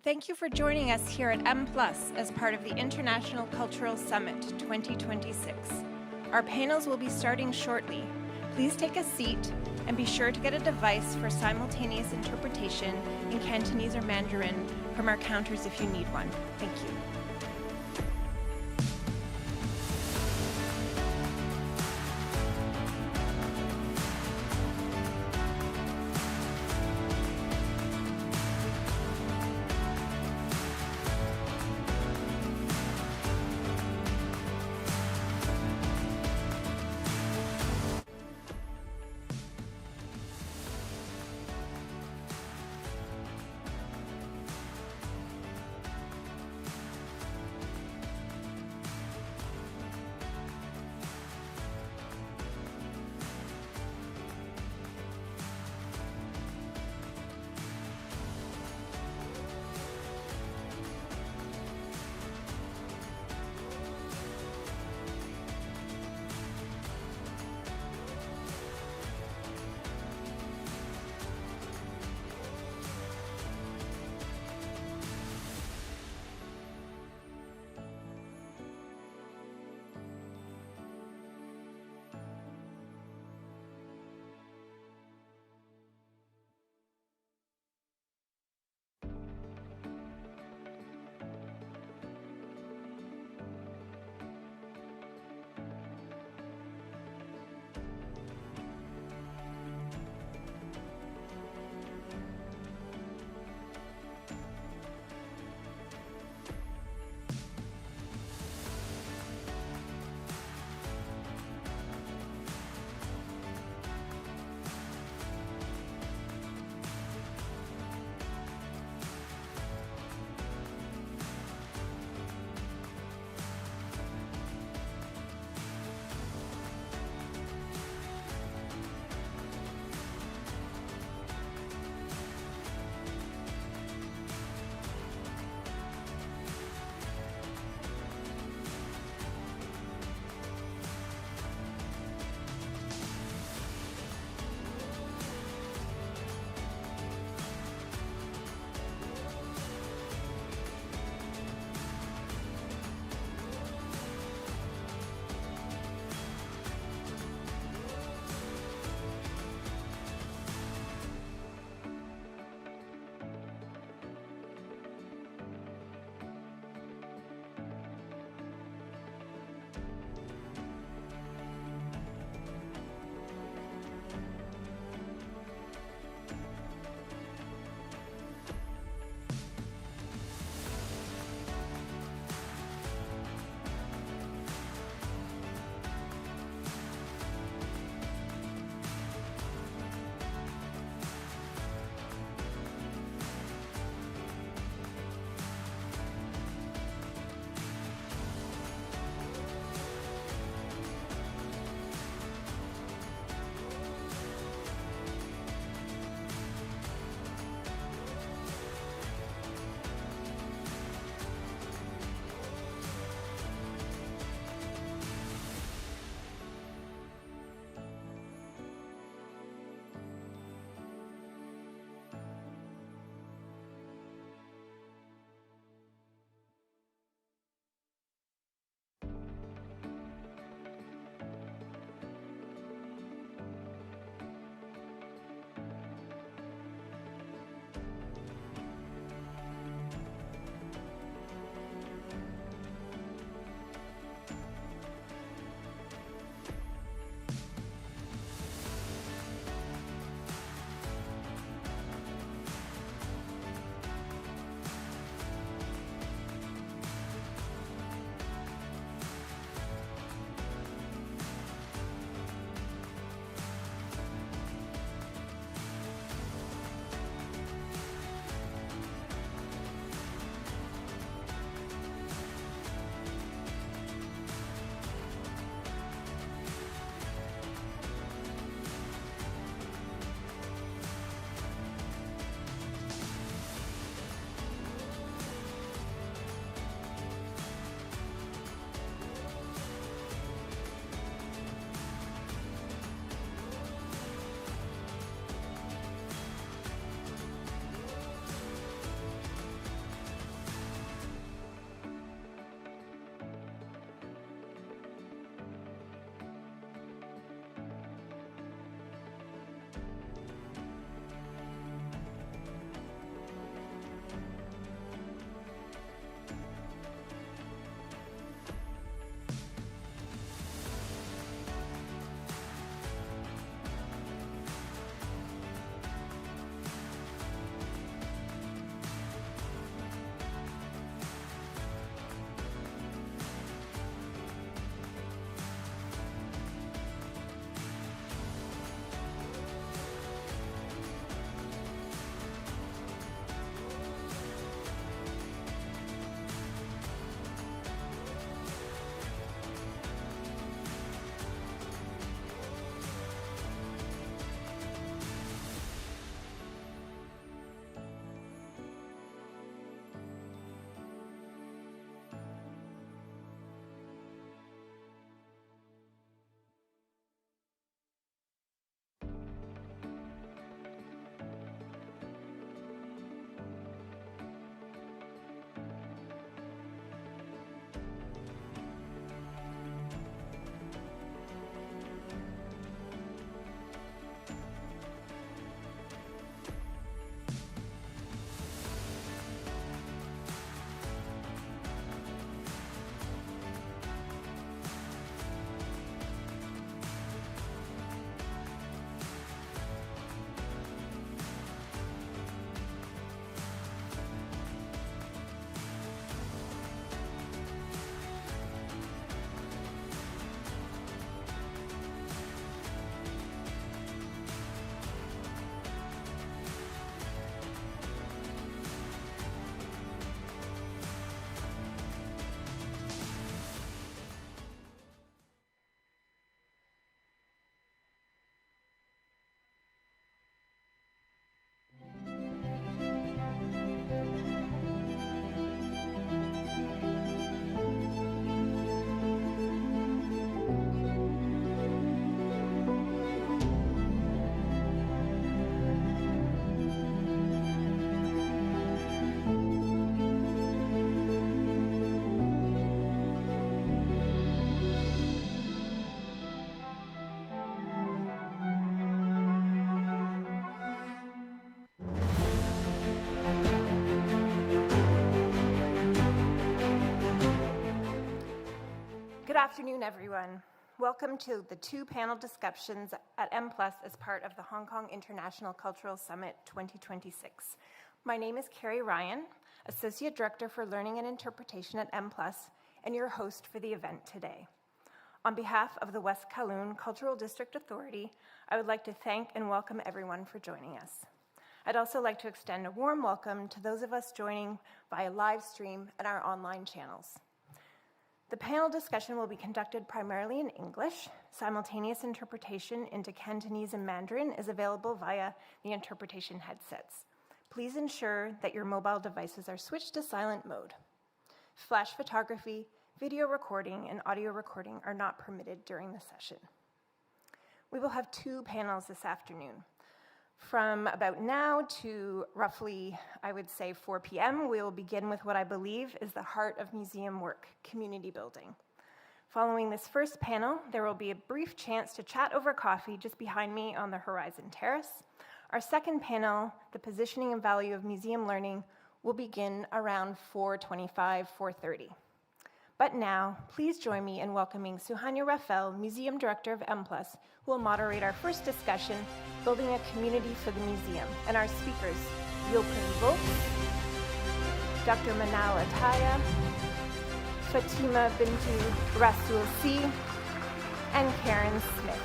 Thank you for joining us here at M+ as part of the International Cultural Summit 2026. Our panels will be starting shortly. Please take a seat and be sure to get a device for simultaneous interpretation in Cantonese or Mandarin from our counters if you need one. Thank you. afternoon, everyone. Welcome to the two panel discussions at M+ as part of the Hong Kong International Cultural Summit 2026. My name is Carrie Ryan, Associate Director for Learning and Interpretation at M+, and your host for the event today. On behalf of the West Kowloon Cultural District Authority, I would like to thank and welcome everyone for joining us. I'd also like to extend a warm welcome to those of us joining via live stream and our online channels. The panel discussion will be conducted primarily in English. Simultaneous interpretation into Cantonese and Mandarin is available via the interpretation headsets. Please ensure that your mobile devices are switched to silent mode. Flash photography, video recording, and audio recording are not permitted during the session. We will have two panels this afternoon. From about now to roughly, I would say, 4 p.m., we will begin with what I believe is the heart of museum work, community building. Following this first panel, there will be a brief chance to chat over coffee just behind me on the Horizon Terrace. Our second panel, the positioning and value of museum learning, will begin around 4:25, 4:30. But now, please join me in welcoming Suhanya Rafael, Museum Director of M+, who will moderate our first discussion, Building a Community for the Museum, and our speakers, Jochen Volz, Dr. Manal Ataya, Fatima Bintou, Rassoul C, and Karen Smith.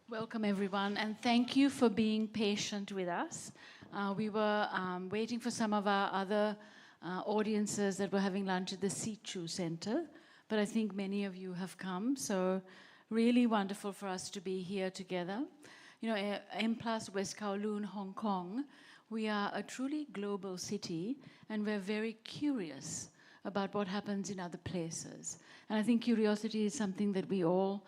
Welcome, everyone, and thank you for being patient with us. We were waiting for some of our other audiences that were having lunch at the Sichu Center, but I think many of you have come, so really wonderful for us to be here together. You know, M+ West Kowloon, Hong Kong, we are a truly global city, and we're very curious about what happens in other places. And I think curiosity is something that we all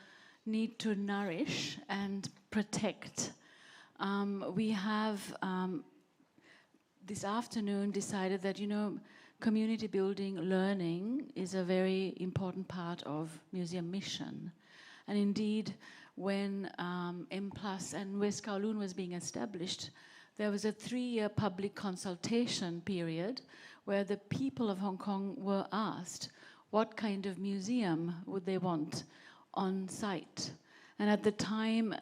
need to nourish and protect. We have this afternoon decided that, you know, community building learning is a very important part of museum mission. And indeed, when M+ and West Kowloon was being established, there was a 3-year public consultation period where the people of Hong Kong were asked what kind of museum would they want on site. And at the time,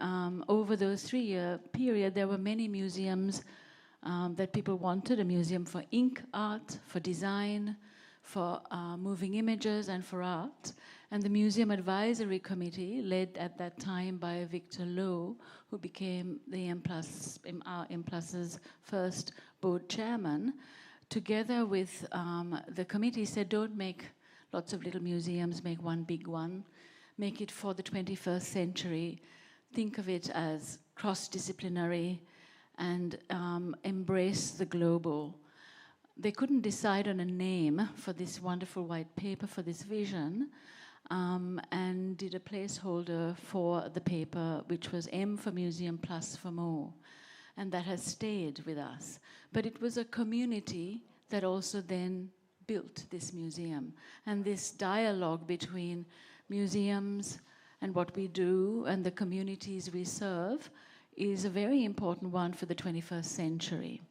over those 3-year period, there were many museums that people wanted, a museum for ink art, for design, for moving images, and for art. And the Museum Advisory Committee, led at that time by Victor Lowe, who became the M+'s first board chairman, together with the committee said, don't make lots of little museums, make one big one. Make it for the 21st century. Think of it as cross-disciplinary and embrace the global. They couldn't decide on a name for this wonderful white paper, for this vision, and did a placeholder for the paper, which was M for Museum, Plus for More. And that has stayed with us. But it was a community that also then built this museum. And this dialogue between museums and what we do and the communities we serve is a very important one for the 21st century.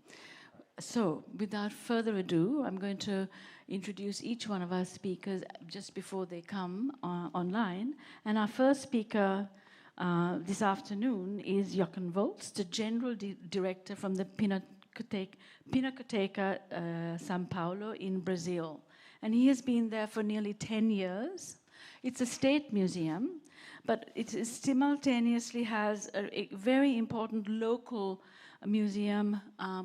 So, without further ado, I'm going to introduce each one of our speakers just before they come online. And our first speaker this afternoon is Jochen Volz, the General Director from the Pinacoteca São Paulo in Brazil. And he has been there for nearly 10 years. It's a state museum, but it simultaneously has a very important local museum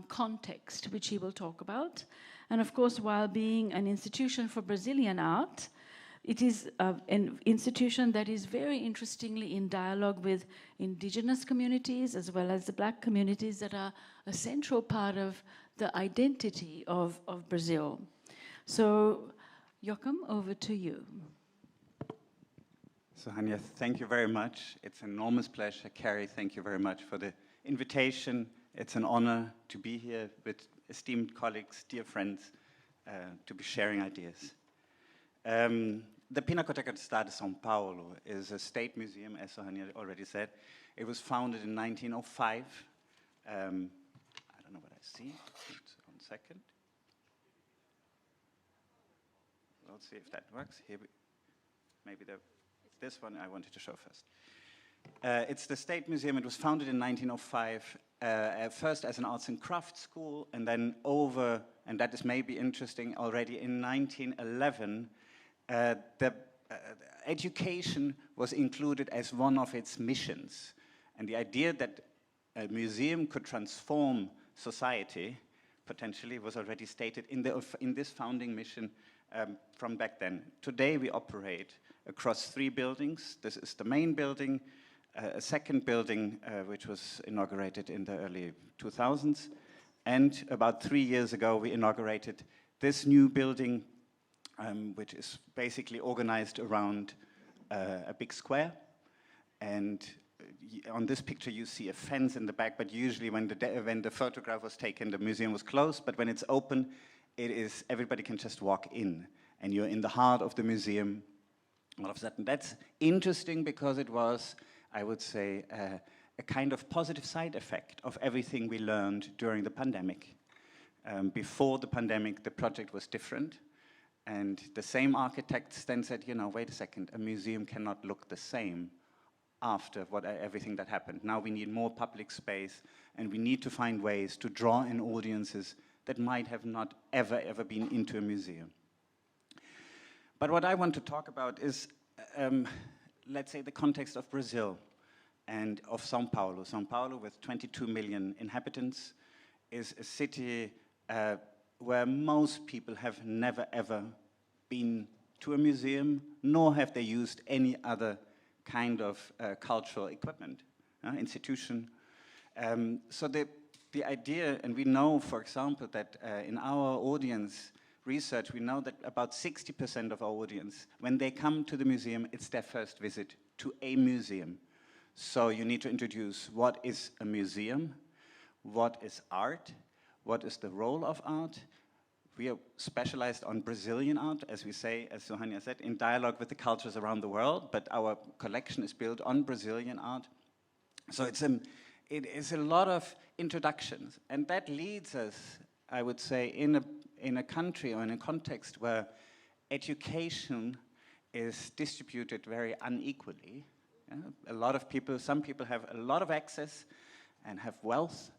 context, which he will talk about. And of course, while being an institution for Brazilian art, it is an institution that is very interestingly in dialogue with indigenous communities as well as the Black communities that are a central part of the identity of Brazil. So, Jochen, over to you. So, Hanya, thank you very much. It's an enormous pleasure. Carrie, thank you very much for the invitation. It's an honor to be here with esteemed colleagues, dear friends, to be sharing ideas. the Pinacoteca do Estado de São Paulo is a state museum, as Sohanya already said. It was founded in 1905. I don't know what I see. One second. We'll see if that works. Here maybe this one I wanted to show first. It's the State Museum. It was founded in 1905, at first as an arts and crafts school, and then and that is maybe interesting, already in 1911, education was included as one of its missions. And the idea that a museum could transform society, potentially, was already stated in this founding mission from back then. Today we operate across 3 buildings. This is the main building, a second building which was inaugurated in the early 2000s. And about 3 years ago we inaugurated this new building which is basically organized around a big square. And on this picture you see a fence in the back, but usually when the photograph was taken the museum was closed, but when it's open everybody can just walk in and you're in the heart of the museum all of a sudden. That's interesting because it was, I would say, a kind of positive side effect of everything we learned during the pandemic. Before the pandemic, the project was different, and the same architects then said, you know, wait a second, a museum cannot look the same after everything that happened. Now we need more public space, and we need to find ways to draw in audiences that might have not ever been into a museum. But what I want to talk about is, let's say, the context of Brazil and of São Paulo. São Paulo, with 22 million inhabitants, is a city where most people have never ever been to a museum, nor have they used any other kind of cultural equipment, institution. So the idea, and we know, for example, that in our audience research, we know that about 60% of our audience, when they come to the museum, it's their first visit to a museum. So you need to introduce what is a museum, what is art, what is the role of art. We are specialized on Brazilian art, as we say, as Sohanya said, in dialogue with the cultures around the world, but our collection is built on Brazilian art. So it is a lot of introductions, and that leads us, I would say, in a country or in a context where education is distributed very unequally. A lot of people, some people have a lot of access and have wealth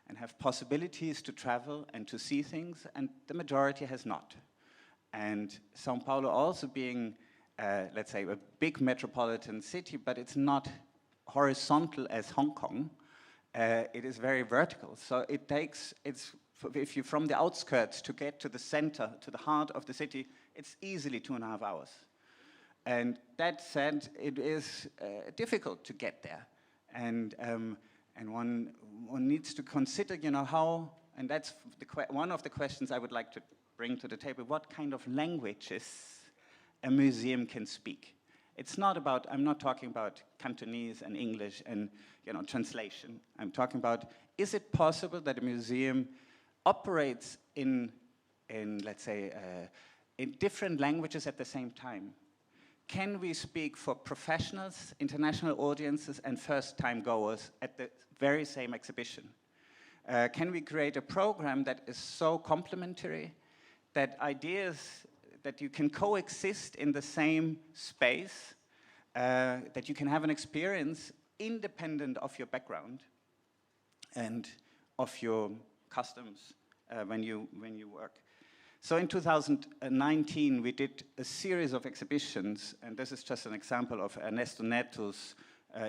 and have possibilities to travel and to see things, and the majority has not. And São Paulo also being, let's say, a big metropolitan city, but it's not horizontal as Hong Kong. It is very vertical. So it takes, if you're from the outskirts to get to the center, to the heart of the city, it's easily 2.5 hours. And that said, it is difficult to get there. And one needs to consider, you know, how, and that's one of the questions I would like to bring to the table, what kind of languages a museum can speak. It's not about, I'm not talking about Cantonese and English and, you know, translation. I'm talking about, is it possible that a museum operates in let's say, in different languages at the same time? Can we speak for professionals, international audiences, and first-time goers at the very same exhibition? Can we create a program that is so complementary that ideas that you can coexist in the same space, that you can have an experience independent of your background and of your customs when you work? So in 2019, we did a series of exhibitions, and this is just an example of Ernesto Neto's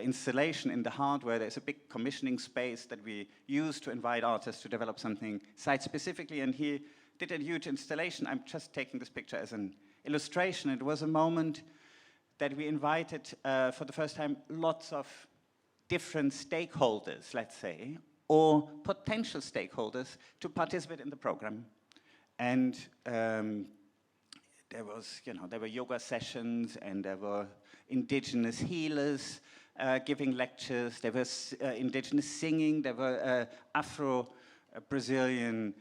installation in the hardware. There's a big commissioning space that we use to invite artists to develop something site-specifically, and he did a huge installation. I'm just taking this picture as an illustration. It was a moment that we invited, for the first time, lots of different stakeholders, let's say, or potential stakeholders to participate in the program. And there were yoga sessions, and there were indigenous healers giving lectures. There was indigenous singing. There were Afro-Brazilian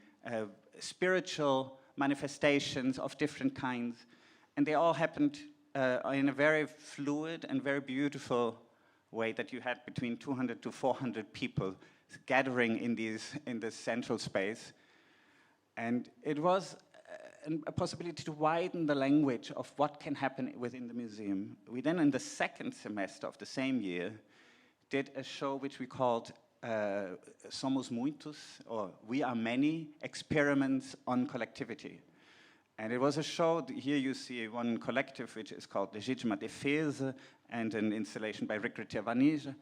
spiritual manifestations of different kinds. And they all happened in a very fluid and very beautiful way that you had between 200 to 400 people gathering in this central space. And it was a possibility to widen the language of what can happen within the museum. We then, in the second semester of the same year, did a show which we called Somos Muitos, or We Are Many, Experiments on Collectivity. And it was a show, here you see one collective which is called Legítima Defesa, and an installation by Deviani,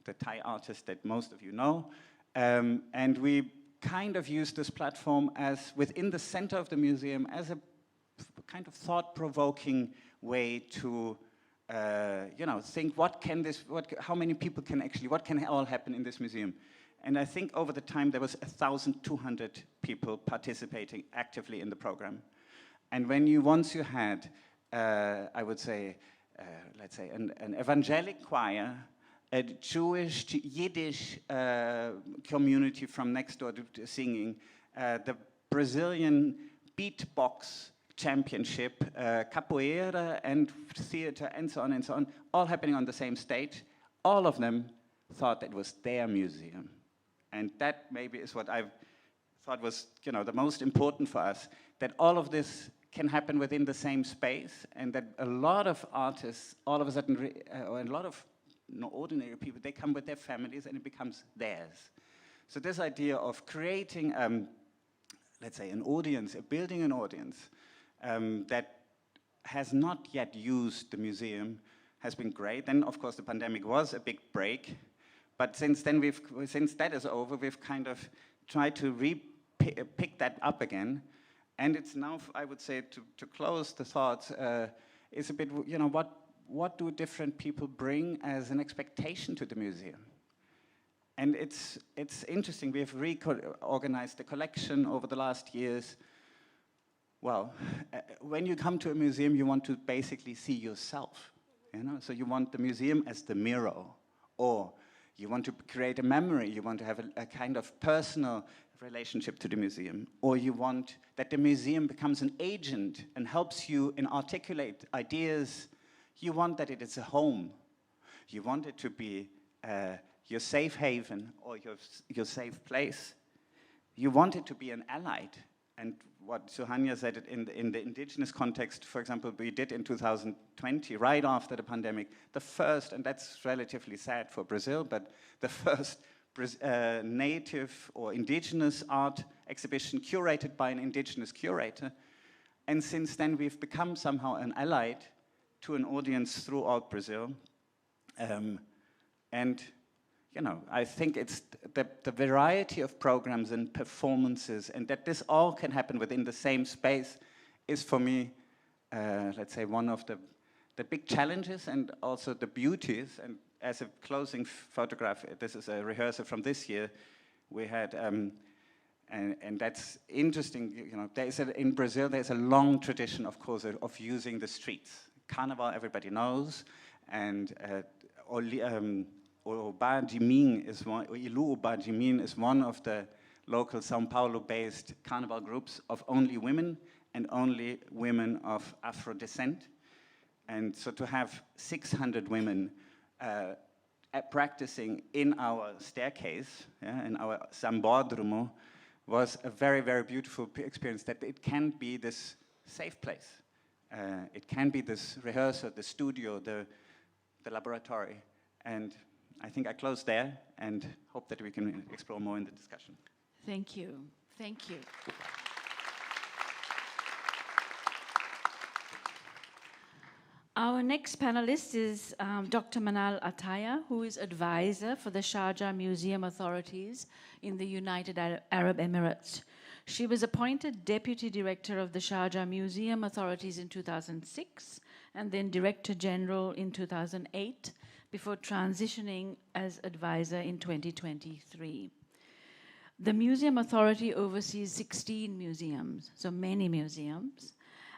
the Thai artist that most of you know. And we kind of used this platform as within the center of the museum as a kind of thought-provoking way to think how many people can actually, what can all happen in this museum? And I think over the time there was 1,200 people participating actively in the program. And once you had, I would say, let's say an evangelic choir, a Jewish, Yiddish community from next door to singing, the Brazilian beatbox championship, capoeira and theater and so on, all happening on the same stage. All of them thought it was their museum. And that maybe is what I thought was, the most important for us, that all of this can happen within the same space, and that a lot of artists, all of a sudden, or a lot of ordinary people, they come with their families and it becomes theirs. So this idea of creating, let's say, an audience, building an audience that has not yet used the museum has been great. Then, of course, the pandemic was a big break, but since that is over, we've kind of tried to pick that up again. And it's now, I would say, to close the thoughts, is a bit, what do different people bring as an expectation to the museum? And it's interesting. We have reorganized the collection over the last years. Well, when you come to a museum, you want to basically see yourself. So you want the museum as the mirror, or you want to create a memory. You want to have a kind of personal relationship to the museum, or you want that the museum becomes an agent and helps you and articulate ideas. You want that it is a home. You want it to be your safe haven or your safe place. You want it to be an allied. And what Suhanya said in the indigenous context, for example, we did in 2020, right after the pandemic, the first, and that's relatively sad for Brazil, but the first native or indigenous art exhibition curated by an indigenous curator. And since then, we've become somehow an allied to an audience throughout Brazil. And, I think it's the variety of programs and performances, and that this all can happen within the same space is, for me, let's say, one of the big challenges and also the beauties. And as a closing photograph, this is a rehearsal from this year. We had, and that's interesting, in Brazil, there's a long tradition, of course, of using the streets. Carnival, everybody knows, and Ilu Oba-Jimin is one of the local Sao Paulo-based carnival groups of only women, and only women of Afro descent. And so to have 600 women practicing in our staircase, in our Sambódromo, was a very, very beautiful experience, that it can be this safe place. It can be this rehearsal, the studio, the laboratory. And I think I close there and hope that we can explore more in the discussion. Thank you. Thank you. Our next panelist is Dr. Manal Ataya, who is advisor for the Sharjah Museum Authorities in the United Arab Emirates. She was appointed Deputy Director of the Sharjah Museum Authorities in 2006, and then Director General in 2008, before transitioning as advisor in 2023. The Museum Authority oversees 16 museums, so many museums.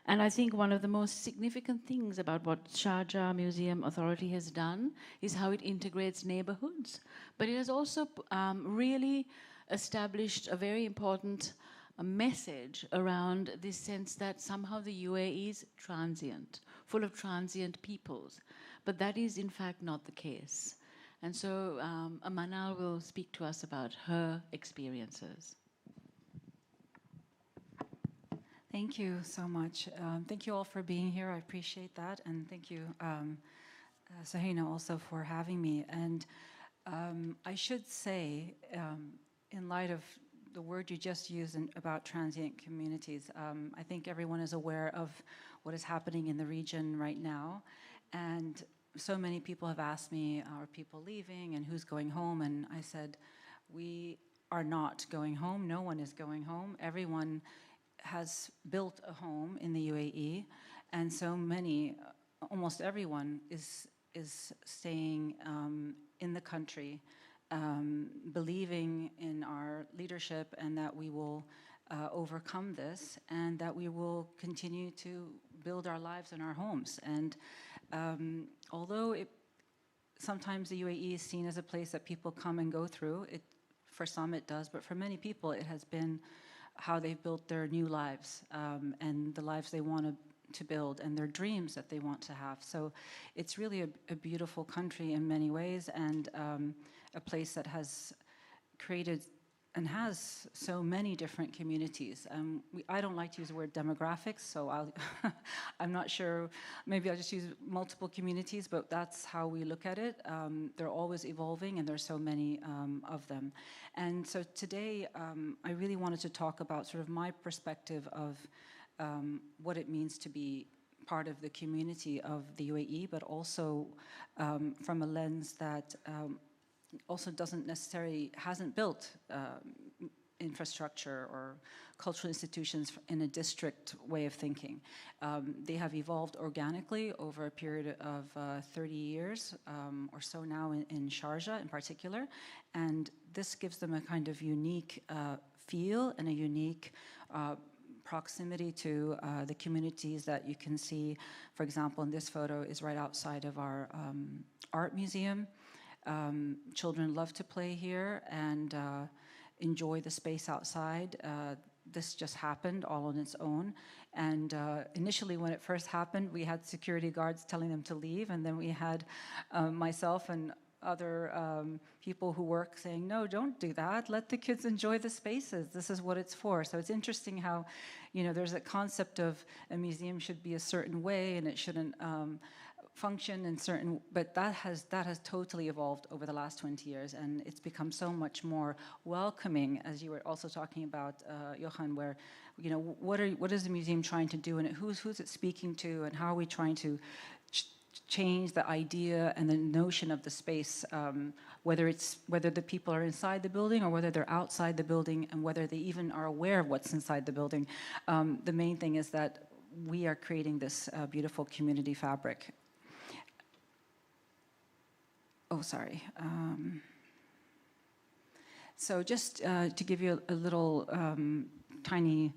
And I think one of the most significant things about what Sharjah Museum Authority has done is how it integrates neighborhoods. But it has also really established a very important message around this sense that somehow the UAE is transient. full of transient peoples. But that is in fact not the case. And so Manal will speak to us about her experiences. Thank you so much. Thank you all for being here. I appreciate that. And thank you, Sahina, also for having me. And I should say, in light of the word you just used about transient communities, I think everyone is aware of what is happening in the region right now. And so many people have asked me, are people leaving and who's going home? And I said, we are not going home. No one is going home. Everyone has built a home in the UAE. And so many, almost everyone is staying in the country, believing in our leadership and that we will overcome this and that we will continue to build our lives in our homes. And although sometimes the UAE is seen as a place that people come and go through, for some it does, but for many people it has been how they've built their new lives and the lives they want to build and their dreams that they want to have. So it's really a beautiful country in many ways, and a place that has created and has so many different communities. I don't like to use the word demographics, so I'm not sure, maybe I'll just use multiple communities, but that's how we look at it. They're always evolving, and there's so many of them. And so today, I really wanted to talk about sort of my perspective of what it means to be part of the community of the UAE, but also from a lens that also hasn't built infrastructure or cultural institutions in a district way of thinking. They have evolved organically over a period of 30 years or so now in Sharjah in particular, and this gives them a kind of unique feel and a unique proximity to the communities that you can see. For example, in this photo is right outside of our art museum. Children love to play here and enjoy the space outside. This just happened all on its own. And initially when it first happened, we had security guards telling them to leave, and then we had myself and other people who work saying, no, don't do that. Let the kids enjoy the spaces. This is what it's for. So it's interesting how, there's a concept of a museum should be a certain way and it shouldn't function in certain, but that has totally evolved over the last 20 years, and it's become so much more welcoming, as you were also talking about, Jochen, where, what is the museum trying to do, and who's it speaking to, and how are we trying to change the idea and the notion of the space, whether the people are inside the building or whether they're outside the building, and whether they even are aware of what's inside the building. The main thing is that we are creating this beautiful community fabric. Oh, sorry. So just to give you a little tiny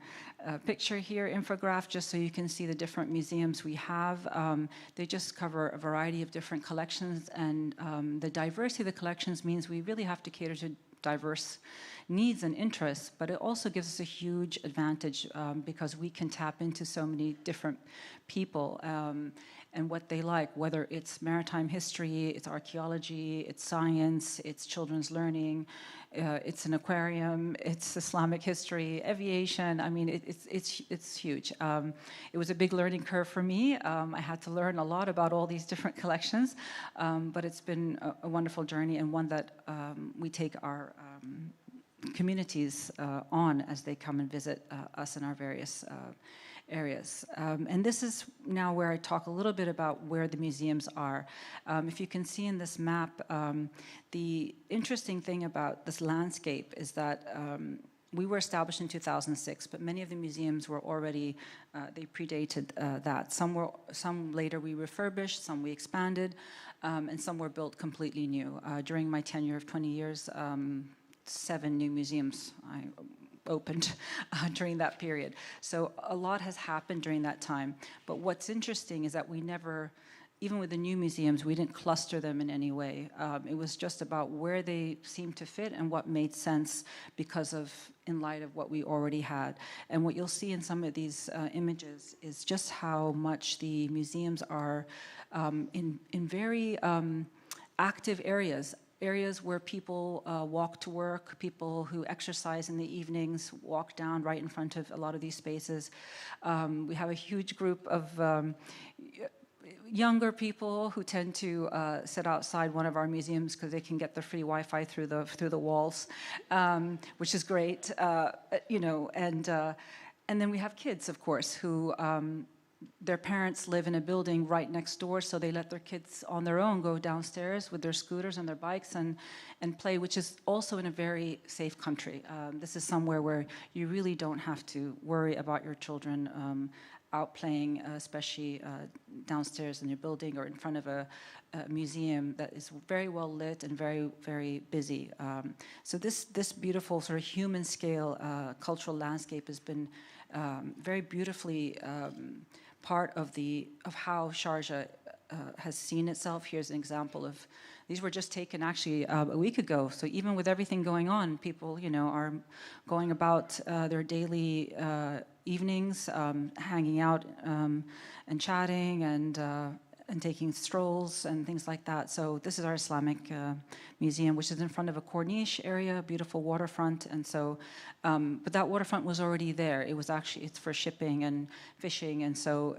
picture here, infograph, just so you can see the different museums we have. They just cover a variety of different collections, and the diversity of the collections means we really have to cater to diverse needs and interests, but it also gives us a huge advantage because we can tap into so many different people and what they like, whether it's maritime history, it's archaeology, it's science, it's children's learning, it's an aquarium, it's Islamic history, aviation. I mean, it's huge. It was a big learning curve for me. I had to learn a lot about all these different collections, but it's been a wonderful journey, and one that we take our communities on as they come and visit us in our various areas. And this is now where I talk a little bit about where the museums are. If you can see in this map, the interesting thing about this landscape is that we were established in 2006, but many of the museums were already, they predated that. Some later we refurbished, some we expanded, and some were built completely new. During my tenure of 20 years, 7 new museums I opened during that period. So a lot has happened during that time. But what's interesting is that we never even with the new museums, we didn't cluster them in any way. It was just about where they seemed to fit and what made sense because of, in light of what we already had. And what you'll see in some of these images is just how much the museums are in very active areas where people walk to work, people who exercise in the evenings walk down right in front of a lot of these spaces. We have a huge group of younger people who tend to sit outside one of our museums because they can get the free Wi-Fi through the walls, which is great, you know. And then we have kids, of course, who their parents live in a building right next door, so they let their kids on their own go downstairs with their scooters and their bikes and play, which is also in a very safe country. This is somewhere where you really don't have to worry about your children out playing, especially downstairs in your building or in front of a museum that is very well lit and very, very busy. So this beautiful sort of human scale cultural landscape has been very beautifully part of how Sharjah has seen itself. Here's an example of, these were just taken actually a week ago. So even with everything going on, people, you know, are going about their daily evenings, hanging out and chatting and taking strolls and things like that. So this is our Islamic museum, which is in front of a Corniche area, beautiful waterfront. And so, but that waterfront was already there. It was actually, it's for shipping and fishing. And so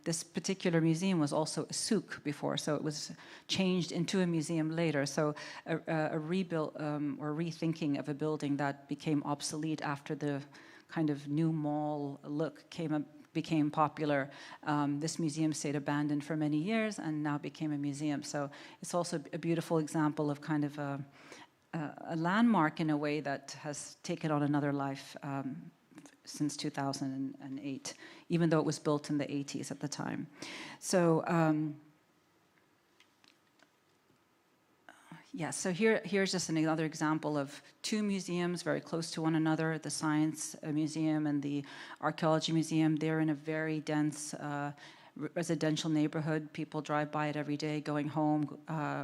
this particular museum was also a souk before. So it was changed into a museum later. So a rebuilt or rethinking of a building that became obsolete after the kind of new mall look became popular. This museum stayed abandoned for many years and now became a museum. So it's also a beautiful example of kind of a landmark in a way that has taken on another life since 2008, even though it was built in the 80s at the time. So yeah, so here's just another example of two museums very close to one another, the Science Museum and the Archaeology Museum. They're in a very dense residential neighborhood. People drive by it every day, going home,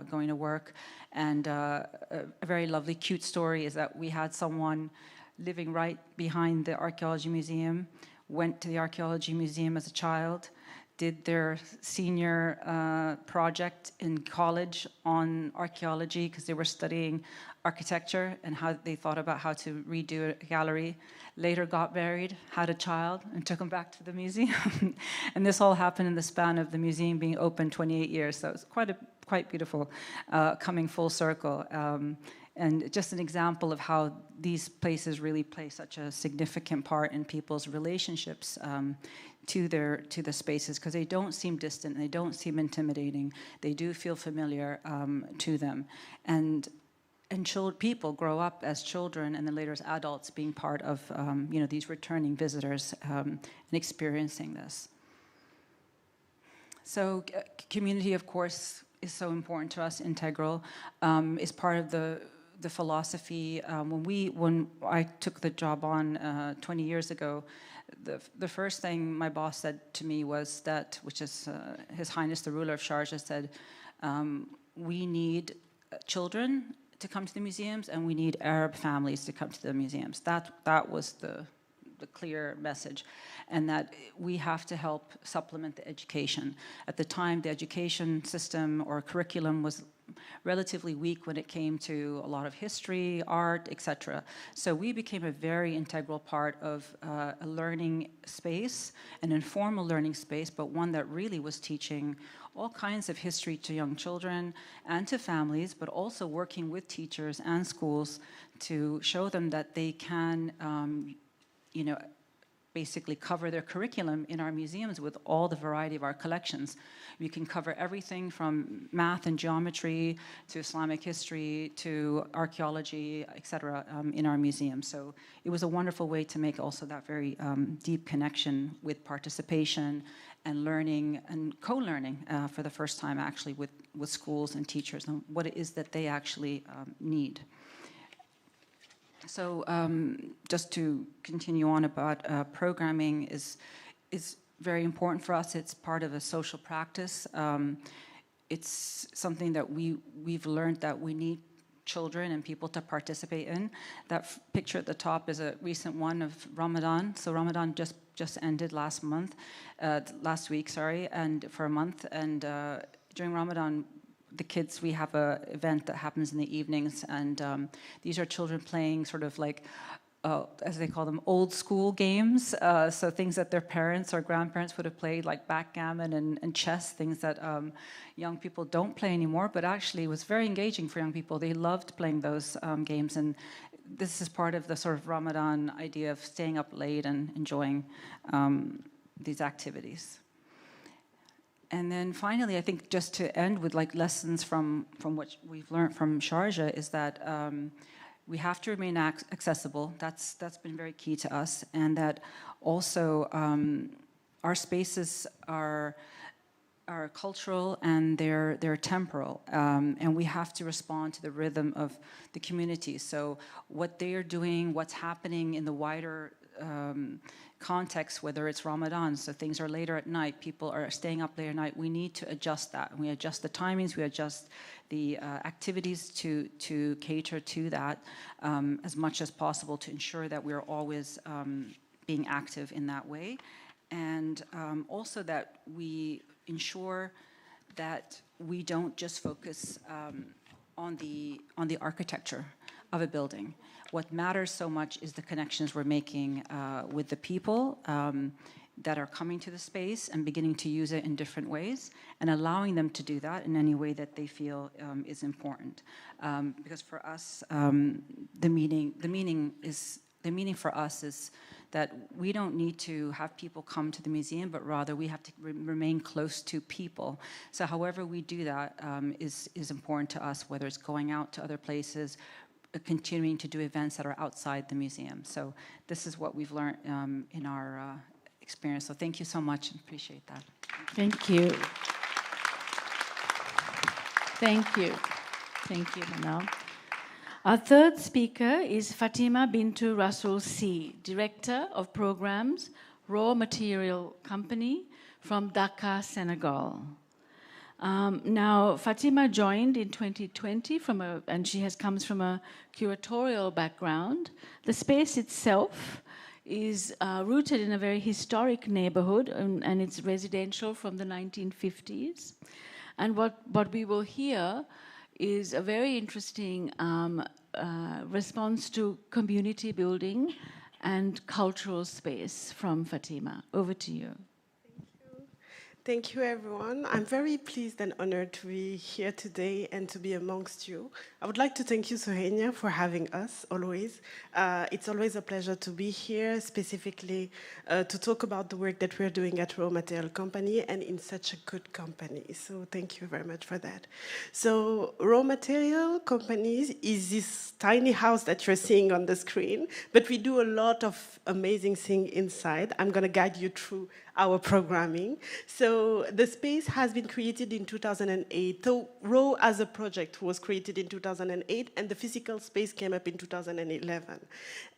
going to work. And a very lovely, cute story is that we had someone living right behind the Archaeology Museum, went to the Archaeology Museum as a child, did their senior project in college on archaeology because they were studying architecture and how they thought about how to redo a gallery. Later got married, had a child, and took them back to the museum. And this all happened in the span of the museum being open 28 years. So it's quite beautiful, coming full circle. And just an example of how these places really play such a significant part in people's relationships to the spaces, because they don't seem distant, they don't seem intimidating, they do feel familiar to them. And people grow up as children and then later as adults being part of you know, these returning visitors and experiencing this. So community, of course, is so important to us, integral, is part of the philosophy. When I took the job on 20 years ago, the first thing my boss said to me was that, which is His Highness the Ruler of Sharjah said, we need children to come to the museums and we need Arab families to come to the museums. That was the clear message, and that we have to help supplement the education. At the time, the education system or curriculum was relatively weak when it came to a lot of history, art, etc. So we became a very integral part of a learning space, an informal learning space, but one that really was teaching all kinds of history to young children and to families, but also working with teachers and schools to show them that they can you know, basically cover their curriculum in our museums with all the variety of our collections. We can cover everything from math and geometry to Islamic history to archaeology, etc. In our museum. So it was a wonderful way to make also that very deep connection with participation and learning and co-learning for the first time actually with schools and teachers and what it is that they actually need. So just to continue on about programming is very important for us. It's part of a social practice. It's something that we've learned that we need children and people to participate in. That picture at the top is a recent one of Ramadan. So Ramadan just ended last week, and for a month. And during Ramadan, the kids, we have an event that happens in the evenings, and these are children playing sort of like, as they call them, old school games. So things that their parents or grandparents would have played, like backgammon and chess, things that young people don't play anymore, but actually it was very engaging for young people. They loved playing those games, and this is part of the sort of Ramadan idea of staying up late and enjoying these activities. And then finally, I think just to end with like lessons from what we've learned from Sharjah is that we have to remain accessible. That's been very key to us, and that also our spaces are cultural and they're temporal, and we have to respond to the rhythm of the community. So what they are doing, what's happening in the wider context, whether it's Ramadan, so things are later at night, people are staying up late at night, we need to adjust that. We adjust the timings, we adjust the activities to cater to that as much as possible to ensure that we're always being active in that way. And also that we ensure that we don't just focus on the architecture of a building. What matters so much is the connections we're making with the people that are coming to the space and beginning to use it in different ways, and allowing them to do that in any way that they feel is important. Because for us, the meaning for us is that we don't need to have people come to the museum, but rather we have to remain close to people. So however we do that is important to us, whether it's going out to other places, continuing to do events that are outside the museum. So this is what we've learned in our experience. So thank you so much, and appreciate that. Thank you. Thank you. Thank you, Manal. Our third speaker is Fatima Bintou Rassoul C, Director of Programs, Raw Material Company from Dakar, Senegal. Now, Fatima joined in 2020 and she comes from a curatorial background. The space itself is rooted in a very historic neighborhood, and it's residential from the 1950s. And what we will hear is a very interesting response to community building and cultural space from Fatima. Over to you. Thank you, everyone. I'm very pleased and honored to be here today and to be amongst you. I would like to thank you, Sohenia, for having us always. It's always a pleasure to be here, specifically to talk about the work that we're doing at Raw Material Company and in such a good company. So thank you very much for that. So Raw Material Company is this tiny house that you're seeing on the screen, but we do a lot of amazing things inside. I'm going to guide you through our programming. So the space has been created in 2008. So Raw as a project was created in 2008, and the physical space came up in 2011.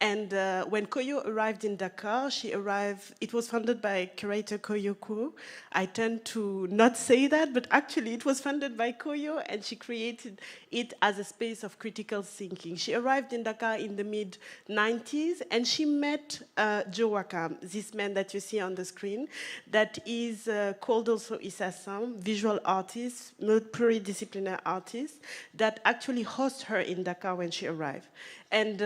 And when Koyo arrived in Dakar, it was funded by curator Koyo Kuo. I tend to not say that, but actually it was funded by Koyo, and she created it as a space of critical thinking. She arrived in Dakar in the mid-90s, and she met Joe Wakam, this man that you see on the screen, that is called also Issa Sam, visual artist, pluridisciplinary artist, that actually hosts her in Dakar when she arrived. And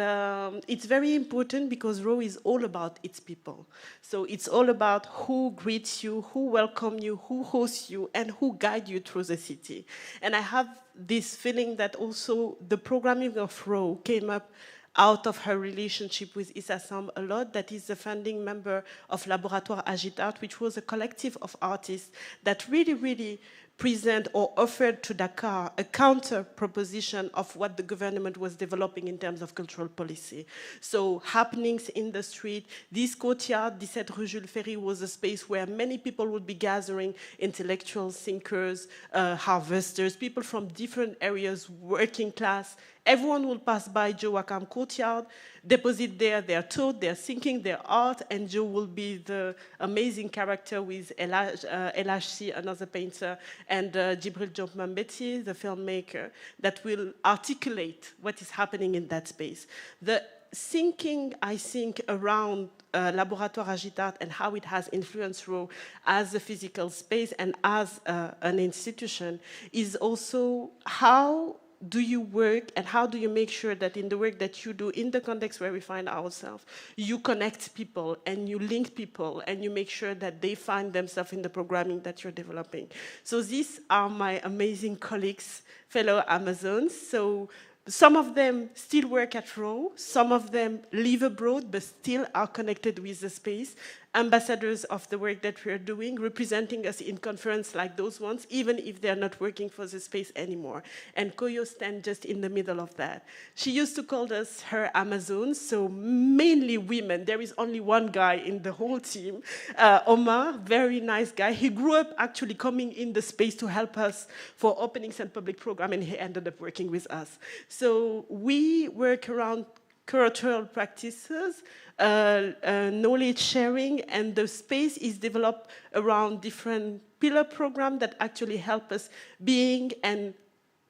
it's very important because Raw is all about its people. So it's all about who greets you, who welcomes you, who hosts you, and who guides you through the city. And I have this feeling that also the programming of Raw came up out of her relationship with Issa Sam a lot, that is the founding member of Laboratoire Agitart, which was a collective of artists that really present or offered to Dakar a counter proposition of what the government was developing in terms of cultural policy. So happenings in the street, this courtyard, 17 Rue Jules Ferry, was a space where many people would be gathering, intellectual thinkers, harvesters, people from different areas, working class, everyone will pass by Joe Wakam courtyard, deposit there their thought, their thinking, their art, and Joe will be the amazing character with Elashi, another painter, and Jibril Job Mambeti, the filmmaker, that will articulate what is happening in that space. The thinking, I think, around Laboratoire Agitat and how it has influenced Raw as a physical space and as an institution is also how do you work and how do you make sure that in the work that you do in the context where we find ourselves, you connect people and you link people and you make sure that they find themselves in the programming that you're developing. So these are my amazing colleagues, fellow Amazons. So some of them still work at Raw, some of them live abroad but still are connected with the space, ambassadors of the work that we're doing, representing us in conferences like those ones, even if they're not working for the space anymore. And Koyo stands just in the middle of that. She used to call us her Amazons, so mainly women. There is only one guy in the whole team, Omar, very nice guy. He grew up actually coming in the space to help us for openings and public program, and he ended up working with us. So we work around cultural practices, knowledge sharing, and the space is developed around different pillar programs that actually help us being and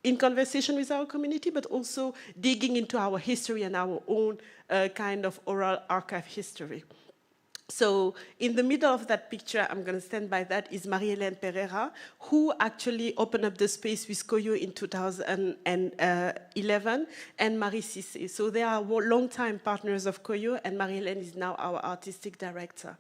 in conversation with our community, but also digging into our history and our own kind of oral archive history. So in the middle of that picture, I'm going to stand by that, is Marie-Hélène Pereira, who actually opened up the space with Koyo in 2011, and Marie Cissé. So they are long-time partners of Koyo, and Marie-Hélène is now our artistic director.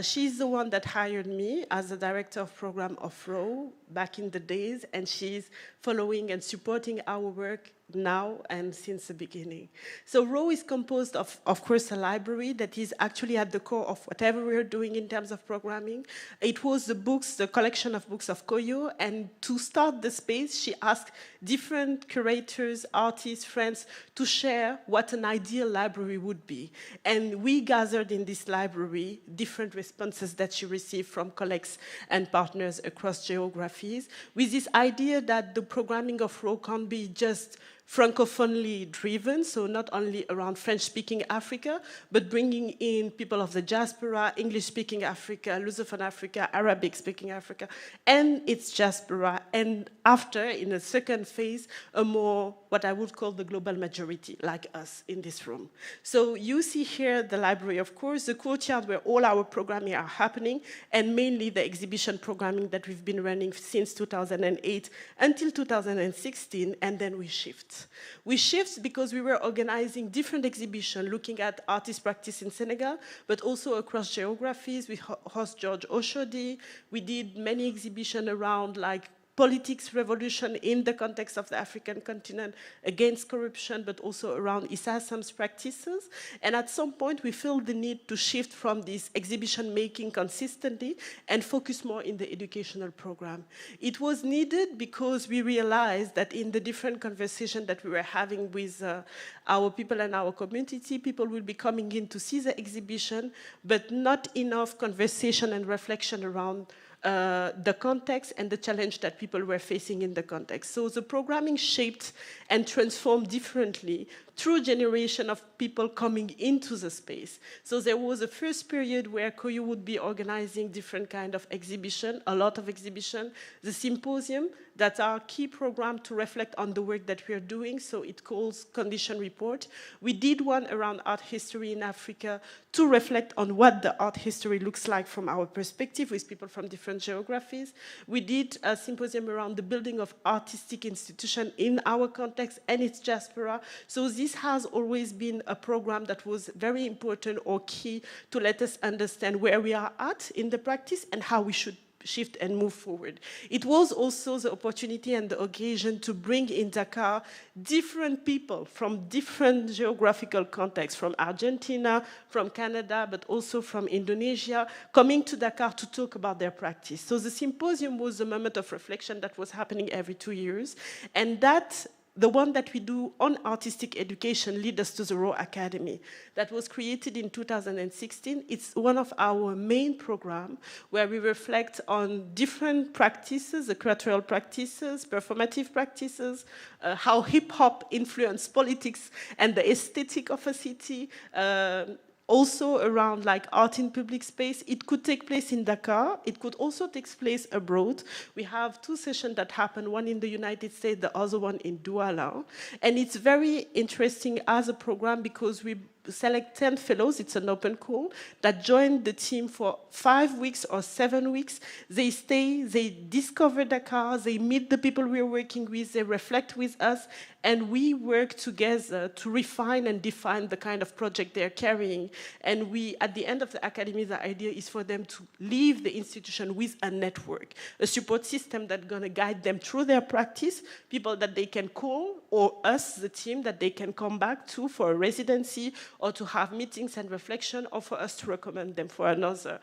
She's the one that hired me as the director of program of RAW back in the days, and she's following and supporting our work now and since the beginning. So RAW is composed of course, a library that is actually at the core of whatever we're doing in terms of programming. It was the books, the collection of books of Koyo, and to start the space, she asked different curators, artists, friends to share what an ideal library would be. And we gathered in this library different responses that she received from colleagues and partners across geographies, with this idea that the programming of RAW can't be just Francophonely driven, so not only around French-speaking Africa, but bringing in people of the diaspora, English-speaking Africa, Lusophone Africa, Arabic-speaking Africa, and its diaspora, and after, in a second phase, a more, what I would call the global majority, like us in this room. So you see here the library, of course, the courtyard where all our programming are happening, and mainly the exhibition programming that we've been running since 2008 until 2016, and then we shift. We shift because we were organizing different exhibitions, looking at artist practice in Senegal, but also across geographies. We host George Oshodi. We did many exhibitions around like politics revolution in the context of the African continent against corruption, but also around Issa Hassam's practices. And at some point, we felt the need to shift from this exhibition making consistently and focus more in the educational program. It was needed because we realized that in the different conversations that we were having with our people and our community, people will be coming in to see the exhibition, but not enough conversation and reflection around the context and the challenge that people were facing in the context. So the programming shaped and transformed differently through generation of people coming into the space. So there was a first period where Koyo would be organizing different kind of exhibition, a lot of exhibition, the symposium, that are key program to reflect on the work that we are doing, so it calls Condition Report. We did one around art history in Africa to reflect on what the art history looks like from our perspective with people from different geographies. We did a symposium around the building of artistic institution in our context and its diaspora. So this has always been a program that was very important or key to let us understand where we are at in the practice and how we should shift and move forward. It was also the opportunity and the occasion to bring in Dakar different people from different geographical contexts, from Argentina, from Canada, but also from Indonesia, coming to Dakar to talk about their practice. So the symposium was a moment of reflection that was happening every 2 years, and that the one that we do on artistic education lead us to the Raw Academy that was created in 2016. It's one of our main programs where we reflect on different practices, the curatorial practices, performative practices, how hip-hop influenced politics and the aesthetic of a city, also around like art in public space. It could take place in Dakar. It could also take place abroad. We have 2 sessions that happen, one in the United States, the other one in Douala. And it's very interesting as a program because we select 10 fellows, it's an open call, that join the team for 5 weeks or 7 weeks. They stay, they discover Dakar, they meet the people we're working with, they reflect with us, and we work together to refine and define the kind of project they're carrying. And we, at the end of the academy, the idea is for them to leave the institution with a network, a support system that's gonna guide them through their practice, people that they can call, or us, the team, that they can come back to for a residency, or to have meetings and reflection, or for us to recommend them for another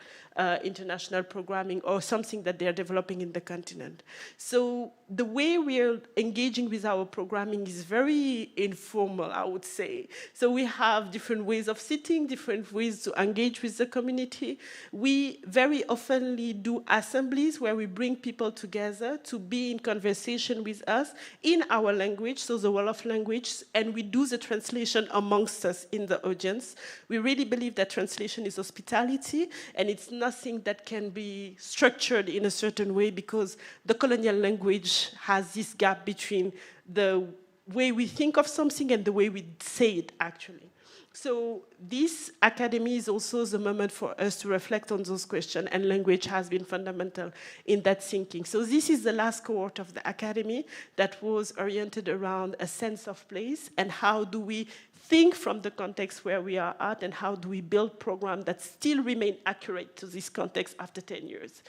international programming or something that they're developing in the continent. So the way we're engaging with our programming is very informal, I would say. So we have different ways of sitting, different ways to engage with the community. We very oftenly do assemblies where we bring people together to be in conversation with us in our language, so the Wolof language, and we do the translation amongst us in the audience. We really believe that translation is hospitality, and it's nothing that can be structured in a certain way because the colonial language has this gap between the way we think of something and the way we say it, actually. So this academy is also the moment for us to reflect on those questions, and language has been fundamental in that thinking. So this is the last cohort of the academy that was oriented around a sense of place and how do we think from the context where we are at and how do we build programs that still remain accurate to this context after 10 years.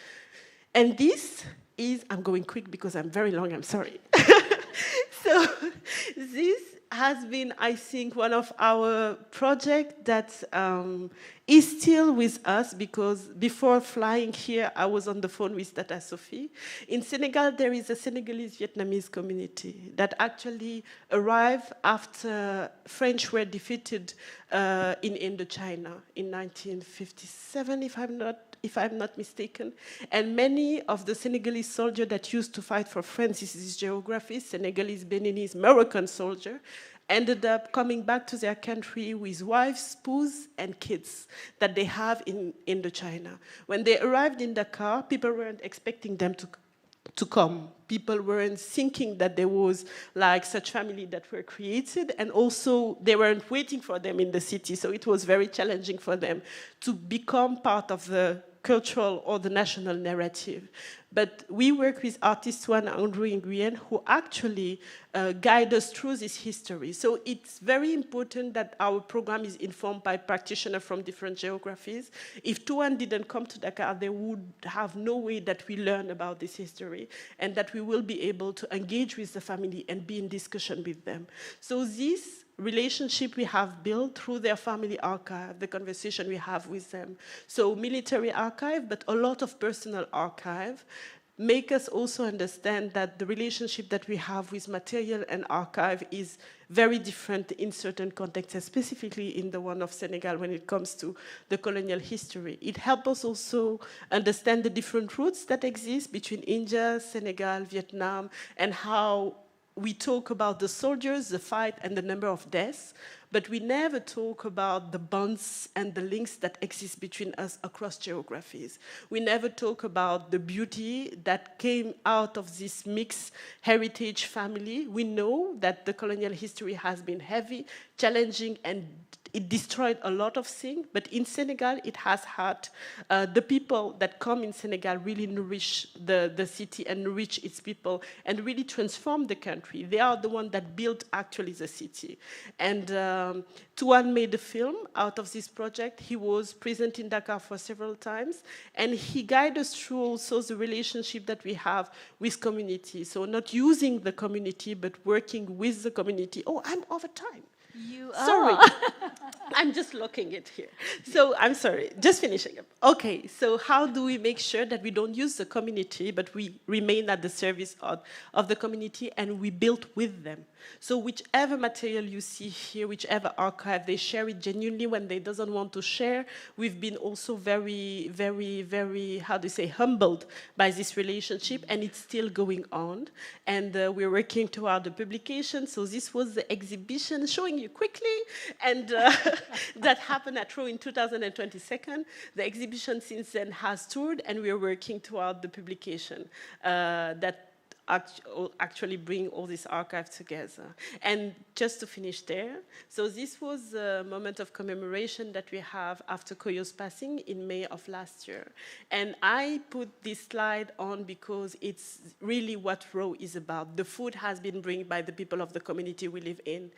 And this is, I'm going quick because I'm very long, I'm sorry. So this has been, I think, one of our projects that is still with us because before flying here, I was on the phone with Tata Sophie. In Senegal, there is a Senegalese-Vietnamese community that actually arrived after French were defeated in Indochina in 1957, if I'm not mistaken. And many of the Senegalese soldiers that used to fight for France, this is geography, Senegalese, Beninese, Moroccan soldiers, ended up coming back to their country with wives, spouses, and kids that they have in Indochina. When they arrived in Dakar, people weren't expecting them to come. People weren't thinking that there was like such family that were created, and also they weren't waiting for them in the city, so it was very challenging for them to become part of the cultural or the national narrative. But we work with artists Juan Andrew Nguyen who actually guide us through this history. So it's very important that our program is informed by practitioners from different geographies. If Tuan didn't come to Dakar, they would have no way that we learn about this history and that we will be able to engage with the family and be in discussion with them. So this relationship we have built through their family archive, the conversation we have with them. So military archive, but a lot of personal archive, make us also understand that the relationship that we have with material and archive is very different in certain contexts, specifically in the one of Senegal when it comes to the colonial history. It helps us also understand the different roots that exist between India, Senegal, Vietnam, and how we talk about the soldiers, the fight, and the number of deaths, but we never talk about the bonds and the links that exist between us across geographies. We never talk about the beauty that came out of this mixed heritage family. We know that the colonial history has been heavy, challenging, and it destroyed a lot of things, but in Senegal, it has had the people that come in Senegal really nourish the city and nourish its people and really transform the country. They are the ones that built actually the city. And Tuan made a film out of this project. He was present in Dakar for several times, and he guided us through also the relationship that we have with community. So not using the community, but working with the community. Oh, I'm over time. You are. Sorry, I'm just locking it here. So I'm sorry, just finishing up. Okay, so how do we make sure that we don't use the community, but we remain at the service of the community and we build with them? So whichever material you see here, whichever archive, they share it genuinely when they doesn't want to share. We've been also very, very, very, how do you say, humbled by this relationship, and it's still going on. And we're working toward the publication. So this was the exhibition showing you quickly, and that happened at Row in 2022. The exhibition since then has toured, and we're working toward the publication that actually bring all this archive together. And just to finish there, so this was a moment of commemoration that we have after Koyo's passing in May of last year. And I put this slide on because it's really what Row is about. The food has been brought by the people of the community we live in.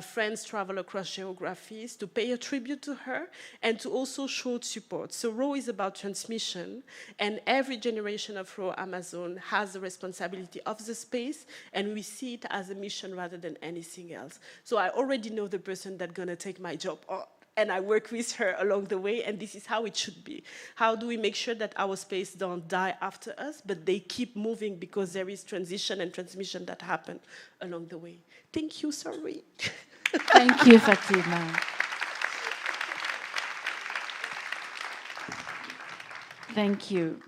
Friends travel across geographies to pay a tribute to her and to also show support. So Row is about transmission, and every generation of Row Amazon has the responsibility of the space, and we see it as a mission rather than anything else. So I already know the person that's gonna take my job on, and I work with her along the way, and this is how it should be. How do we make sure that our space don't die after us, but they keep moving because there is transition and transmission that happen along the way? Thank you, sorry. Thank you, Fatima. Thank you.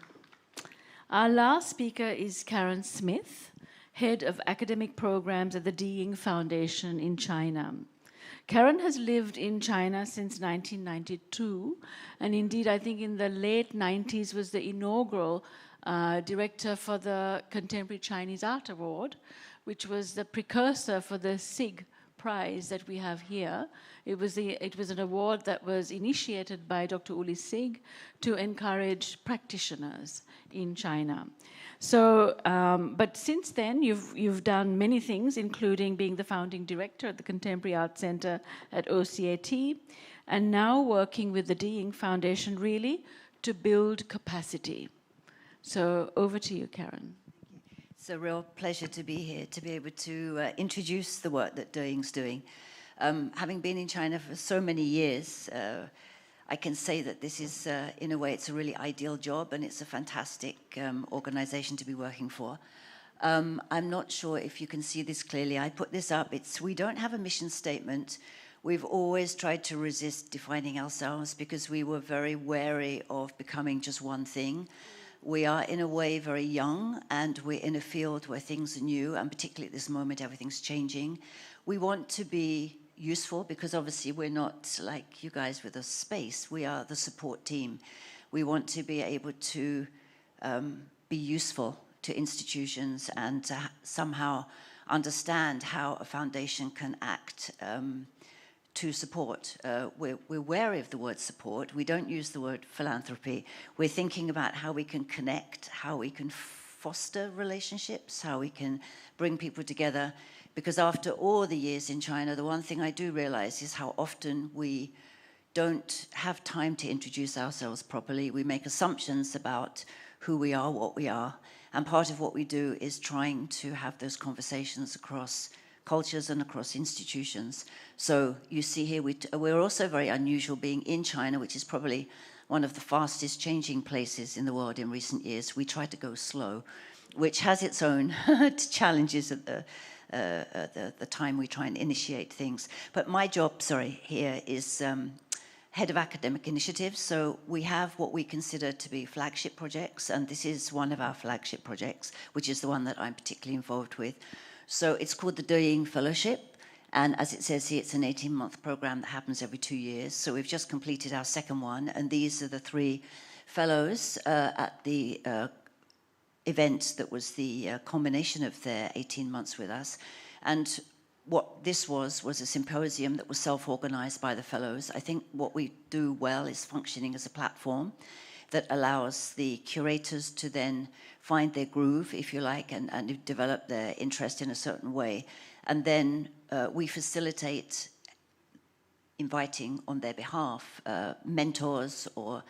Our last speaker is Karen Smith, Head of Academic Programs at the Ying Foundation in China. Karen has lived in China since 1992, and indeed I think in the late 90s was the inaugural director for the Contemporary Chinese Art Award, which was the precursor for the SIG prize that we have here. It was an award that was initiated by Dr. Uli Sig to encourage practitioners in China. So, but since then, you've done many things, including being the founding director at the Contemporary Art Center at OCAT, and now working with the Ying Foundation really to build capacity. So over to you, Karen. It's a real pleasure to be here, to be able to introduce the work that Ying's doing. Having been in China for so many years, I can say that this is, in a way, it's a really ideal job, and it's a fantastic organization to be working for. I'm not sure if you can see this clearly. I put this up. We don't have a mission statement. We've always tried to resist defining ourselves because we were very wary of becoming just one thing. We are, in a way, very young, and we're in a field where things are new, and particularly at this moment, everything's changing. We want to be useful because obviously we're not like you guys with a space. We are the support team. We want to be able to be useful to institutions and to somehow understand how a foundation can act to support. We're wary of the word support. We don't use the word philanthropy. We're thinking about how we can connect, how we can foster relationships, how we can bring people together. Because after all the years in China, the one thing I do realize is how often we don't have time to introduce ourselves properly. We make assumptions about who we are, what we are. And part of what we do is trying to have those conversations across cultures and across institutions. So you see here, we're also very unusual being in China, which is probably one of the fastest changing places in the world in recent years. We try to go slow, which has its own challenges at the time we try and initiate things. But my job, here is Head of Academic Initiatives. So we have what we consider to be flagship projects, and this is one of our flagship projects, which is the one that I'm particularly involved with. So it's called the Ying Fellowship, and as it says here, it's an 18-month program that happens every 2 years. So we've just completed our second one, and these are the 3 fellows at the event that was the culmination of their 18 months with us. And what this was a symposium that was self-organized by the fellows. I think what we do well is functioning as a platform that allows the curators to then find their groove, if you like, and develop their interest in a certain way. And then we facilitate inviting on their behalf mentors or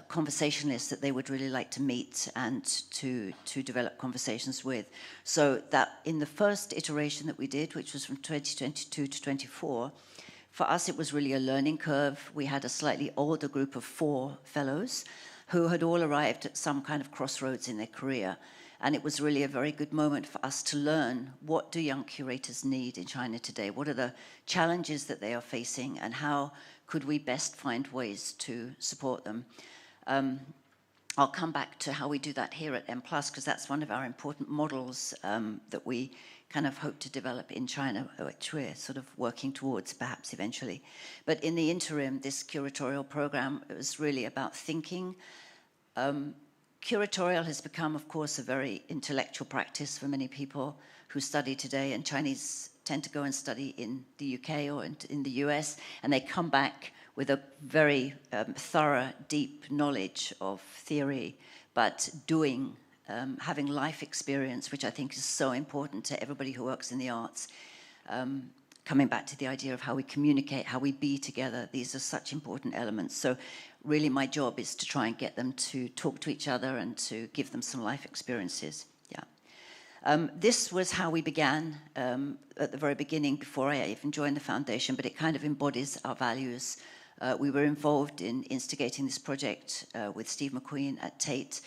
conversationalists that they would really like to meet and to develop conversations with. So that in the first iteration that we did, which was from 2022 to 24, for us it was really a learning curve. We had a slightly older group of 4 fellows who had all arrived at some kind of crossroads in their career. And it was really a very good moment for us to learn, what do young curators need in China today? What are the challenges that they are facing, and how could we best find ways to support them? I'll come back to how we do that here at M+, because that's one of our important models that we kind of hope to develop in China, which we're sort of working towards perhaps eventually. But in the interim, this curatorial program was really about thinking. Curatorial has become, of course, a very intellectual practice for many people who study today, and Chinese tend to go and study in the UK or in the US, and they come back with a very thorough, deep knowledge of theory, but doing, having life experience, which I think is so important to everybody who works in the arts. Coming back to the idea of how we communicate, how we be together, these are such important elements. So really my job is to try and get them to talk to each other and to give them some life experiences. Yeah. This was how we began at the very beginning, before I even joined the foundation, but it kind of embodies our values. We were involved in instigating this project with Steve McQueen at Tate,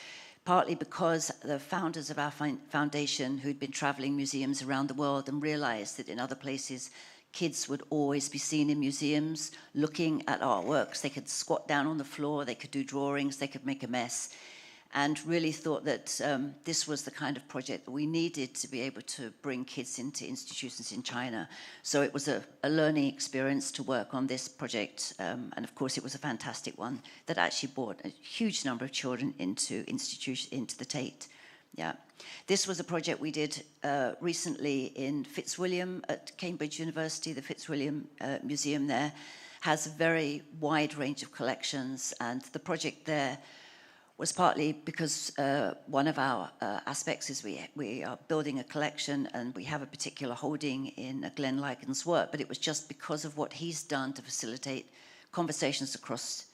partly because the founders of our foundation, who'd been traveling museums around the world and realized that in other places, kids would always be seen in museums looking at artworks. They could squat down on the floor, they could do drawings, they could make a mess, and really thought that this was the kind of project that we needed to be able to bring kids into institutions in China. So it was a learning experience to work on this project, and of course it was a fantastic one that actually brought a huge number of children into the Tate. Yeah, this was a project we did recently in Fitzwilliam at Cambridge University. The Fitzwilliam Museum there has a very wide range of collections, and the project there was partly because one of our aspects is we are building a collection and we have a particular holding in Glenn Liken's work, but it was just because of what he's done to facilitate conversations across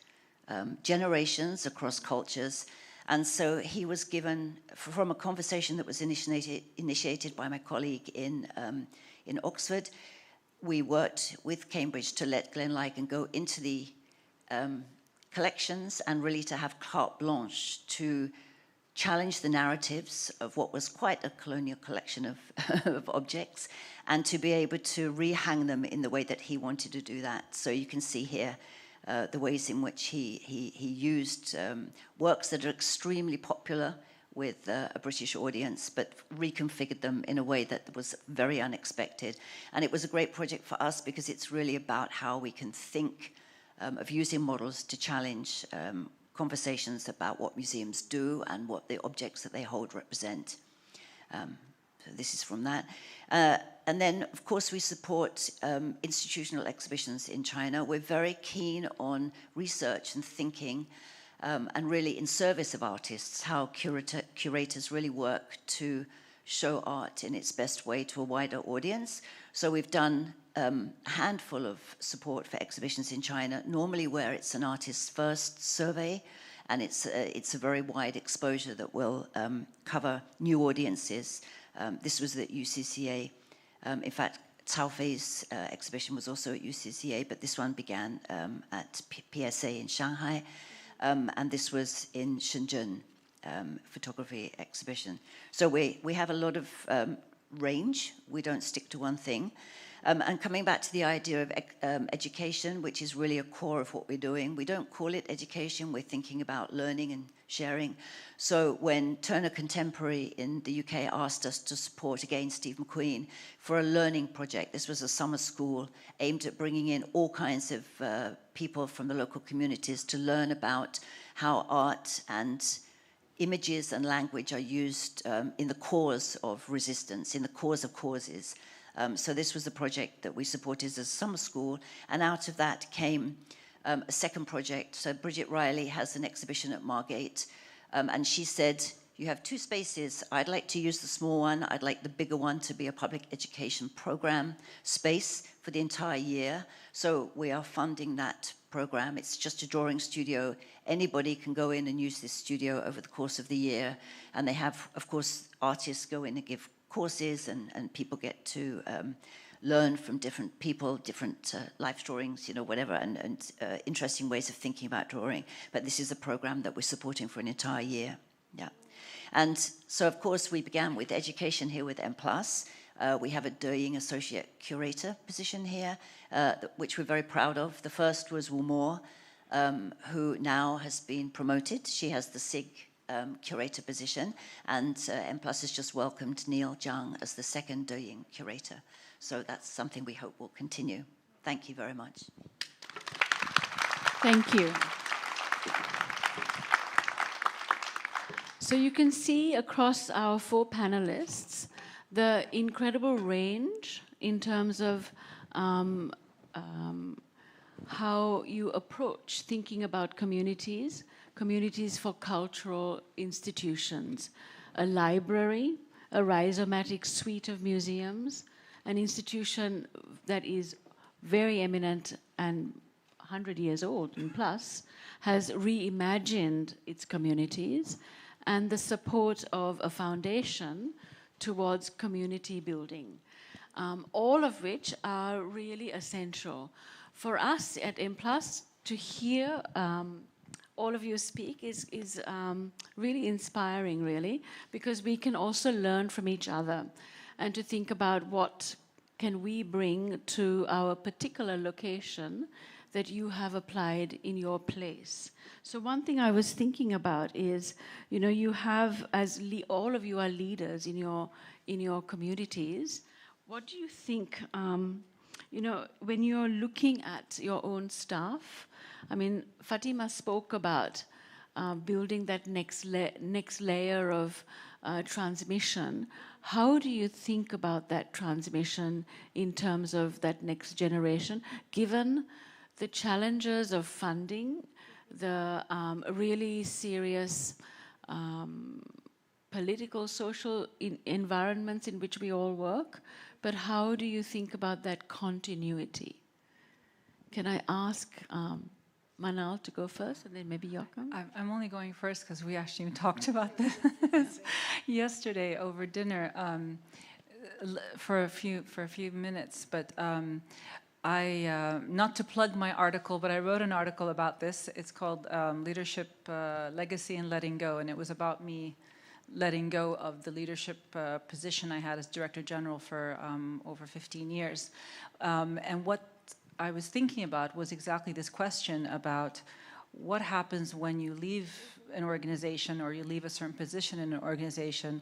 generations, across cultures. And so he was given, from a conversation that was initiated by my colleague in Oxford, we worked with Cambridge to let Glenn Liken go into the collections and really to have carte blanche to challenge the narratives of what was quite a colonial collection of objects, and to be able to rehang them in the way that he wanted to do that. So you can see here the ways in which he used works that are extremely popular with a British audience, but reconfigured them in a way that was very unexpected. And it was a great project for us because it's really about how we can think of using models to challenge conversations about what museums do and what the objects that they hold represent. So this is from that. And then, of course, we support institutional exhibitions in China. We're very keen on research and thinking, and really in service of artists, how curators really work to show art in its best way to a wider audience. So we've done a handful of support for exhibitions in China, normally where it's an artist's first survey, and it's a very wide exposure that will cover new audiences. This was at UCCA. In fact, Cao Fei's exhibition was also at UCCA, but this one began at PSA in Shanghai, and this was in Shenzhen, photography exhibition. So we have a lot of range. We don't stick to one thing. And coming back to the idea of education, which is really a core of what we're doing, we don't call it education, we're thinking about learning and sharing. So when Turner Contemporary in the UK asked us to support, again, Steve McQueen, for a learning project, this was a summer school aimed at bringing in all kinds of people from the local communities to learn about how art and images and language are used in the cause of resistance, in the cause of causes. So this was a project that we supported as a summer school, and out of that came a second project. So Bridget Riley has an exhibition at Margate, and she said, you have two spaces. I'd like to use the small one. I'd like the bigger one to be a public education program space for the entire year. So we are funding that program. It's just a drawing studio. Anybody can go in and use this studio over the course of the year. And they have, of course, artists go in and give courses, and people get to learn from different people, different life drawings, you know, whatever, and interesting ways of thinking about drawing. But this is a program that we're supporting for an entire year. Yeah. And so, of course, we began with education here with M+. We have a Ying Associate Curator position here, which we're very proud of. The first was Wu Mo, who now has been promoted. She has the SIG Curator position, and M+ has just welcomed Neil Zhang as the second Ying Curator. So that's something we hope will continue. Thank you very much. Thank you. So you can see across our 4 panelists the incredible range in terms of how you approach thinking about communities for cultural institutions, a library, a rhizomatic suite of museums, an institution that is very eminent and 100 years old and plus, has reimagined its communities, and the support of a foundation towards community building, all of which are really essential. For us at M+, to hear all of you speak is really inspiring, really, because we can also learn from each other and to think about what can we bring to our particular location that you have applied in your place. So one thing I was thinking about is, you know, you have, as all of you are leaders in your communities, what do you think, you know, when you're looking at your own staff? I mean, Fatima spoke about building that next layer of transmission. How do you think about that transmission in terms of that next generation, given the challenges of funding, the really serious political, social environments in which we all work, but how do you think about that continuity? Can I ask Manal to go first, and then maybe Jochen? I'm only going first because we actually talked about this yesterday over dinner for a few minutes. But I not to plug my article, but I wrote an article about this. It's called Leadership, Legacy, and Letting Go, and it was about me letting go of the leadership position I had as Director General for over 15 years. And what I was thinking about was exactly this question about what happens when you leave an organization or you leave a certain position in an organization.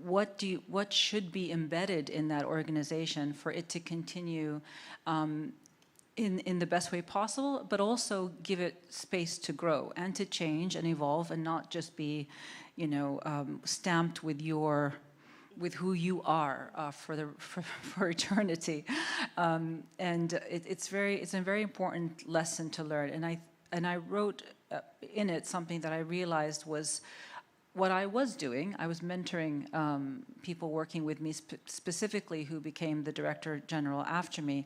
What should be embedded in that organization for it to continue in the best way possible, but also give it space to grow and to change and evolve, and not just be, you know, stamped with who you are for eternity, and it's a very important lesson to learn. And I wrote in it something that I realized was what I was doing. I was mentoring people working with me specifically who became the Director General after me,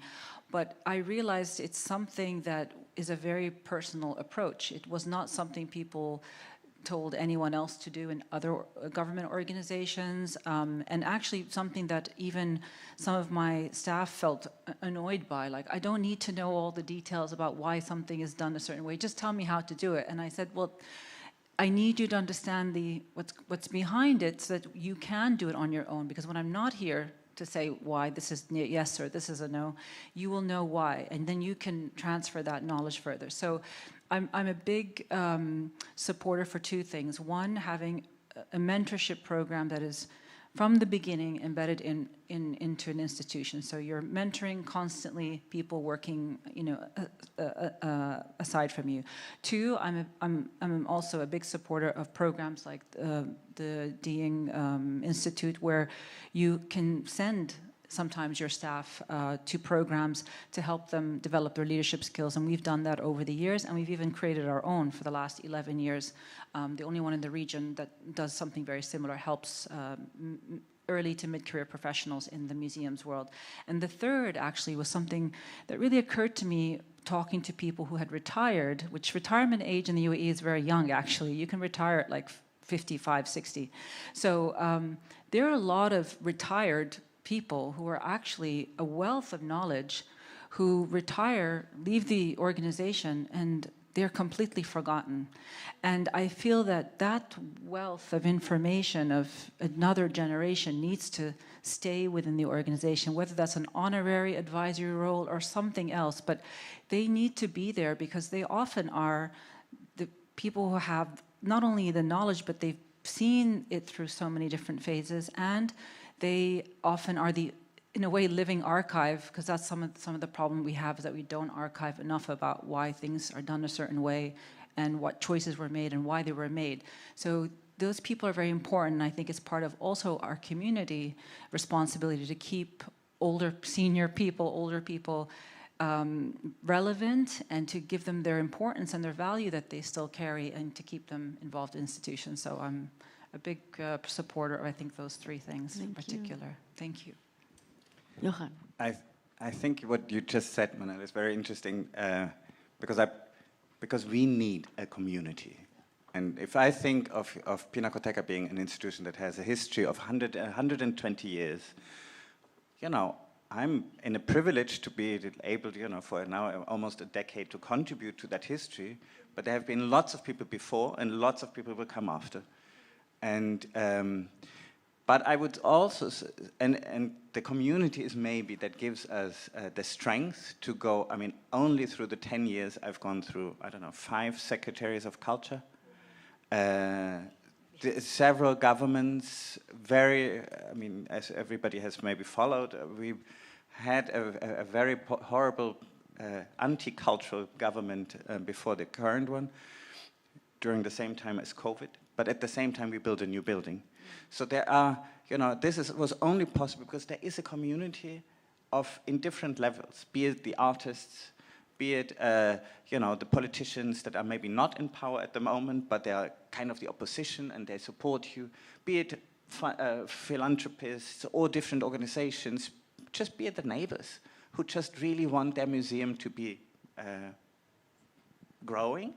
but I realized it's something that is a very personal approach. It was not something people told anyone else to do in other government organizations, and actually something that even some of my staff felt annoyed by. Like, I don't need to know all the details about why something is done a certain way, just tell me how to do it. And I said, well, I need you to understand what's behind it so that you can do it on your own, because when I'm not here to say why this is yes or this is a no, you will know why, and then you can transfer that knowledge further. So I'm a big supporter for 2 things. One, having a mentorship program that is from the beginning embedded into an institution. So you're mentoring constantly people working, you know, aside from you. 2, I'm also a big supporter of programs like the Ying Institute, where you can send sometimes your staff to programs to help them develop their leadership skills. And we've done that over the years, and we've even created our own for the last 11 years. The only one in the region that does something very similar, helps early to mid-career professionals in the museums world. And the third actually was something that really occurred to me talking to people who had retired, which retirement age in the UAE is very young actually. You can retire at like 55, 60. So there are a lot of retired people who are actually a wealth of knowledge who retire, leave the organization, and they're completely forgotten. And I feel that that wealth of information of another generation needs to stay within the organization, whether that's an honorary advisory role or something else, but they need to be there because they often are the people who have not only the knowledge, but they've seen it through so many different phases, and they often are the, in a way, living archive, because that's some of the problem we have, is that we don't archive enough about why things are done a certain way and what choices were made and why they were made. So those people are very important. I think it's part of also our community responsibility to keep older people relevant and to give them their importance and their value that they still carry and to keep them involved in institutions. So I'm a big supporter of, I think, those three things in particular. Thank you. Jochen. I think what you just said, Manal, is very interesting because we need a community. And if I think of Pinacoteca being an institution that has a history of 120 years, you know, I'm in a privilege to be able, you know, for now almost a decade to contribute to that history, but there have been lots of people before and lots of people will come after. And but I would also, and the community is maybe that gives us the strength to go, I mean, only through the 10 years I've gone through, I don't know, 5 secretaries of culture, several governments, I mean, as everybody has maybe followed, we had a very horrible anti-cultural government before the current one, during the same time as COVID, but at the same time we built a new building. So there are, you know, was only possible because there is a community in different levels, be it the artists, be it, you know, the politicians that are maybe not in power at the moment, but they are kind of the opposition and they support you, be it philanthropists or different organizations, just be it the neighbors who just really want their museum to be growing.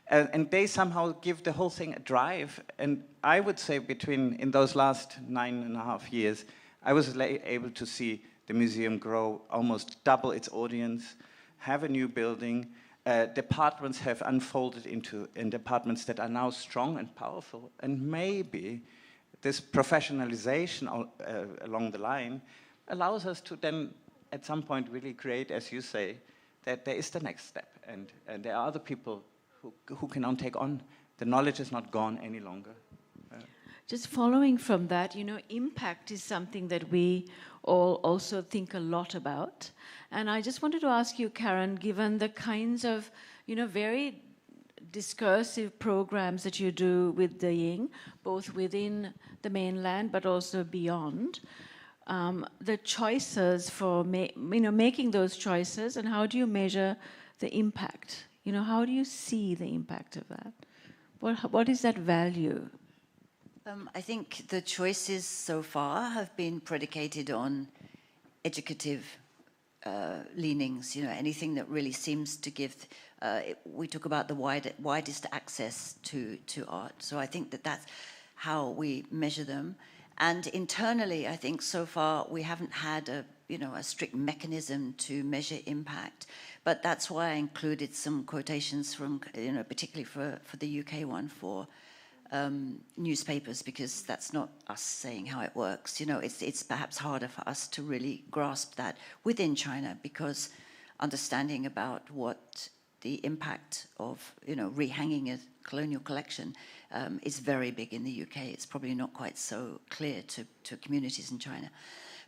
And they somehow give the whole thing a drive. And I would say in those last 9.5 years, I was able to see the museum grow, almost double its audience, have a new building. Departments have unfolded into departments that are now strong and powerful. And maybe this professionalization along the line allows us to then, at some point, really create, as you say, that there is the next step. And there are other people who can now take on. The knowledge is not gone any longer. Just following from that, you know, impact is something that we all also think a lot about. And I just wanted to ask you, Karen, given the kinds of, you know, very discursive programs that you do with the Ying, both within the mainland but also beyond, the choices for making those choices, and how do you measure the impact? You know, how do you see the impact of that? What is that value? I think the choices so far have been predicated on educative leanings, you know, anything that really seems to give, we talk about the widest access to art. So I think that's how we measure them. And internally, I think so far we haven't had a strict mechanism to measure impact. But that's why I included some quotations from, particularly for the UK one, for newspapers, because that's not us saying how it works. You know, it's perhaps harder for us to really grasp that within China, because understanding about what the impact of, rehanging a colonial collection is very big in the UK. It's probably not quite so clear to communities in China.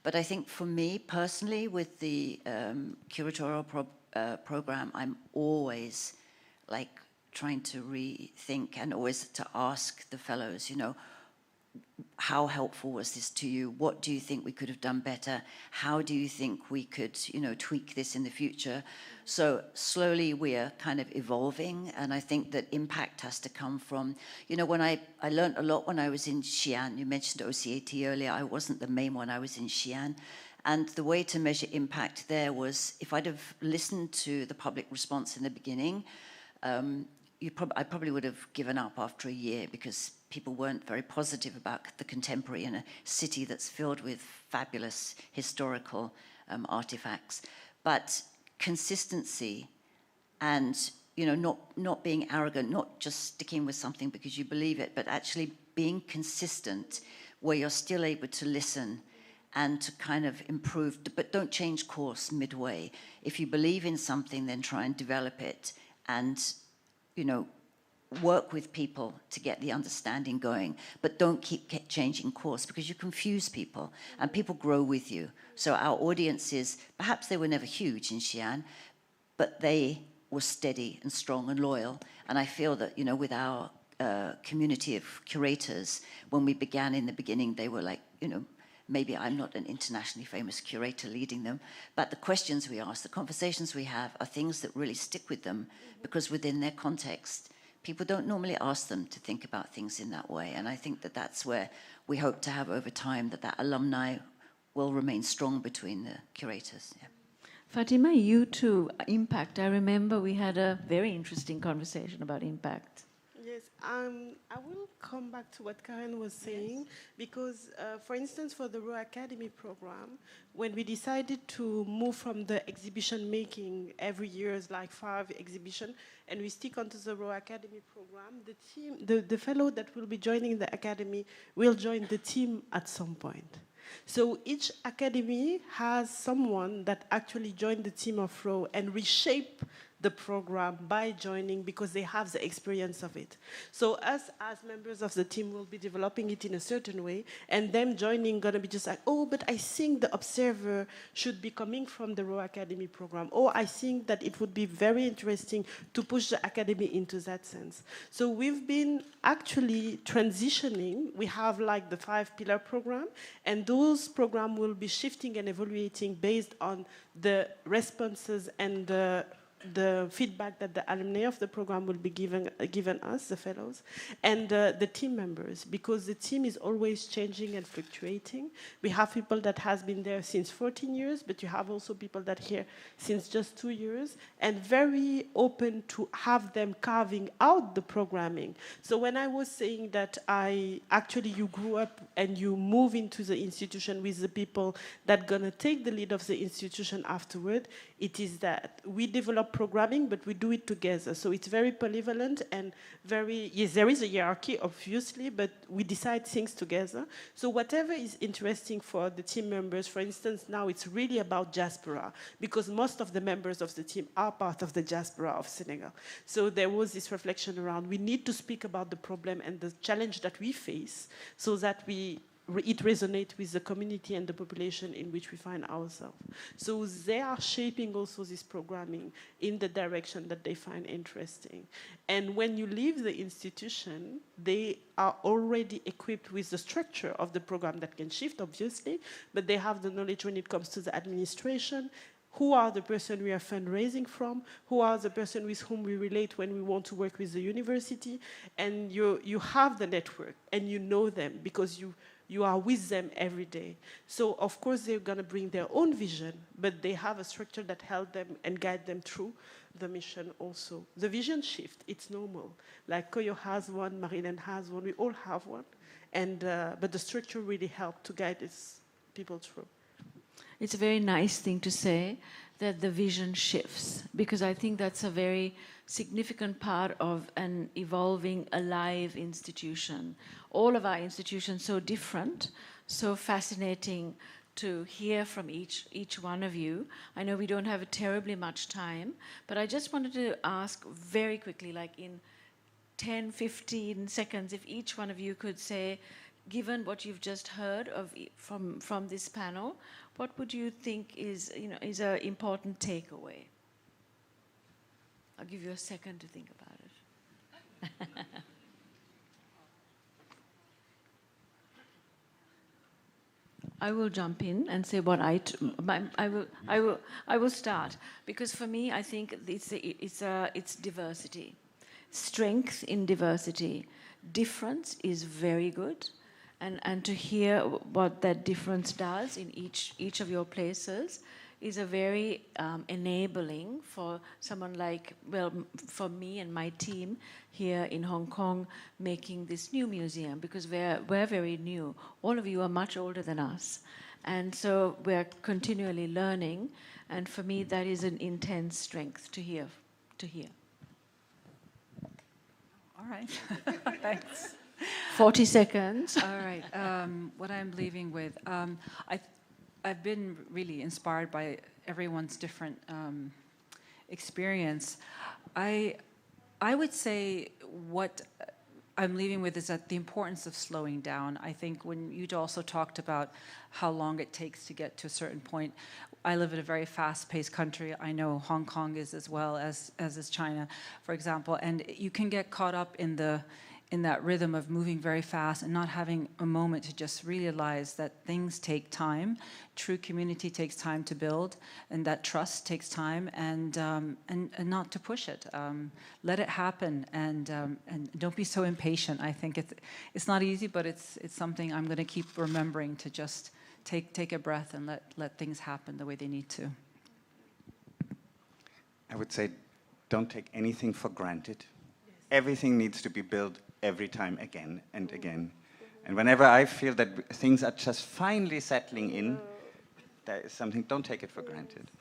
But I think for me personally, with the curatorial program, I'm always trying to rethink and always to ask the fellows, how helpful was this to you? What do you think we could have done better? How do you think we could, tweak this in the future? So slowly we are kind of evolving, and I think that impact has to come from, when I learned a lot when I was in Xi'an. You mentioned OCAT earlier. I wasn't the main one. I was in Xi'an. And the way to measure impact there was, if I'd have listened to the public response in the beginning, I probably would have given up after a year, because people weren't very positive about the contemporary in a city that's filled with fabulous historical artifacts. But consistency and, not being arrogant, not just sticking with something because you believe it, but actually being consistent where you're still able to listen and to kind of improve, but don't change course midway. If you believe in something, then try and develop it and, work with people to get the understanding going, but don't keep changing course, because you confuse people and people grow with you. So our audiences, perhaps they were never huge in Xi'an, but they were steady and strong and loyal. And I feel that, with our community of curators, when we began in the beginning, they were like, maybe I'm not an internationally famous curator leading them, but the questions we ask, the conversations we have are things that really stick with them, because within their context, people don't normally ask them to think about things in that way. And I think that that's where we hope to have over time that alumni will remain strong between the curators. Yeah. Fatima, you too, impact. I remember we had a very interesting conversation about impact. Yes, I will come back to what Karen was saying, because, for instance, for the Raw Academy program, when we decided to move from the exhibition making every year, like 5 exhibitions, and we stick onto the Raw Academy program, the team, the fellow that will be joining the academy will join the team at some point. So each academy has someone that actually joined the team of Raw and reshape the program by joining, because they have the experience of it. So us as members of the team will be developing it in a certain way, and them joining gonna be just like, oh, but I think the observer should be coming from the Raw Academy program, or I think that it would be very interesting to push the academy into that sense. So we've been actually transitioning. We have like the 5-pillar program, and those programs will be shifting and evaluating based on the responses and the feedback that the alumni of the program will be given us, the fellows, and the team members, because the team is always changing and fluctuating. We have people that has been there since 14 years, but you have also people that are here since just 2 years, and very open to have them carving out the programming. So when I was saying that you grew up and you move into the institution with the people that gonna take the lead of the institution afterward, it is that we develop programming, but we do it together. So it's very polyvalent and very, yes, there is a hierarchy, obviously, but we decide things together. So whatever is interesting for the team members, for instance, now it's really about diaspora, because most of the members of the team are part of the diaspora of Senegal. So there was this reflection around, we need to speak about the problem and the challenge that we face, so that it resonates with the community and the population in which we find ourselves. So they are shaping also this programming in the direction that they find interesting. And when you leave the institution, they are already equipped with the structure of the program that can shift, obviously, but they have the knowledge when it comes to the administration. Who are the person we are fundraising from? Who are the person with whom we relate when we want to work with the university? And you have the network, and you know them, because you are with them every day. So of course they're gonna bring their own vision, but they have a structure that helps them and guide them through the mission also. The vision shift, it's normal. Like Koyo has one, Marilyn has one, we all have one. And, but the structure really helped to guide these people through. It's a very nice thing to say, that the vision shifts, because I think that's a very significant part of an evolving, alive institution. All of our institutions so different, so fascinating to hear from each one of you. I know we don't have terribly much time, but I just wanted to ask very quickly, like in 10, 15 seconds, if each one of you could say, given what you've just heard from this panel, what would you think is an important takeaway? I'll give you a second to think about it. I will jump in and say what I will start, because for me I think it's diversity, strength in diversity. Difference is very good, and to hear what that difference does in each of your places is a very enabling for someone like, well, for me and my team here in Hong Kong making this new museum, because we're very new. All of you are much older than us, and so we're continually learning, and for me that is an intense strength to hear. All right, thanks. 40 seconds. All right, what I'm leaving with, I've been really inspired by everyone's different experience. I would say what I'm leaving with is that the importance of slowing down. I think when you also talked about how long it takes to get to a certain point, I live in a very fast-paced country. I know Hong Kong is as well as is China, for example, and you can get caught up in that rhythm of moving very fast and not having a moment to just realize that things take time. True community takes time to build, and that trust takes time, and not to push it. Let it happen, and don't be so impatient. I think it's not easy, but it's something I'm going to keep remembering, to just take a breath and let things happen the way they need to. I would say, don't take anything for granted. Yes. Everything needs to be built every time, again and again. And whenever I feel that things are just finally settling in, there is something, don't take it for granted.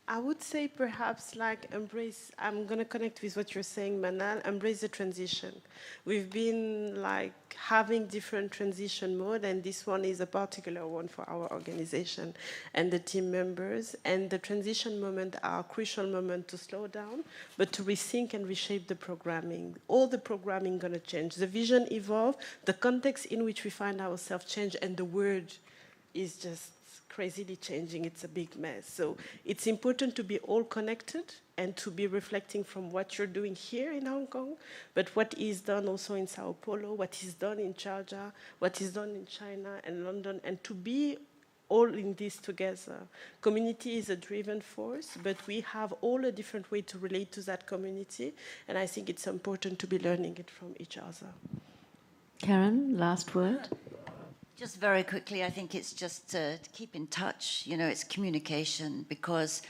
I would say perhaps like embrace, I'm going to connect with what you're saying, Manal, embrace the transition. We've been like having different transition mode, and this one is a particular one for our organization and the team members. And the transition moment are a crucial moment to slow down, but to rethink and reshape the programming. All the programming going to change. The vision evolve, the context in which we find ourselves change, and the word is just crazily changing. It's a big mess. So it's important to be all connected and to be reflecting from what you're doing here in Hong Kong, but what is done also in Sao Paulo, what is done in Sharjah, what is done in China and London, and to be all in this together. Community is a driven force, but we have all a different way to relate to that community, and I think it's important to be learning it from each other. Karen, last word. Just very quickly, I think it's just to keep in touch. You know, it's communication, because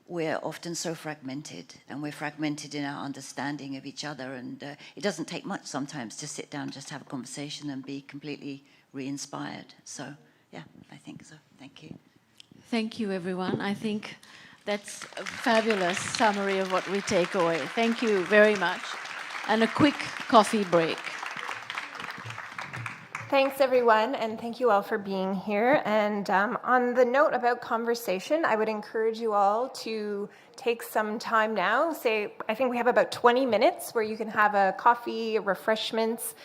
we're often so fragmented, and we're fragmented in our understanding of each other, and it doesn't take much sometimes to sit down, just have a conversation and be completely re-inspired. So, yeah, I think so. Thank you. Thank you, everyone. I think that's a fabulous summary of what we take away. Thank you very much. And a quick coffee break. Thanks, everyone, and thank you all for being here. And on the note about conversation, I would encourage you all to take some time now. I think we have about 20 minutes where you can have a coffee, refreshments,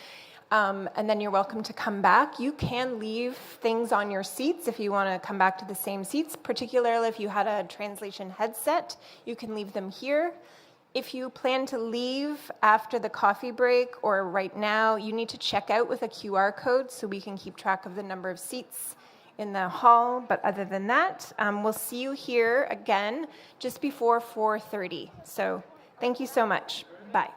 and then you're welcome to come back. You can leave things on your seats if you want to come back to the same seats, particularly if you had a translation headset. You can leave them here. If you plan to leave after the coffee break or right now, you need to check out with a QR code so we can keep track of the number of seats in the hall. But other than that, we'll see you here again just before 4:30. So thank you so much. Bye.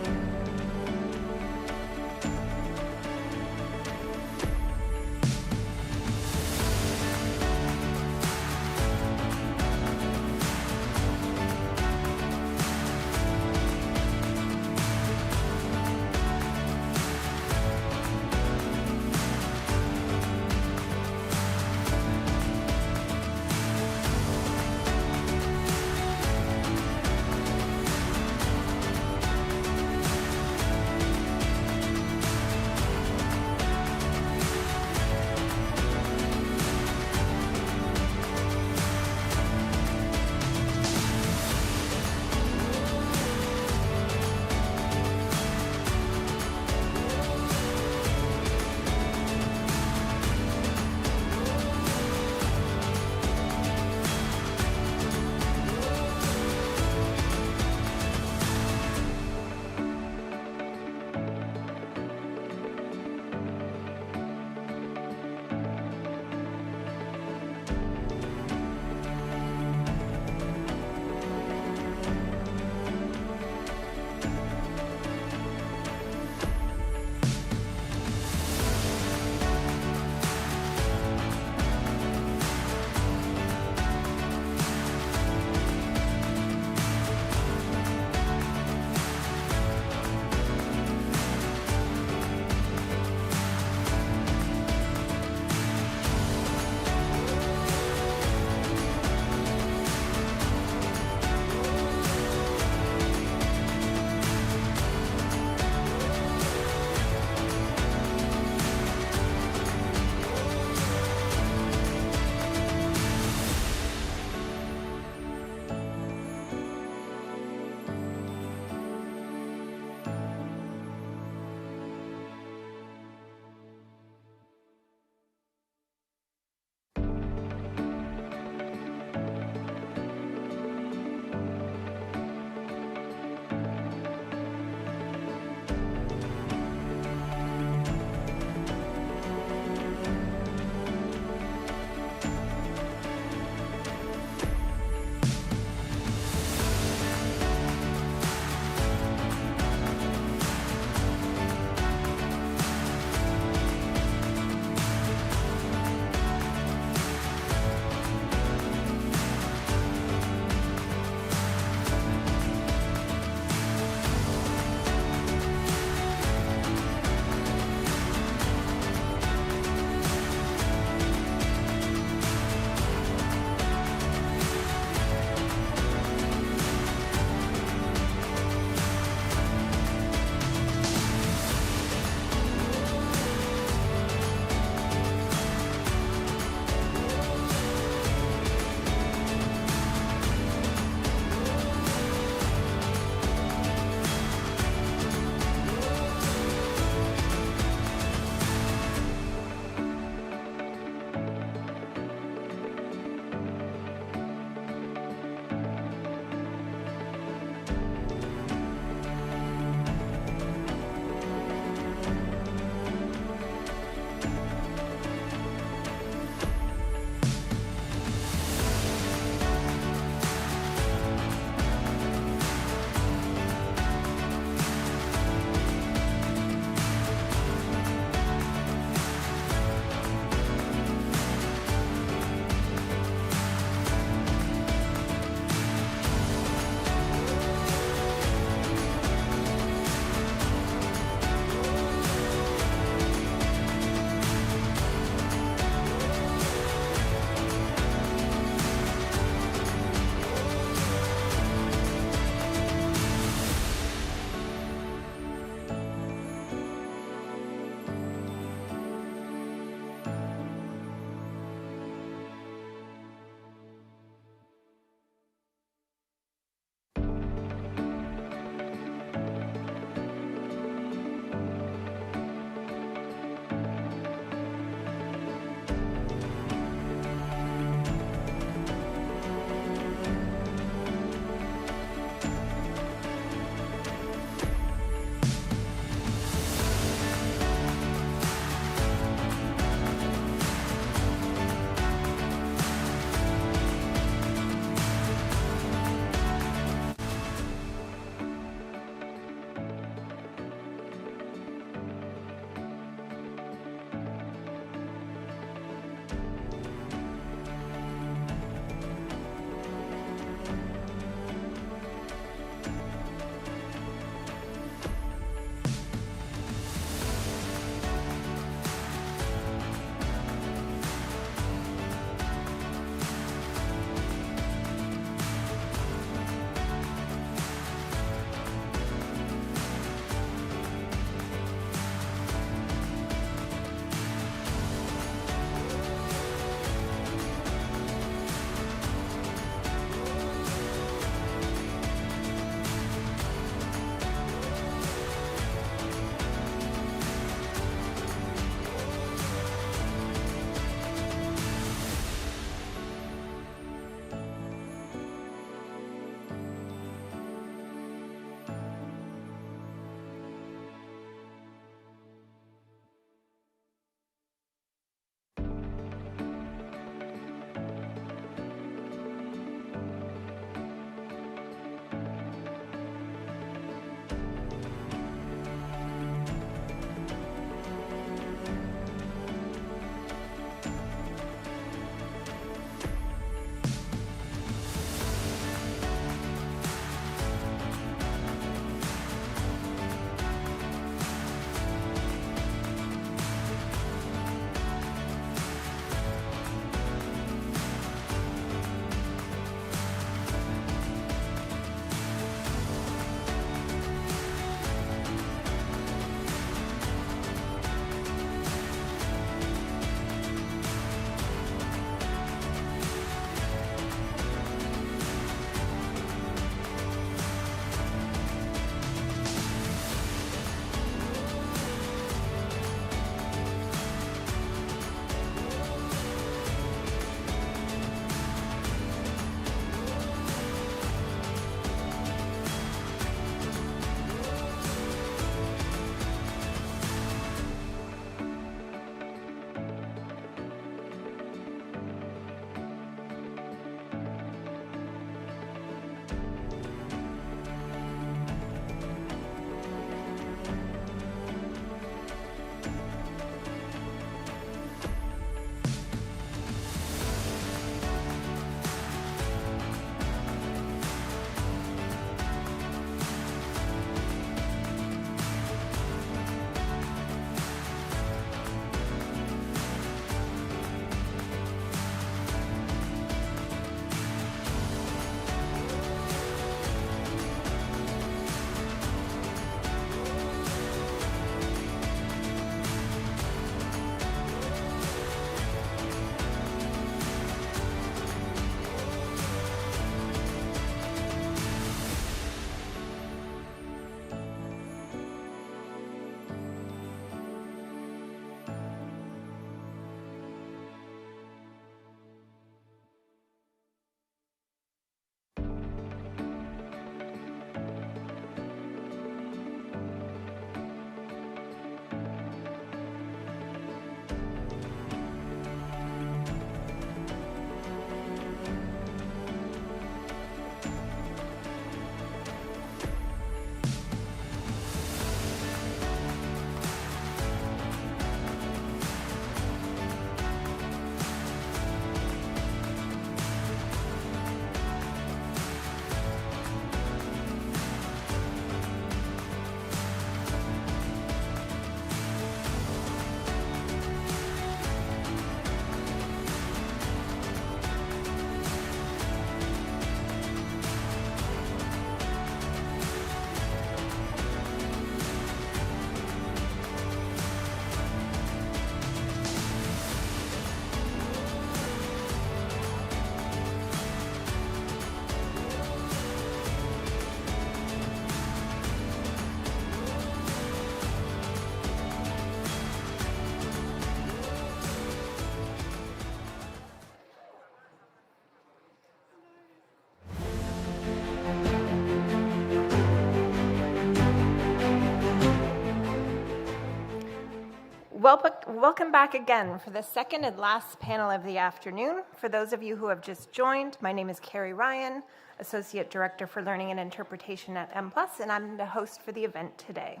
Welcome back again for the second and last panel of the afternoon. For those of you who have just joined, my name is Carrie Ryan, Associate Director for Learning and Interpretation at M+, and I'm the host for the event today.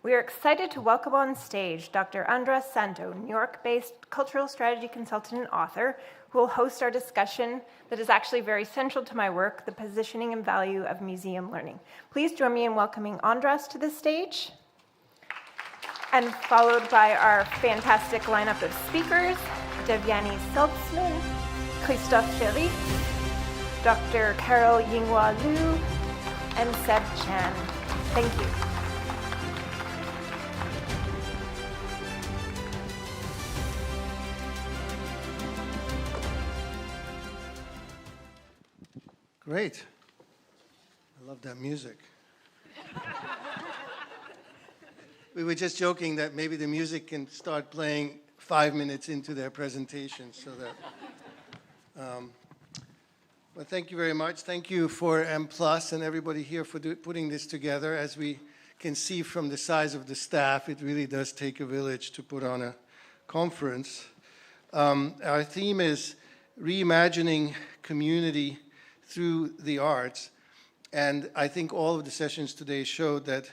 We are excited to welcome on stage Dr. Andres Santo, New York-based cultural strategy consultant and author, who will host our discussion that is actually very central to my work, the positioning and value of museum learning. Please join me in welcoming Andres to the stage, and followed by our fantastic lineup of speakers, Deviani Saltzman, Kristoff Sherik, Dr. Carol Ying Wu, and Seb Chan. Thank you. Great. I love that music. We were just joking that maybe the music can start playing 5 minutes into their presentation, so that. Well, thank you very much. Thank you for M+ and everybody here for putting this together. As we can see from the size of the staff, it really does take a village to put on a conference. Our theme is Reimagining Community through the arts, and I think all of the sessions today showed that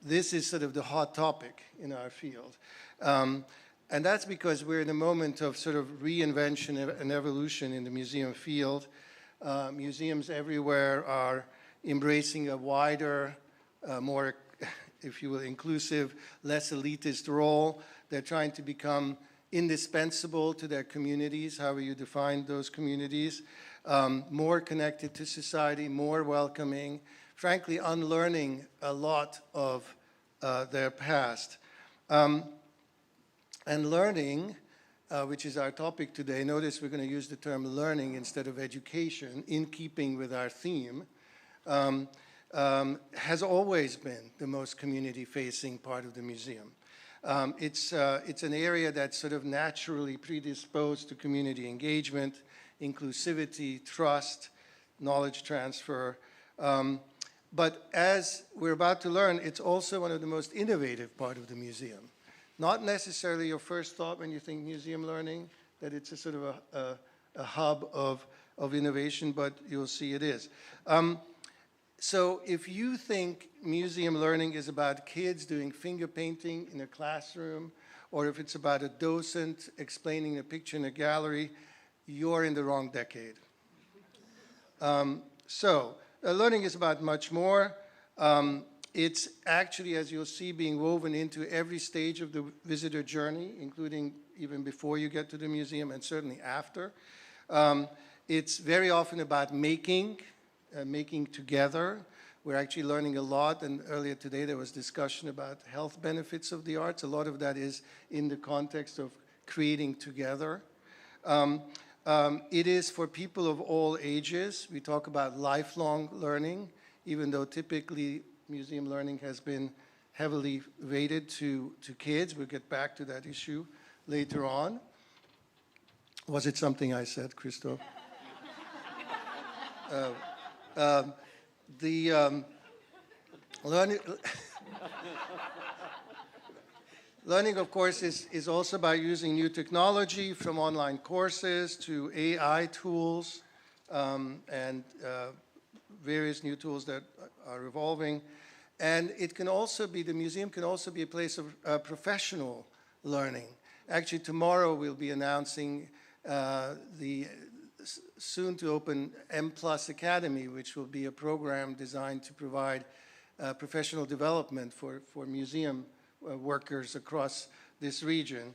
this is sort of the hot topic in our field. And that's because we're in a moment of sort of reinvention and evolution in the museum field. Museums everywhere are embracing a wider, more, if you will, inclusive, less elitist role. They're trying to become indispensable to their communities, however you define those communities, more connected to society, more welcoming, frankly, unlearning a lot of their past. And learning, which is our topic today, notice we're going to use the term learning instead of education, in keeping with our theme, has always been the most community-facing part of the museum. It's an area that's sort of naturally predisposed to community engagement, inclusivity, trust, knowledge transfer. But as we're about to learn, it's also one of the most innovative part of the museum. Not necessarily your first thought when you think museum learning, that it's a sort of a hub of innovation, but you'll see it is. So if you think museum learning is about kids doing finger painting in a classroom, or if it's about a docent explaining a picture in a gallery, you're in the wrong decade. Learning is about much more. It's actually, as you'll see, being woven into every stage of the visitor journey, including even before you get to the museum and certainly after. It's very often about making together. We're actually learning a lot, and earlier today there was discussion about health benefits of the arts. A lot of that is in the context of creating together. It is for people of all ages. We talk about lifelong learning, even though typically museum learning has been heavily weighted to kids. We'll get back to that issue later on. Was it something I said, Kristoff? Learning, of course, is also about using new technology, from online courses to AI tools and various new tools that are evolving. And it can also be, the museum can also be a place of professional learning. Actually, tomorrow we'll be announcing the soon-to-open M+ Academy, which will be a program designed to provide professional development for museum workers across this region.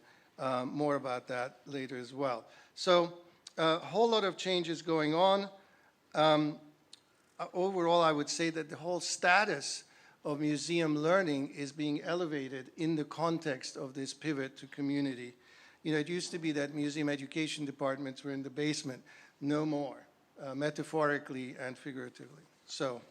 More about that later as well. So a whole lot of changes going on. Overall, I would say that the whole status of museum learning is being elevated in the context of this pivot to community. You know, it used to be that museum education departments were in the basement. No more, metaphorically and figuratively. So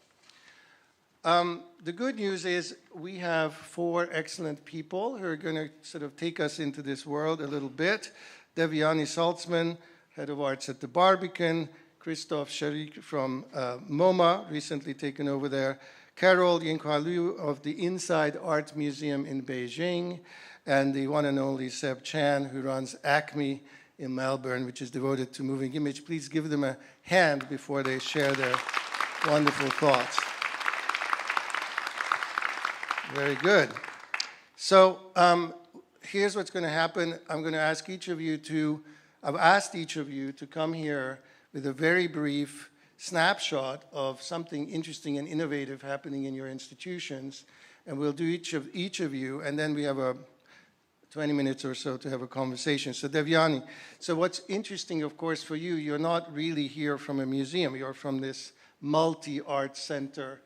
the good news is we have 4 excellent people who are going to sort of take us into this world a little bit. Deviani Saltzman, Head of Arts at the Barbican, Kristoff Sherik from MoMA, recently taken over there, Carol Ying-Hua of the Inside Art Museum in Beijing, and the one and only Seb Chan, who runs Acme in Melbourne, which is devoted to moving image. Please give them a hand before they share their wonderful thoughts. Very good. So here's what's going to happen. I'm going to ask each of you to, I've asked each of you to come here with a very brief snapshot of something interesting and innovative happening in your institutions. And we'll do each of you, and then we have a 20 minutes or so to have a conversation. So Deviani, so what's interesting, of course, for you, you're not really here from a museum. You're from this multi-art center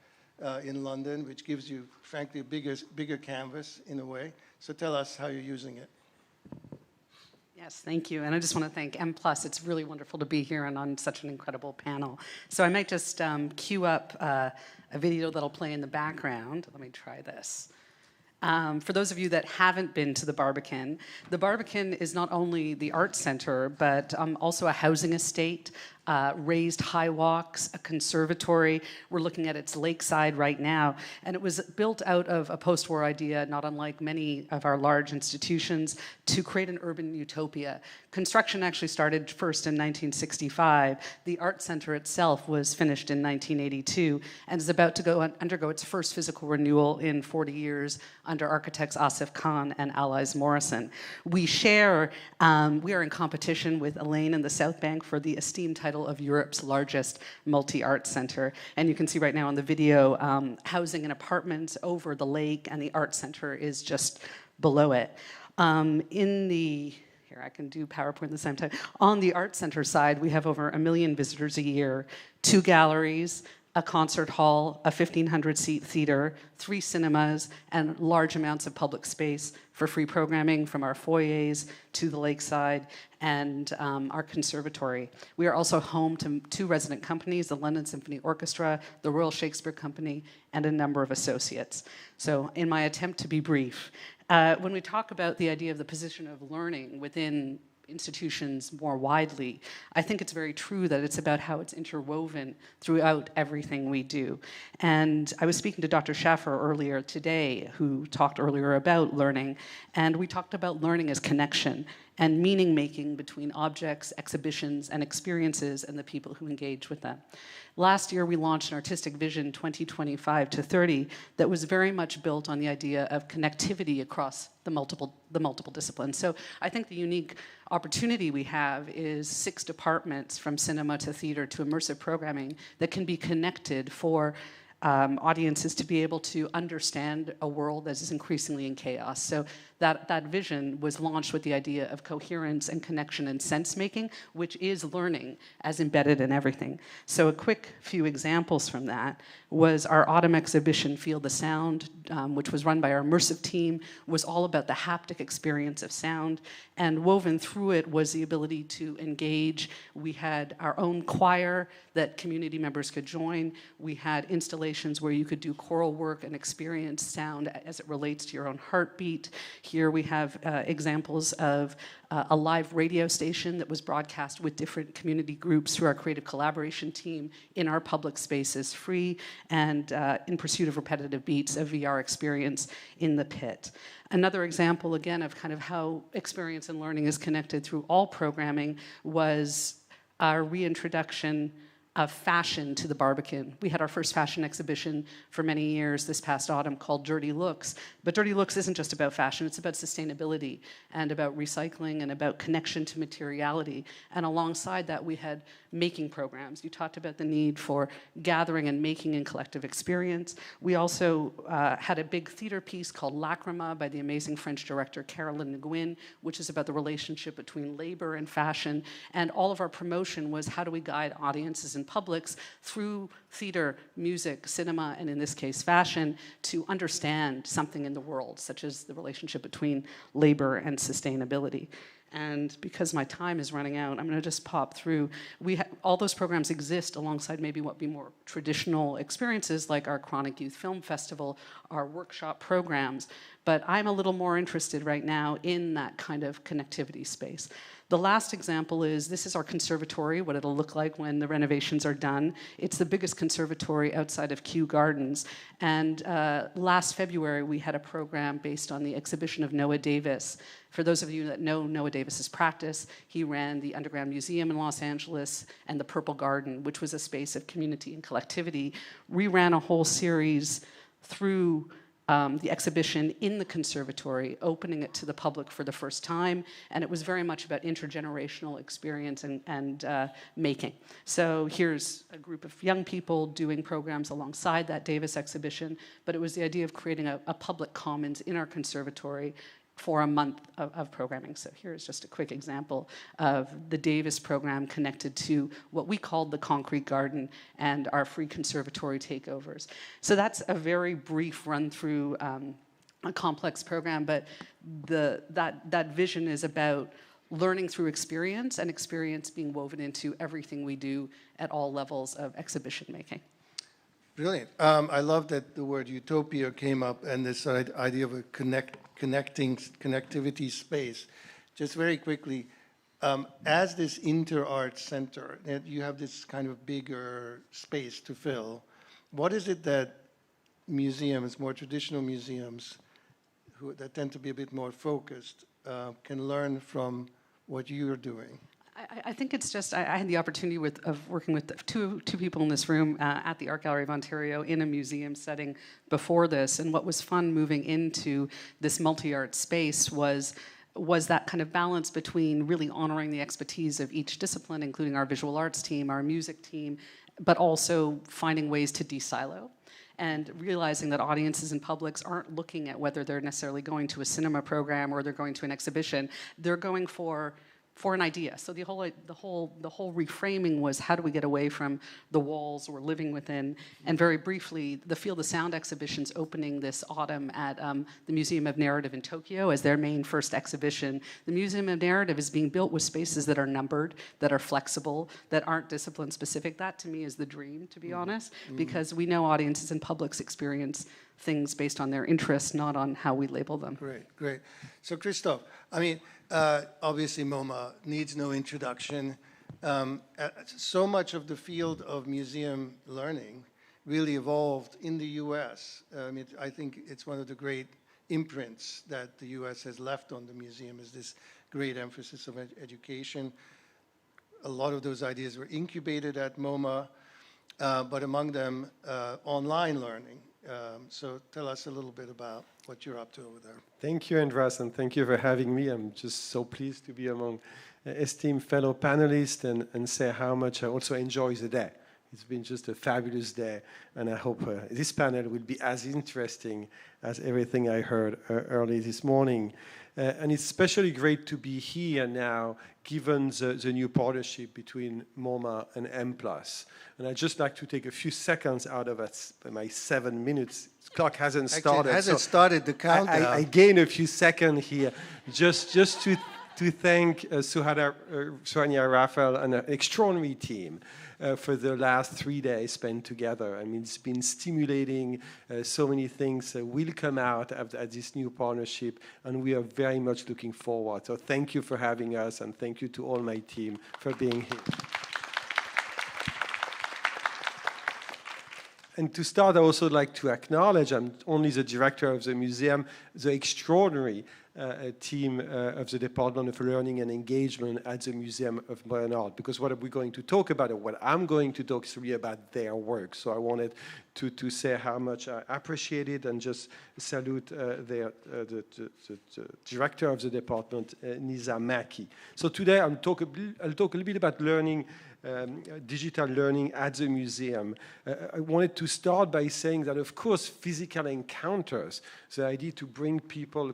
in London, which gives you, frankly, a bigger canvas in a way. So tell us how you're using it. Yes, thank you. And I just want to thank M+. It's really wonderful to be here and on such an incredible panel. So I might just cue up a video that'll play in the background. Let me try this. For those of you that haven't been to the Barbican is not only the art center, but also a housing estate, raised high walks, a conservatory. We're looking at its lakeside right now. And it was built out of a post-war idea, not unlike many of our large institutions, to create an urban utopia. Construction actually started first in 1965. The art center itself was finished in 1982 and is about to undergo its first physical renewal in 40 years under architects Asif Khan and Allies Morrison. We are in competition with Elaine in the South Bank for the esteemed title of Europe's largest multi-art center. And you can see right now on the video, housing and apartments over the lake, and the art center is just below it. Here, I can do PowerPoint at the same time. On the art center side, we have over 1 million visitors a year, 2 galleries, a concert hall, a 1,500-seat theater, 3 cinemas, and large amounts of public space for free programming from our foyers to the lakeside and our conservatory. We are also home to 2 resident companies, the London Symphony Orchestra, the Royal Shakespeare Company, and a number of associates. So in my attempt to be brief, when we talk about the idea of the position of learning within institutions more widely, I think it's very true that it's about how it's interwoven throughout everything we do. And I was speaking to Dr. Schaffer earlier today, who talked earlier about learning, and we talked about learning as connection and meaning-making between objects, exhibitions, and experiences and the people who engage with them. Last year, we launched an artistic vision 2025 to 30 that was very much built on the idea of connectivity across the multiple disciplines. So I think the unique opportunity we have is 6 departments, from cinema to theater to immersive programming, that can be connected for audiences to be able to understand a world that is increasingly in chaos. So that vision was launched with the idea of coherence and connection and sense-making, which is learning as embedded in everything. So a quick few examples from that was our autumn exhibition, Feel the Sound, which was run by our immersive team, was all about the haptic experience of sound, and woven through it was the ability to engage. We had our own choir that community members could join. We had installations where you could do choral work and experience sound as it relates to your own heartbeat. Here we have examples of a live radio station that was broadcast with different community groups through our creative collaboration team in our public spaces, free and in pursuit of repetitive beats, a VR experience in the pit. Another example, again, of kind of how experience and learning is connected through all programming was our reintroduction of fashion to the Barbican. We had our first fashion exhibition for many years this past autumn called Dirty Looks. But Dirty Looks isn't just about fashion, it's about sustainability and about recycling and about connection to materiality. And alongside that, we had making programs. You talked about the need for gathering and making in collective experience. We also had a big theater piece called Lacrima by the amazing French director Caroline Nguyen, which is about the relationship between labor and fashion. And all of our promotion was how do we guide audiences and publics through theater, music, cinema, and in this case, fashion, to understand something in the world, such as the relationship between labor and sustainability. And because my time is running out, I'm going to just pop through. All those programs exist alongside maybe what would be more traditional experiences like our Chronic Youth Film Festival, our workshop programs. But I'm a little more interested right now in that kind of connectivity space. The last example is, this is our conservatory, what it'll look like when the renovations are done. It's the biggest conservatory outside of Kew Gardens. And last February, we had a program based on the exhibition of Noah Davis. For those of you that know Noah Davis's practice, he ran the Underground Museum in Los Angeles and the Purple Garden, which was a space of community and collectivity. We ran a whole series through the exhibition in the conservatory, opening it to the public for the first time, and it was very much about intergenerational experience and making. So here's a group of young people doing programs alongside that Davis exhibition, but it was the idea of creating a public commons in our conservatory for a month of programming. So here's just a quick example of the Davis program connected to what we called the Concrete Garden and our free conservatory takeovers. So that's a very brief run through a complex program, but that vision is about learning through experience, and experience being woven into everything we do at all levels of exhibition making. Brilliant. I love that the word utopia came up, and this idea of a connectivity space. Just very quickly, as this inter-art center, you have this kind of bigger space to fill. What is it that museums, more traditional museums, that tend to be a bit more focused, can learn from what you're doing? I think it's just, I had the opportunity of working with two people in this room at the Art Gallery of Ontario in a museum setting before this, and what was fun moving into this multi-art space was that kind of balance between really honoring the expertise of each discipline, including our visual arts team, our music team, but also finding ways to de-silo. And realizing that audiences and publics aren't looking at whether they're necessarily going to a cinema program or they're going to an exhibition. They're going for an idea. So the whole reframing was, how do we get away from the walls we're living within? And very briefly, the Feel the Sound exhibition's opening this autumn at the Museum of Narrative in Tokyo as their main first exhibition. The Museum of Narrative is being built with spaces that are numbered, that are flexible, that aren't discipline specific. That to me is the dream, to be honest, because we know audiences and publics experience things based on their interests, not on how we label them. Great, great. So Kristoff, I mean, obviously MoMA needs no introduction. So much of the field of museum learning really evolved in the US. I think it's one of the great imprints that the US has left on the museum, is this great emphasis of education. A lot of those ideas were incubated at MoMA, but among them, online learning. So tell us a little bit about what you're up to over there. Thank you, Andras, and thank you for having me. I'm just so pleased to be among esteemed fellow panelists and say how much I also enjoy the day. It's been just a fabulous day, and I hope this panel will be as interesting as everything I heard early this morning. And it's especially great to be here now, given the new partnership between MoMA and M+. And I'd just like to take a few seconds out of my 7 minutes. The clock hasn't started. Actually, it hasn't started the countdown. I gain a few seconds here just to thank Sohania Raphael and an extraordinary team for the last 3 days spent together. I mean, it's been stimulating. So many things will come out of this new partnership, and we are very much looking forward. So thank you for having us, and thank you to all my team for being here. And to start, I also like to acknowledge, I'm only the director of the museum, the extraordinary team of the Department of Learning and Engagement at the Museum of Modern Art, because what are we going to talk about, or what I'm going to talk is really about their work. So I wanted to say how much I appreciate it and just salute the director of the department, Nisa Maki. So today I'll talk a little bit about learning, digital learning at the museum. I wanted to start by saying that, of course, physical encounters, the idea to bring people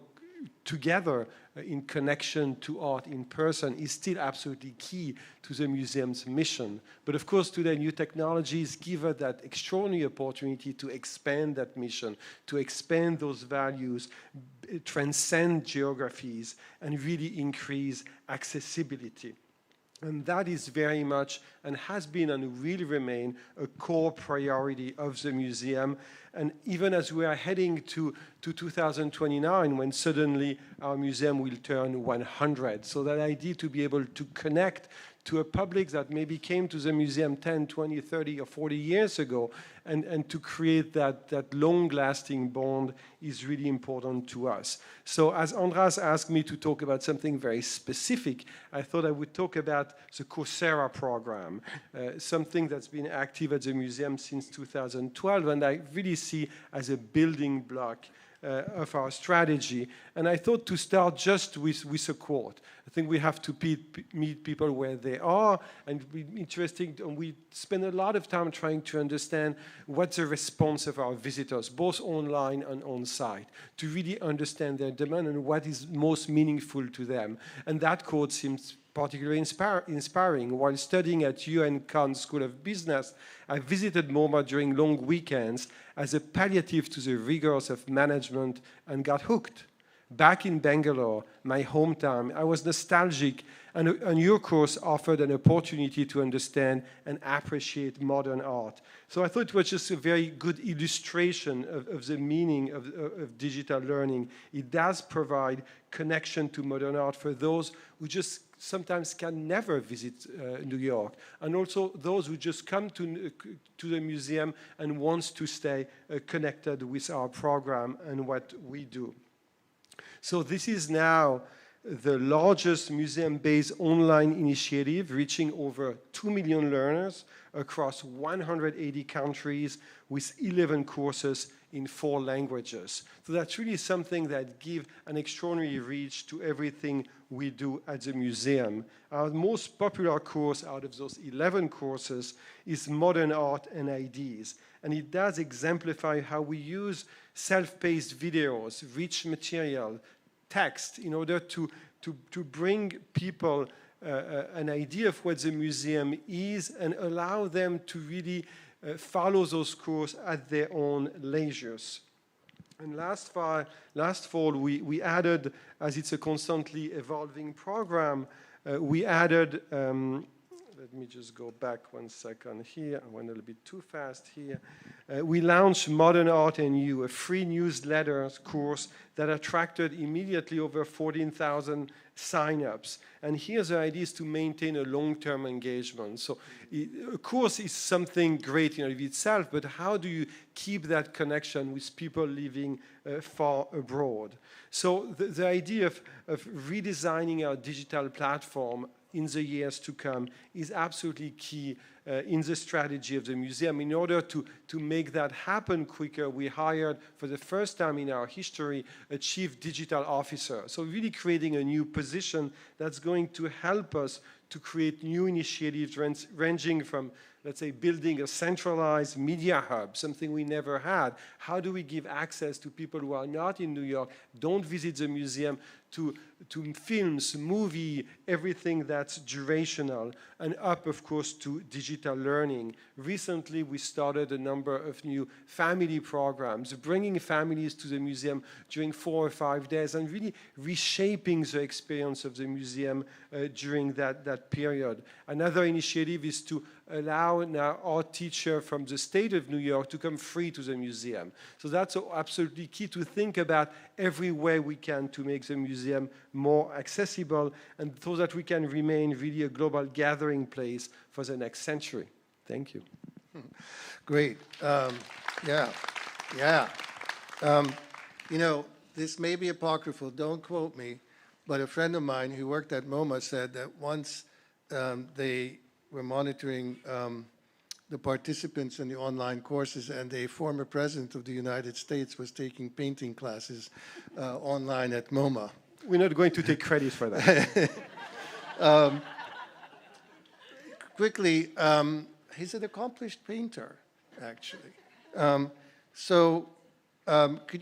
together in connection to art in person, is still absolutely key to the museum's mission. But of course, today, new technologies give us that extraordinary opportunity to expand that mission, to expand those values, transcend geographies, and really increase accessibility. And that is very much, and has been and will remain, a core priority of the museum. And even as we are heading to 2029, when suddenly our museum will turn 100. So that idea to be able to connect to a public that maybe came to the museum 10, 20, 30, or 40 years ago, and to create that long-lasting bond is really important to us. So as Andras asked me to talk about something very specific, I thought I would talk about the Coursera program, something that's been active at the museum since 2012, and I really see as a building block of our strategy. And I thought to start just with a quote. I think we have to meet people where they are, and it'd be interesting, and we spend a lot of time trying to understand what's the response of our visitors, both online and on site, to really understand their demand and what is most meaningful to them. And that quote seems particularly inspiring. While studying at UN Khan School of Business, I visited MoMA during long weekends as a palliative to the rigors of management and got hooked. Back in Bangalore, my hometown, I was nostalgic, and your course offered an opportunity to understand and appreciate modern art. So I thought it was just a very good illustration of the meaning of digital learning. It does provide connection to modern art for those who just sometimes can never visit New York, and also those who just come to the museum and wants to stay connected with our program and what we do. So this is now the largest museum-based online initiative, reaching over 2 million learners across 180 countries with 11 courses in 4 languages. So that's really something that gives an extraordinary reach to everything we do at the museum. Our most popular course out of those 11 courses is Modern Art and Ideas. And it does exemplify how we use self-paced videos, rich material, text, in order to bring people an idea of what the museum is and allow them to really follow those courses at their own leisures. And last fall, we added, as it's a constantly evolving program, we added, let me just go back 1 second here. I went a little bit too fast here. We launched Modern Art and You, a free newsletter course that attracted immediately over 14,000 sign-ups. And here the idea is to maintain a long-term engagement. So a course is something great in and of itself, but how do you keep that connection with people living far abroad? So the idea of redesigning our digital platform in the years to come is absolutely key in the strategy of the museum. In order to make that happen quicker, we hired, for the first time in our history, a chief digital officer. So really creating a new position that's going to help us to create new initiatives ranging from, let's say, building a centralized media hub, something we never had. How do we give access to people who are not in New York, don't visit the museum, to films, movie, everything that's durational, and up, of course, to digital learning. Recently, we started a number of new family programs, bringing families to the museum during 4 or 5 days and really reshaping the experience of the museum during that period. Another initiative is to allow now our teacher from the state of New York to come free to the museum. So that's absolutely key, to think about every way we can to make the museum more accessible, and so that we can remain really a global gathering place for the next century. Thank you. Great. Yeah. You know, this may be apocryphal, don't quote me, but a friend of mine who worked at MoMA said that once they were monitoring the participants in the online courses, and a former president of the United States was taking painting classes online at MoMA. We're not going to take credit for that. Quickly, he's an accomplished painter, actually. Could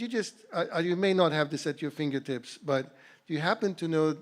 you just, you may not have this at your fingertips, but do you happen to know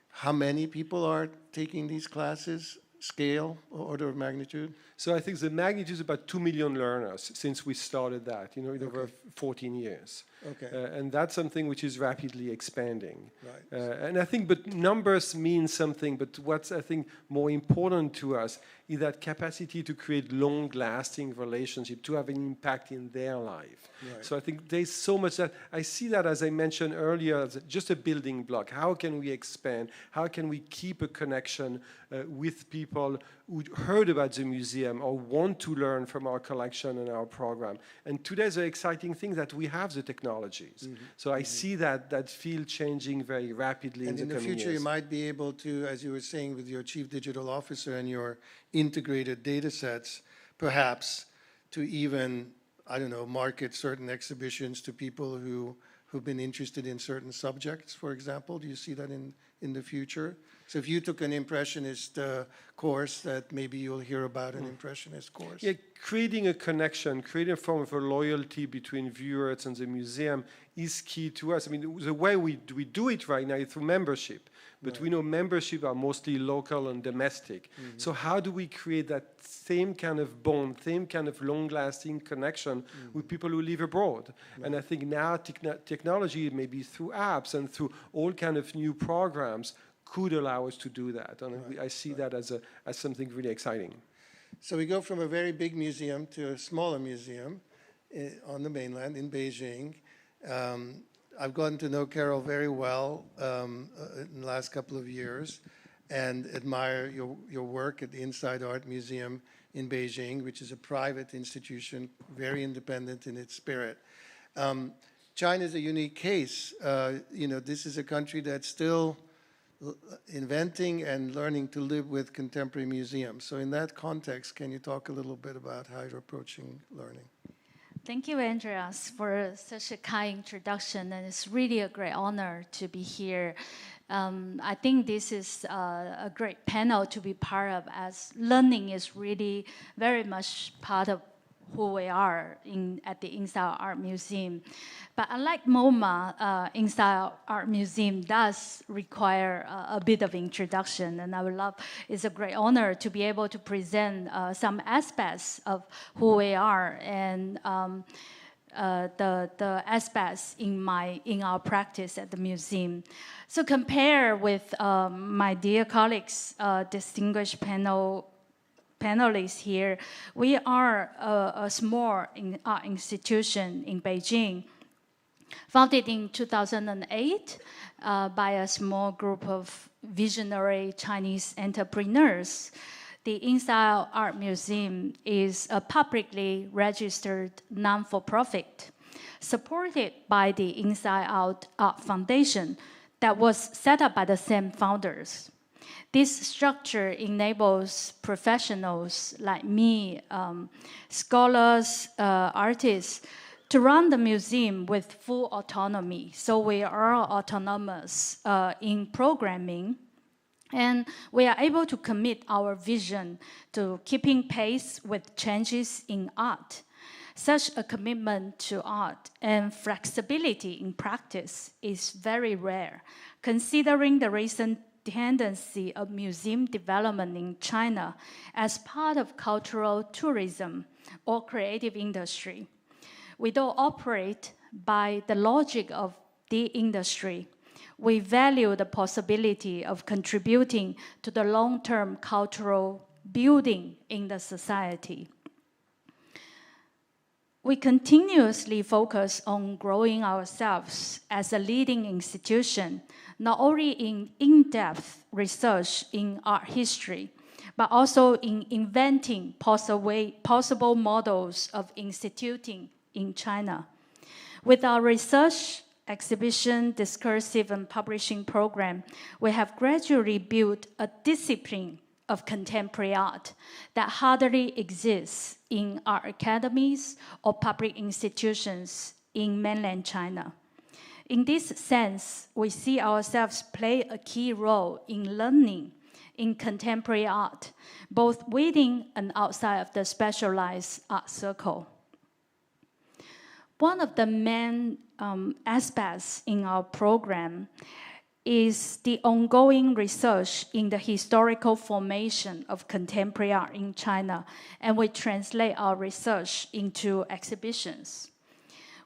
how many people are taking these classes, scale, or order of magnitude? So I think the magnitude is about 2 million learners since we started that, in over 14 years. Okay. And that's something which is rapidly expanding. Right. And I think, but numbers mean something, but what's, I think, more important to us is that capacity to create long-lasting relationship, to have an impact in their life. Right. So I think there's so much that, I see that, as I mentioned earlier, as just a building block. How can we expand? How can we keep a connection with people who heard about the museum or want to learn from our collection and our program? And today's the exciting thing that we have the technologies. So I see that field changing very rapidly And in the future, years. you might be able to, as you were saying, with your chief digital officer and your integrated data sets, perhaps to even, I don't know, market certain exhibitions to people who've been interested in certain subjects, for example. Do you see that in the future? So if you took an impressionist course, that maybe you'll hear about an impressionist course. Yeah, creating a connection, creating a form of a loyalty between viewers and the museum is key to us. I mean, the way we do it right now is through membership, but we know membership are mostly local and domestic. So how do we create that same kind of bond, same kind of long-lasting connection with people who live abroad? And I think now technology, maybe through apps and through all kind of new programs, could allow us to do that. And I see that as something really exciting. So we go from a very big museum to a smaller museum on the mainland in Beijing. I've gotten to know Carol very well in the last couple of years and admire your work at the Inside Art Museum in Beijing, which is a private institution, very independent in its spirit. China is a unique case. This is a country that's still inventing and learning to live with contemporary museums. So in that context, can you talk a little bit about how you're approaching learning? Thank you, Andreas, for such a kind introduction, and it's really a great honor to be here. I think this is a great panel to be part of, as learning is really very much part of who we are at the Inside Art Museum. But unlike MoMA, Inside Art Museum does require a bit of introduction, and I would love, it's a great honor to be able to present some aspects of who we are and the aspects in our practice at the museum. So compare with my dear colleagues, distinguished panelists here, we are a small art institution in Beijing, founded in 2008 by a small group of visionary Chinese entrepreneurs. The Inside Art Museum is a publicly registered non-for-profit, supported by the Inside Out Art Foundation that was set up by the same founders. This structure enables professionals like me, scholars, artists, to run the museum with full autonomy. So we are autonomous in programming, and we are able to commit our vision to keeping pace with changes in art. Such a commitment to art and flexibility in practice is very rare, considering the recent tendency of museum development in China as part of cultural tourism or creative industry. We don't operate by the logic of the industry. We value the possibility of contributing to the long-term cultural building in the society. We continuously focus on growing ourselves as a leading institution, not only in in-depth research in art history, but also in inventing possible models of instituting in China. With our research, exhibition, discursive, and publishing program, we have gradually built a discipline of contemporary art that hardly exists in art academies or public institutions in mainland China. In this sense, we see ourselves play a key role in learning in contemporary art, both within and outside of the specialized art circle. One of the main aspects in our program is the ongoing research in the historical formation of contemporary art in China, and we translate our research into exhibitions.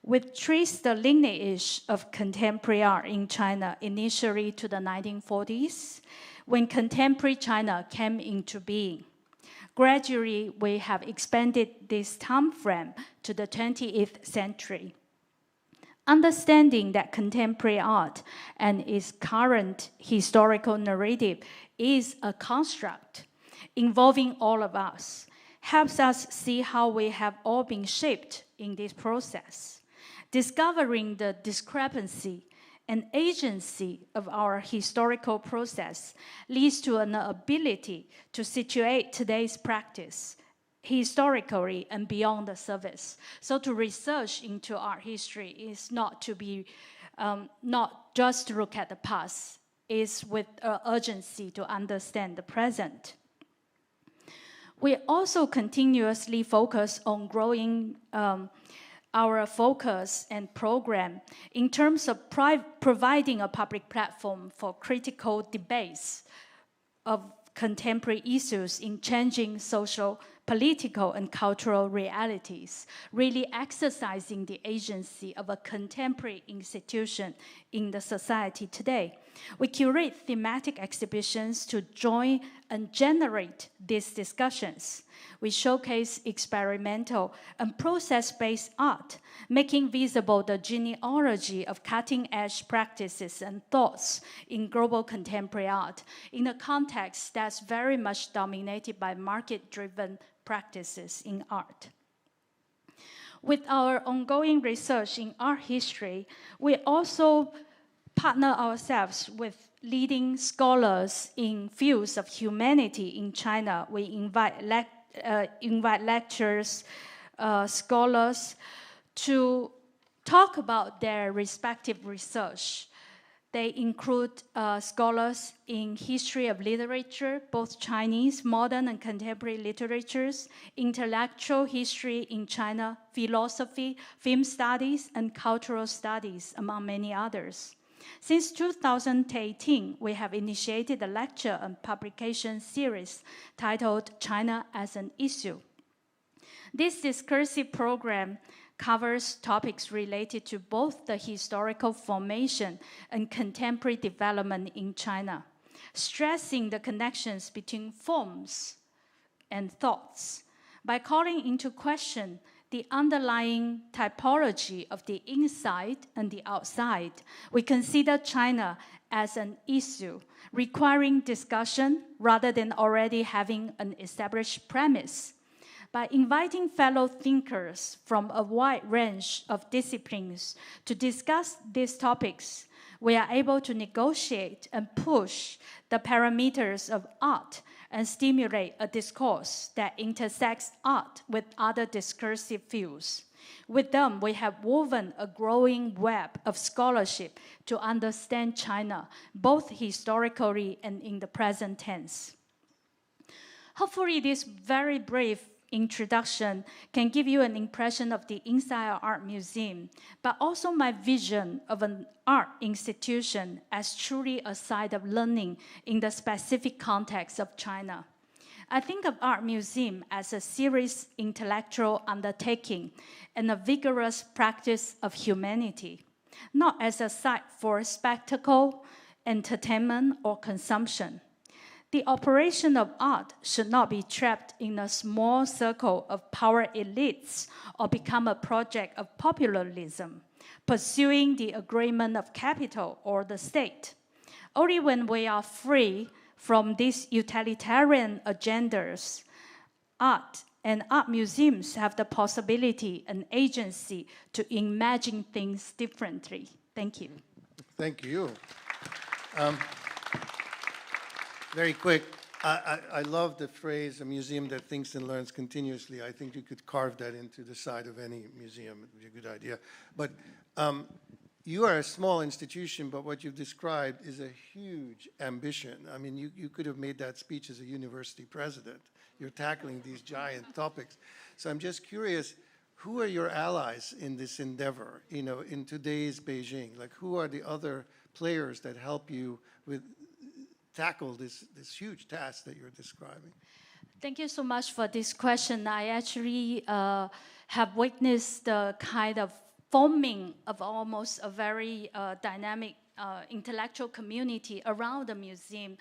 which trace the lineage of contemporary art in China initially to the 1940s, when contemporary China came into being. Gradually, we have expanded this time frame to the 20th century. Understanding that contemporary art and its current historical narrative is a construct involving all of us helps us see how we have all been shaped in this process. Discovering the discrepancy and agency of our historical process leads to an ability to situate today's practice historically and beyond the surface. So to research into art history is not to be, not just to look at the past, is with urgency to understand the present. We also continuously focus on growing our focus and program in terms of providing a public platform for critical debates of contemporary issues in changing social, political, and cultural realities, really exercising the agency of a contemporary institution in the society today. We curate thematic exhibitions to join and generate these discussions. We showcase experimental and process-based art, making visible the genealogy of cutting-edge practices and thoughts in global contemporary art in a context that's very much dominated by market-driven practices in art. With our ongoing research in art history, we also partner ourselves with leading scholars in fields of humanity in China. We invite lecturers, scholars to talk about their respective research. They include scholars in history of literature, both Chinese, modern and contemporary literatures, intellectual history in China, philosophy, film studies, and cultural studies, among many others. Since 2018, we have initiated a lecture and publication series titled China as an Issue. This discursive program covers topics related to both the historical formation and contemporary development in China, stressing the connections between forms and thoughts by calling into question the underlying typology of the inside and the outside. We consider China as an issue requiring discussion rather than already having an established premise. By inviting fellow thinkers from a wide range of disciplines to discuss these topics, we are able to negotiate and push the parameters of art and stimulate a discourse that intersects art with other discursive fields. With them, we have woven a growing web of scholarship to understand China, both historically and in the present tense. Hopefully, this very brief introduction can give you an impression of the inside of art museum, but also my vision of an art institution as truly a site of learning in the specific context of China. I think of art museum as a serious intellectual undertaking and a vigorous practice of humanity, not as a site for spectacle, entertainment, or consumption. The operation of art should not be trapped in a small circle of power elites or become a project of populism, pursuing the agreement of capital or the state. Only when we are free from these utilitarian agendas, art and art museums have the possibility and agency to imagine things differently. Thank you. Thank you. Very quick, I love the phrase, a museum that thinks and learns continuously. I think you could carve that into the side of any museum. It would be a good idea. But you are a small institution, but what you've described is a huge ambition. I mean, you could have made that speech as a university president. You're tackling these giant topics. So I'm just curious, who are your allies in this endeavor, you know, in today's Beijing? Like, who are the other players that help you with tackle this huge task that you're describing? Thank you so much for this question. I actually have witnessed the kind of forming of almost a very dynamic intellectual community around the museum.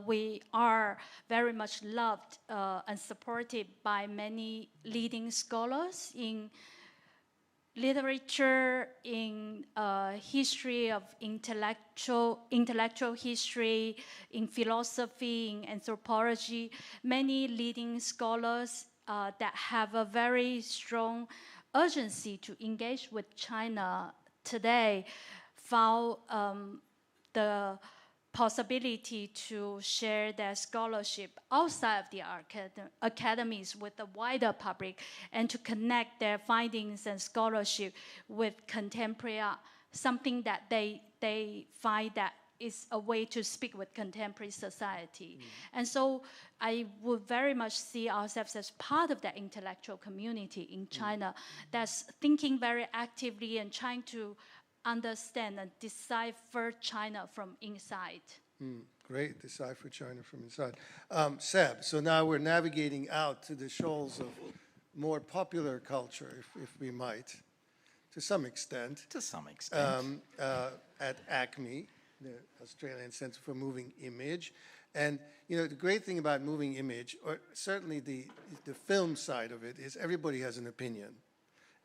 We are very much loved and supported by many leading scholars in literature, in history of intellectual history, in philosophy, in anthropology, many leading scholars that have a very strong urgency to engage with China today found the possibility to share their scholarship outside of the academies with the wider public and to connect their findings and scholarship with contemporary art, something that they find that is a way to speak with contemporary society. And so I would very much see ourselves as part of that intellectual community in China that's thinking very actively and trying to understand and decipher China from inside. Great, decipher China from inside. Seb, so now we're navigating out to the shoals of more popular culture, if we might, to some extent. To some extent. At ACME, the Australian Centre for Moving Image. And, you know, the great thing about moving image, or certainly the film side of it, is everybody has an opinion.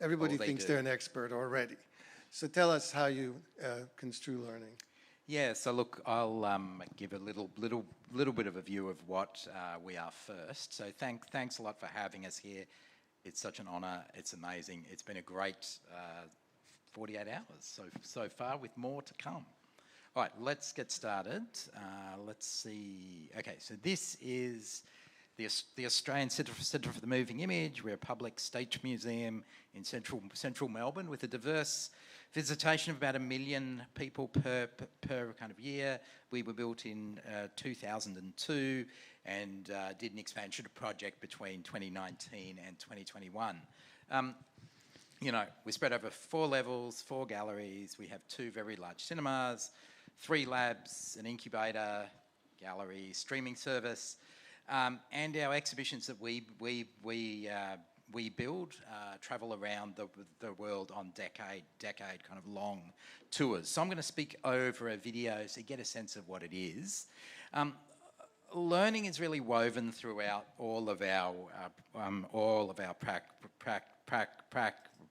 Everybody thinks they're an expert already. So tell us how you construe learning. Yeah, so look, I'll give a little bit of a view of what we are first. So thanks a lot for having us here. It's such an honour. It's amazing. It's been a great 48 hours so far, with more to come. All right, let's get started. Let's see. Okay, so this is the Australian Centre for the Moving Image. We're a public state museum in central Melbourne with a diverse visitation of about 1 million people per kind of year. We were built in 2002 and did an expansion project between 2019 and 2021. You know, we spread over 4 levels, 4 galleries. We have 2 very large cinemas, 3 labs, an incubator, gallery, streaming service, and our exhibitions that we build travel around the world on decade kind of long tours. So I'm going to speak over a video so you get a sense of what it is. Learning is really woven throughout all of our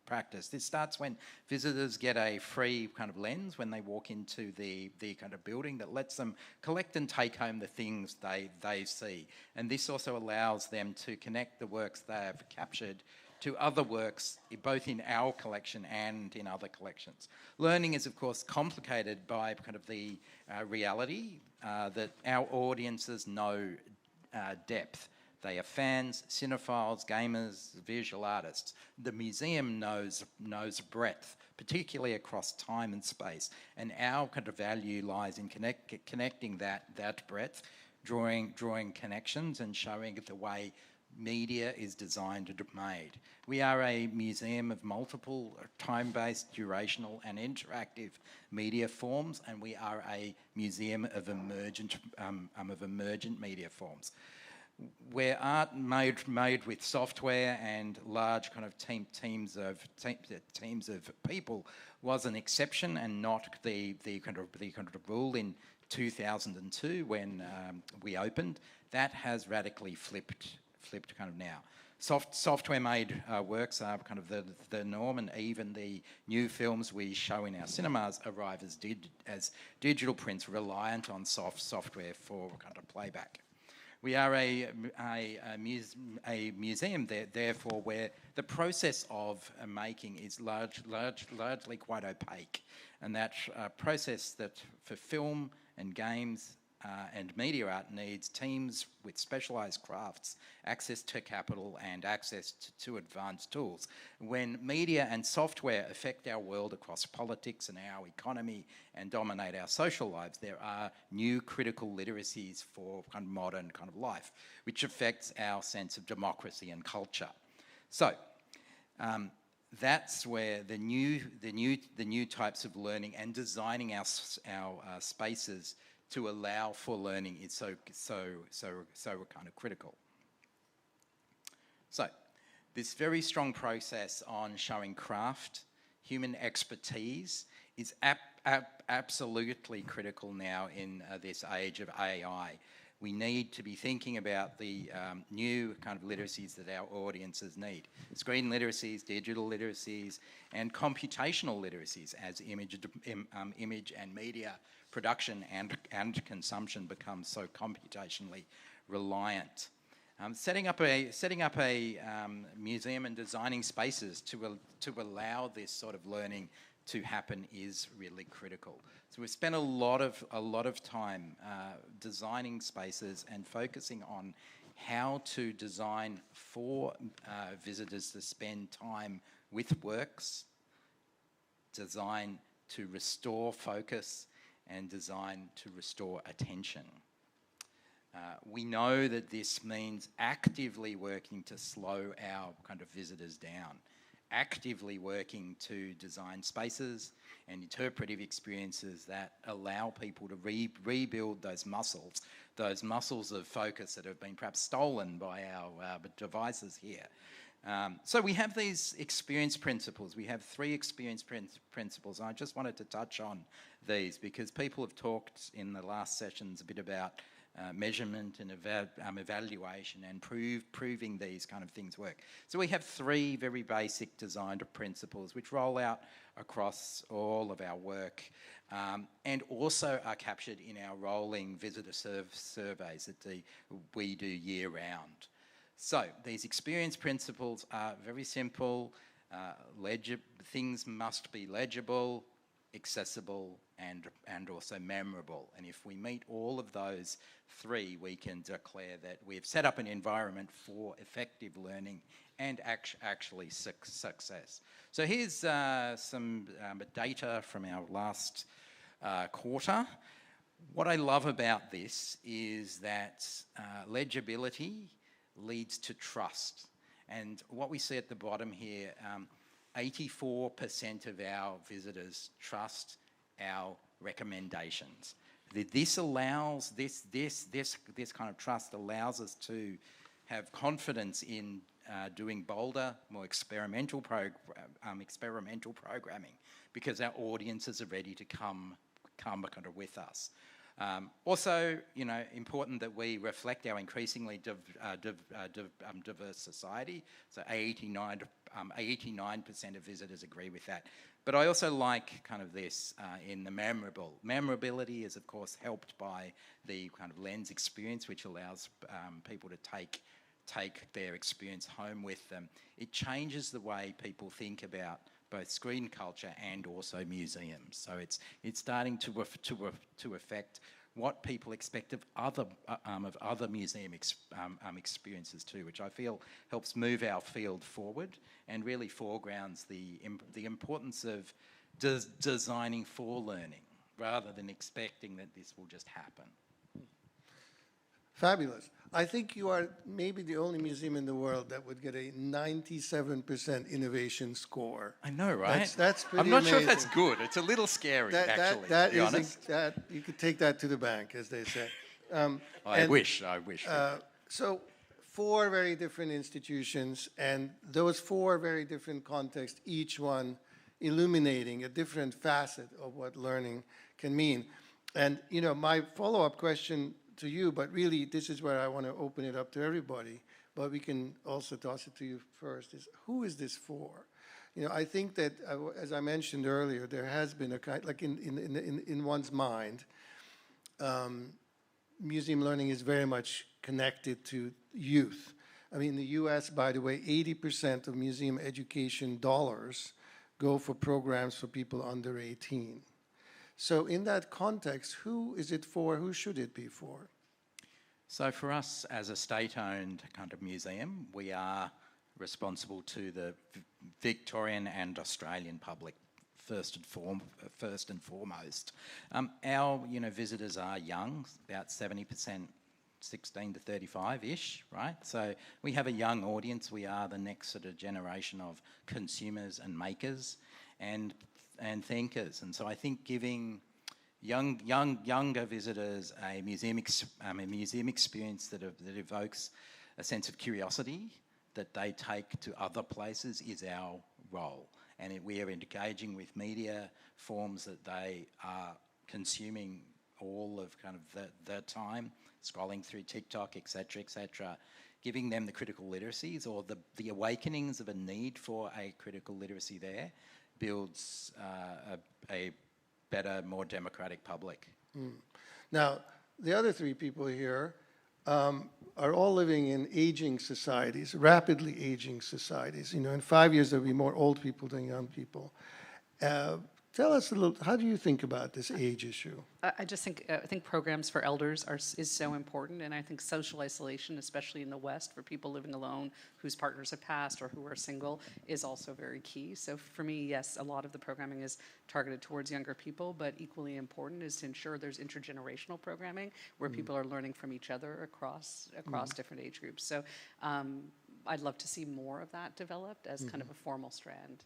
practice. This starts when visitors get a free kind of lens when they walk into the kind of building that lets them collect and take home the things they see. And this also allows them to connect the works they have captured to other works, both in our collection and in other collections. Learning is, of course, complicated by kind of the reality that our audiences know depth. They are fans, cinephiles, gamers, visual artists. The museum knows breadth, particularly across time and space. And our kind of value lies in connecting that breadth, drawing connections and showing the way media is designed and made. We are a museum of multiple time-based, durational and interactive media forms, and we are a museum of emergent media forms. Where art made with software and large kind of teams of people was an exception and not the kind of rule in 2002 when we opened. That has radically flipped kind of now. Software-made works are kind of the norm, and even the new films we show in our cinemas arrive as digital prints reliant on software for kind of playback. We are a museum, therefore, where the process of making is largely quite opaque, and that process that for film and games and media art needs teams with specialised crafts, access to capital and access to advanced tools. When media and software affect our world across politics and our economy and dominate our social lives, there are new critical literacies for kind of modern kind of life, which affects our sense of democracy and culture. So that's where the new types of learning and designing our spaces to allow for learning is so kind of critical. So this very strong process on showing craft, human expertise is absolutely critical now in this age of AI. We need to be thinking about the new kind of literacies that our audiences need. Screen literacies, digital literacies, and computational literacies as image and media production and consumption become so computationally reliant. Setting up a museum and designing spaces to allow this sort of learning to happen is really critical. So we've spent a lot of time designing spaces and focusing on how to design for visitors to spend time with works, design to restore focus, and design to restore attention. We know that this means actively working to slow our kind of visitors down, actively working to design spaces and interpretive experiences that allow people to rebuild those muscles of focus that have been perhaps stolen by our devices here. So we have these experience principles. We have 3 experience principles. And I just wanted to touch on these because people have talked in the last sessions a bit about measurement and evaluation and proving these kind of things work. So we have 3 very basic design principles which roll out across all of our work and also are captured in our rolling visitor surveys that we do year round. So these experience principles are very simple. Things must be legible, accessible, and also memorable. And if we meet all of those 3, we can declare that we've set up an environment for effective learning and actually success. So here's some data from our last quarter. What I love about this is that legibility leads to trust. And what we see at the bottom here, 84% of our visitors trust our recommendations. This allows, this kind of trust allows us to have confidence in doing bolder, more experimental programming because our audiences are ready to come kind of with us. Also, important that we reflect our increasingly diverse society. So 89% of visitors agree with that. But I also like kind of this in the memorable. Memorability is, of course, helped by the kind of lens experience, which allows people to take their experience home with them. It changes the way people think about both screen culture and also museums. So it's starting to affect what people expect of other museum experiences too, which I feel helps move our field forward and really foregrounds the importance of designing for learning rather than expecting that this will just happen. Fabulous. I think you are maybe the only museum in the world that would get a 97% innovation score. I know, right? That's pretty I'm not amazing. sure if that's good. It's a little scary, actually, that to be honest. You could take that to the bank, as they say. I wish. So 4 very different institutions, and those 4 very different contexts, each one illuminating a different facet of what learning can mean. And, my follow-up question to you, but really this is where I want to open it up to everybody, but we can also toss it to you first, is who is this for? I think that, as I mentioned earlier, there has been a kind, like in one's mind, museum learning is very much connected to youth. I mean, in the US, by the way, 80% of museum education dollars go for programs for people under 18. So in that context, who is it for? Who should it be for? So for us as a state-owned kind of museum, we are responsible to the Victorian and Australian public first and foremost. Our visitors are young, about 70%, 16 to 35-ish, right? So we have a young audience. We are the next sort of generation of consumers and makers and thinkers. And so I think giving younger visitors a museum experience that evokes a sense of curiosity that they take to other places is our role. and we are engaging with media forms that they are consuming all of kind of the time, scrolling through TikTok, etc., etc., giving them the critical literacies or the awakenings of a need for a critical literacy there builds a better, more democratic public. Now, the other three people here are all living in aging societies, rapidly aging societies. You know, in 5 years, there'll be more old people than young people. Tell us a little, how do you think about this age issue? I just think, I think programs for elders is so important, and I think social isolation, especially in the West, for people living alone whose partners have passed or who are single, is also very key. So for me, yes, a lot of the programming is targeted towards younger people, but equally important is to ensure there's intergenerational programming where people are learning from each other across different age groups. So I'd love to see more of that developed as kind of a formal strand.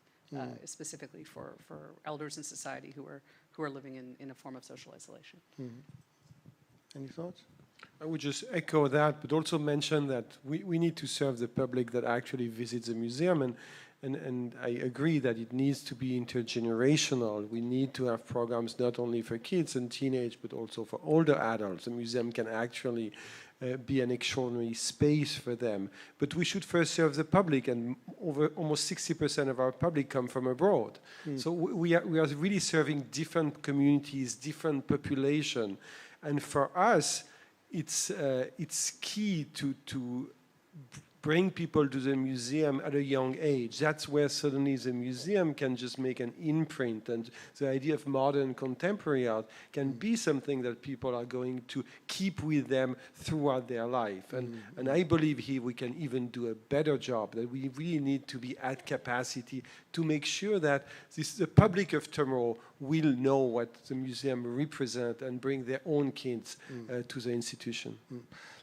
Specifically for elders in society who are living in a form of social isolation. Any thoughts? I would just echo that, but also mention that we need to serve the public that actually visits the museum, and I agree that it needs to be intergenerational. We need to have programs not only for kids and teenage, but also for older adults. The museum can actually be an extraordinary space for them. But we should first serve the public, and almost 60% of our public come from abroad. So we are really serving different communities, different population. And for us, it's key to bring people to the museum at a young age. That's where suddenly the museum can just make an imprint, and the idea of modern contemporary art can be something that people are going to keep with them throughout their life. And I believe here we can even do a better job, that we really need to be at capacity to make sure that the public of tomorrow will know what the museum represents and bring their own kids to the institution.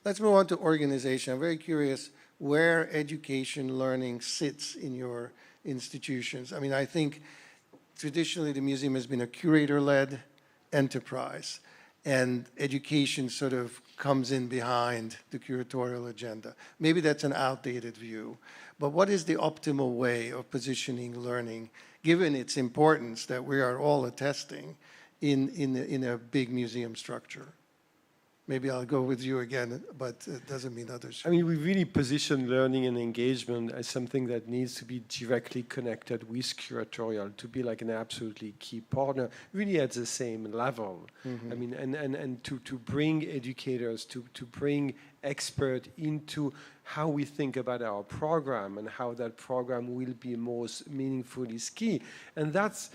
Let's move on to organization. I'm very curious where education learning sits in your institutions. I mean, I think traditionally the museum has been a curator-led enterprise, and education sort of comes in behind the curatorial agenda. Maybe that's an outdated view, but what is the optimal way of positioning learning, given its importance that we are all attesting in a big museum structure? Maybe I'll go with you again, but it doesn't mean others. I mean, we really position learning and engagement as something that needs to be directly connected with curatorial, to be like an absolutely key partner, really at the same level. I mean, and to bring educators, to bring experts into how we think about our program and how that program will be most meaningful is key. And that's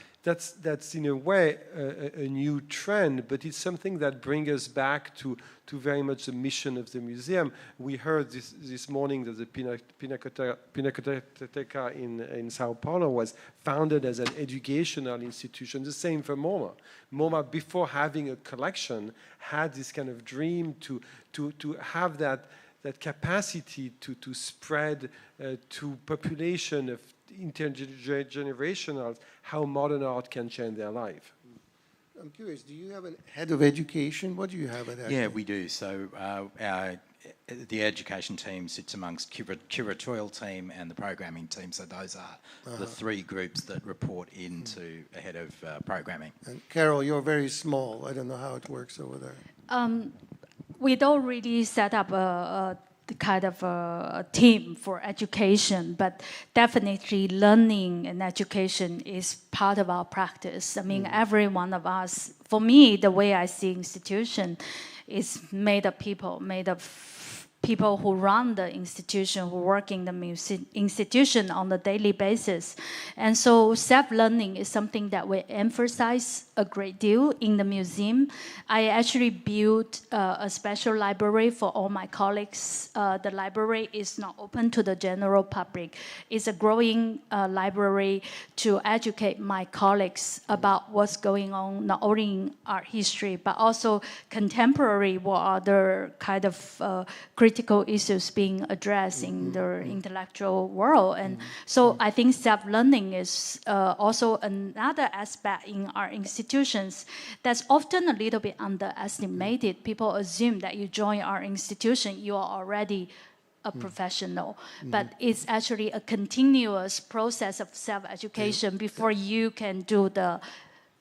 in a way a new trend, but it's something that brings us back to very much the mission of the museum. We heard this morning that the Pinacoteca in Sao Paulo was founded as an educational institution. The same for MoMA. MoMA, before having a collection, had this kind of dream to have that capacity to spread to population of intergenerational, how modern art can change their life. I'm curious, do you have a head of education? What do you have at HKICS? Yeah, we do. So the education team sits amongst curatorial team and the programming team. So those are the three groups that report into a head of programming. And Carol, you're very small. I don't know how it works over there. We don't really set up a kind of a team for education, but definitely learning and education is part of our practice. I mean, every one of us, for me, the way I see institution is made of people who run the institution, who work in the institution on a daily basis. And so self-learning is something that we emphasize a great deal in the museum. I actually built a special library for all my colleagues. The library is not open to the general public. It's a growing library to educate my colleagues about what's going on, not only in art history, but also contemporary, what are the kind of critical issues being addressed in the intellectual world. And so I think self-learning is also another aspect in our institutions that's often a little bit underestimated. People assume that you join our institution, you are already a professional, but it's actually a continuous process of self-education before you can do the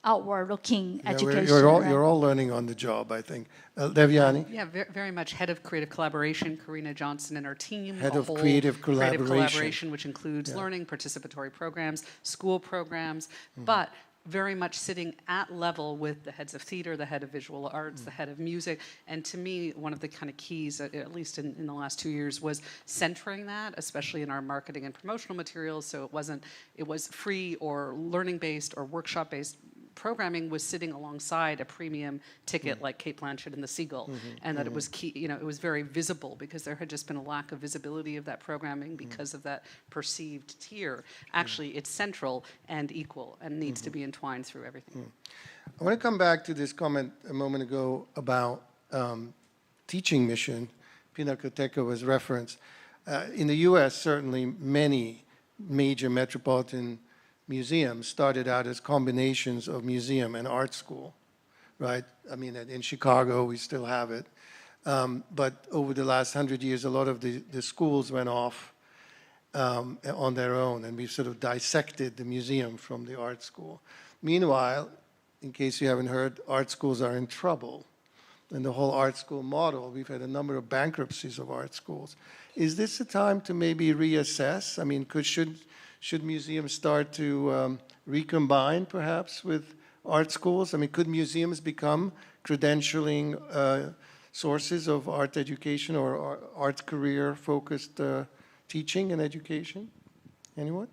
outward-looking education. You're all learning on the job, I think. Deviani? Yeah, very much head of creative collaboration, Karina Johnson and our team. Head of creative collaboration. Which includes learning, participatory programs, school programs, but very much sitting at level with the heads of theater, the head of visual arts, the head of music. And to me, one of the kind of keys, at least in the last 2 years, was centering that, especially in our marketing and promotional materials. So it was free or learning-based or workshop-based programming was sitting alongside a premium ticket like Kate Blanchett and the Seagull, and that it was key, it was very visible because there had just been a lack of visibility of that programming because of that perceived tier. Actually, it's central and equal and needs to be entwined through everything. I want to come back to this comment a moment ago about teaching mission. Pinacoteca was referenced. In the US, certainly many major metropolitan museums started out as combinations of museum and art school, right? I mean, in Chicago, we still have it. But over the last 100 years, a lot of the schools went off on their own, and we've sort of dissected the museum from the art school. Meanwhile, in case you haven't heard, art schools are in trouble. And the whole art school model, we've had a number of bankruptcies of art schools. Is this a time to maybe reassess? I mean, should museums start to recombine, perhaps, with art schools? I mean, could museums become credentialing sources of art education or art career-focused teaching and education? Anyone?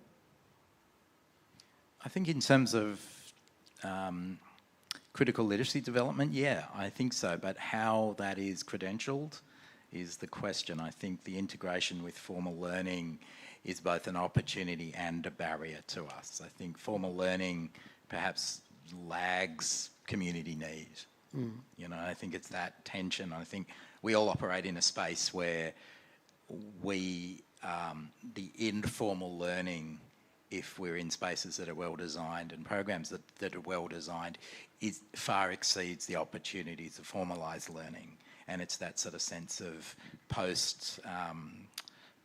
I think in terms of critical literacy development, yeah, I think so. But how that is credentialed is the question. I think the integration with formal learning is both an opportunity and a barrier to us. I think formal learning perhaps lags community need. I think it's that tension. I think we all operate in a space where the informal learning, if we're in spaces that are well designed and programs that are well designed, far exceeds the opportunities of formalised learning. And it's that sort of sense of post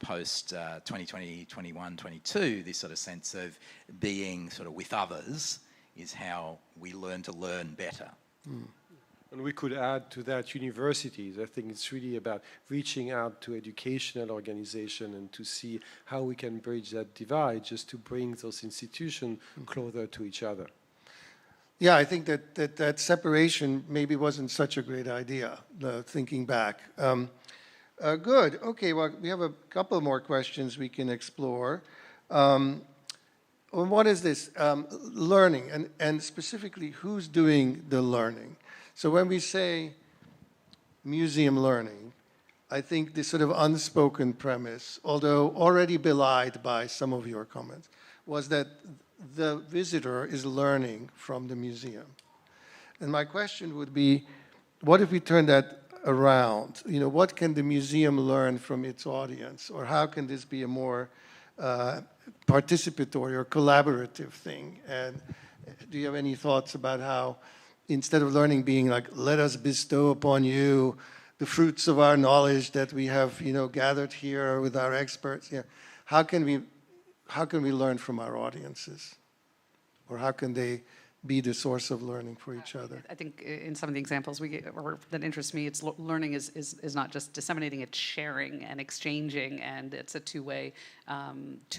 2020, 21, 22, this sort of sense of being sort of with others is how we learn to learn better. And we could add to that universities. I think it's really about reaching out to educational organizations and to see how we can bridge that divide just to bring those institutions closer to each other. Yeah, I think that separation maybe wasn't such a great idea, thinking back. Good. Okay, well, we have a couple more questions we can explore. What is this? Learning, and specifically, who's doing the learning? So when we say museum learning, I think this sort of unspoken premise, although already belied by some of your comments, was that the visitor is learning from the museum. And my question would be, what if we turn that around? What can the museum learn from its audience? Or how can this be a more participatory or collaborative thing? And do you have any thoughts about how, instead of learning being like, let us bestow upon you the fruits of our knowledge that we have, gathered here with our experts, how can we learn from our audiences? Or how can they be the source of learning for each other? I think in some of the examples that interest me, it's learning is not just disseminating, it's sharing and exchanging, and it's a two-way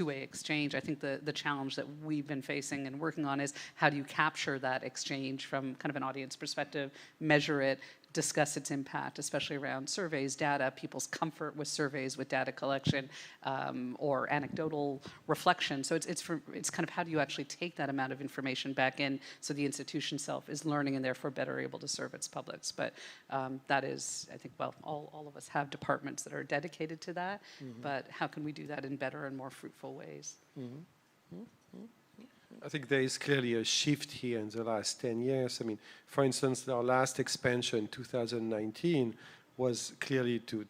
exchange. I think the challenge that we've been facing and working on is how do you capture that exchange from kind of an audience perspective, measure it, discuss its impact, especially around surveys, data, people's comfort with surveys, with data collection, or anecdotal reflection. So it's kind of how do you actually take that amount of information back in so the institution itself is learning and therefore better able to serve its publics. But that is, I think, well, all of us have departments that are dedicated to that, but how can we do that in better and more fruitful ways? I think there is clearly a shift here in the last 10 years. I mean, for instance, our last expansion, 2019, was clearly to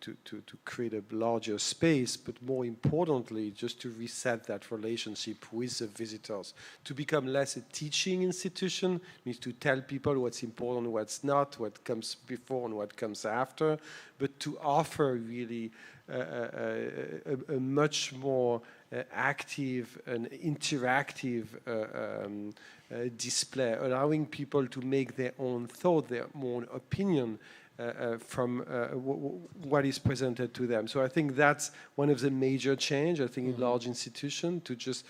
create a larger space, but more importantly, just to reset that relationship with the visitors, to become less a teaching institution, means to tell people what's important, what's not, what comes before and what comes after, but to offer really a much more active and interactive display, allowing people to make their own thought, their own opinion from what is presented to them. So I think that's one of the major change, I think, in large institutions, to just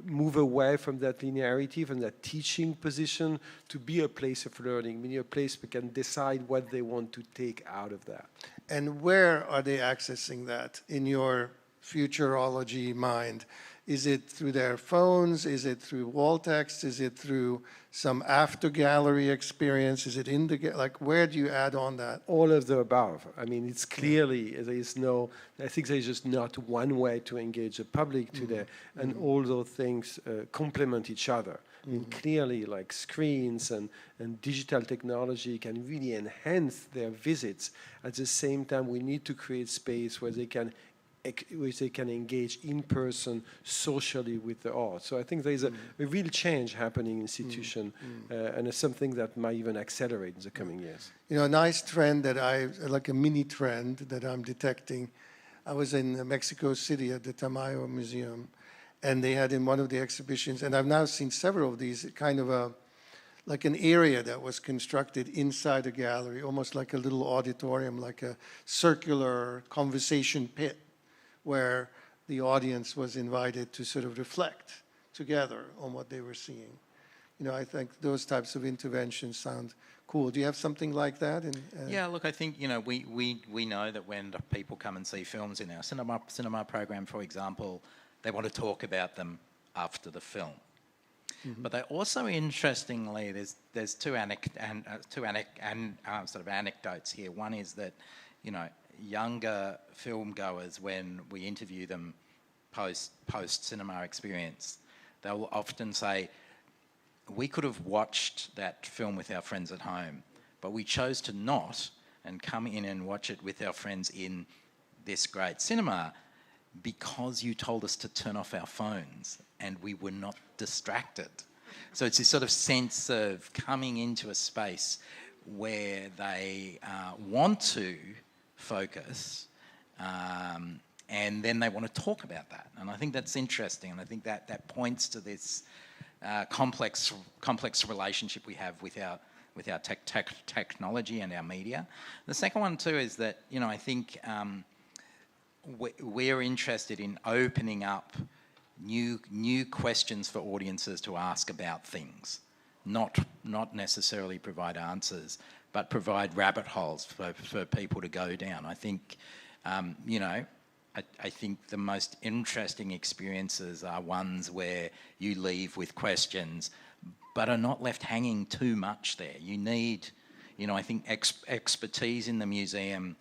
move away from that linearity, from that teaching position, to be a place of learning, meaning a place we can decide what they want to take out of that. And where are they accessing that in your futurology mind? Is it through their phones? Is it through wall text? Is it through some after gallery experience? Is it in the, like, where do you add on that? All of the above. I mean, it's clearly, there is no, I think there is just not one way to engage the public today, and all those things complement each other. And clearly, like, screens and digital technology can really enhance their visits. At the same time, we need to create space where they can engage in person, socially with the art. So I think there is a real change happening in institution, and it's something that might even accelerate in the coming years. You know, a nice trend that like a mini trend that I'm detecting. I was in Mexico City at the Tamayo Museum, and they had in one of the exhibitions, and I've now seen several of these, kind of like an area that was constructed inside a gallery, almost like a little auditorium, like a circular conversation pit, where the audience was invited to sort of reflect together on what they were seeing. You know, I think those types of interventions sound cool. Do you have something like that? Yeah, look, I think, you know, we know that when people come and see films in our cinema program, for example, they want to talk about them after the film. But they also, interestingly, there's two sort of anecdotes here. One is that, you know, younger film goers, when we interview them post cinema experience, they'll often say, we could have watched that film with our friends at home, but we chose to not and come in and watch it with our friends in this great cinema because you told us to turn off our phones and we were not distracted. So it's this sort of sense of coming into a space where they want to focus, and then they want to talk about that. And I think that's interesting, and I think that points to this complex relationship we have with our technology and our media. The second one too is that, you know, I think we're interested in opening up new questions for audiences to ask about things, not necessarily provide answers, but provide rabbit holes for people to go down. I think, you know, I think the most interesting experiences are ones where you leave with questions, but are not left hanging too much there. You need, you know, I think expertise in the museum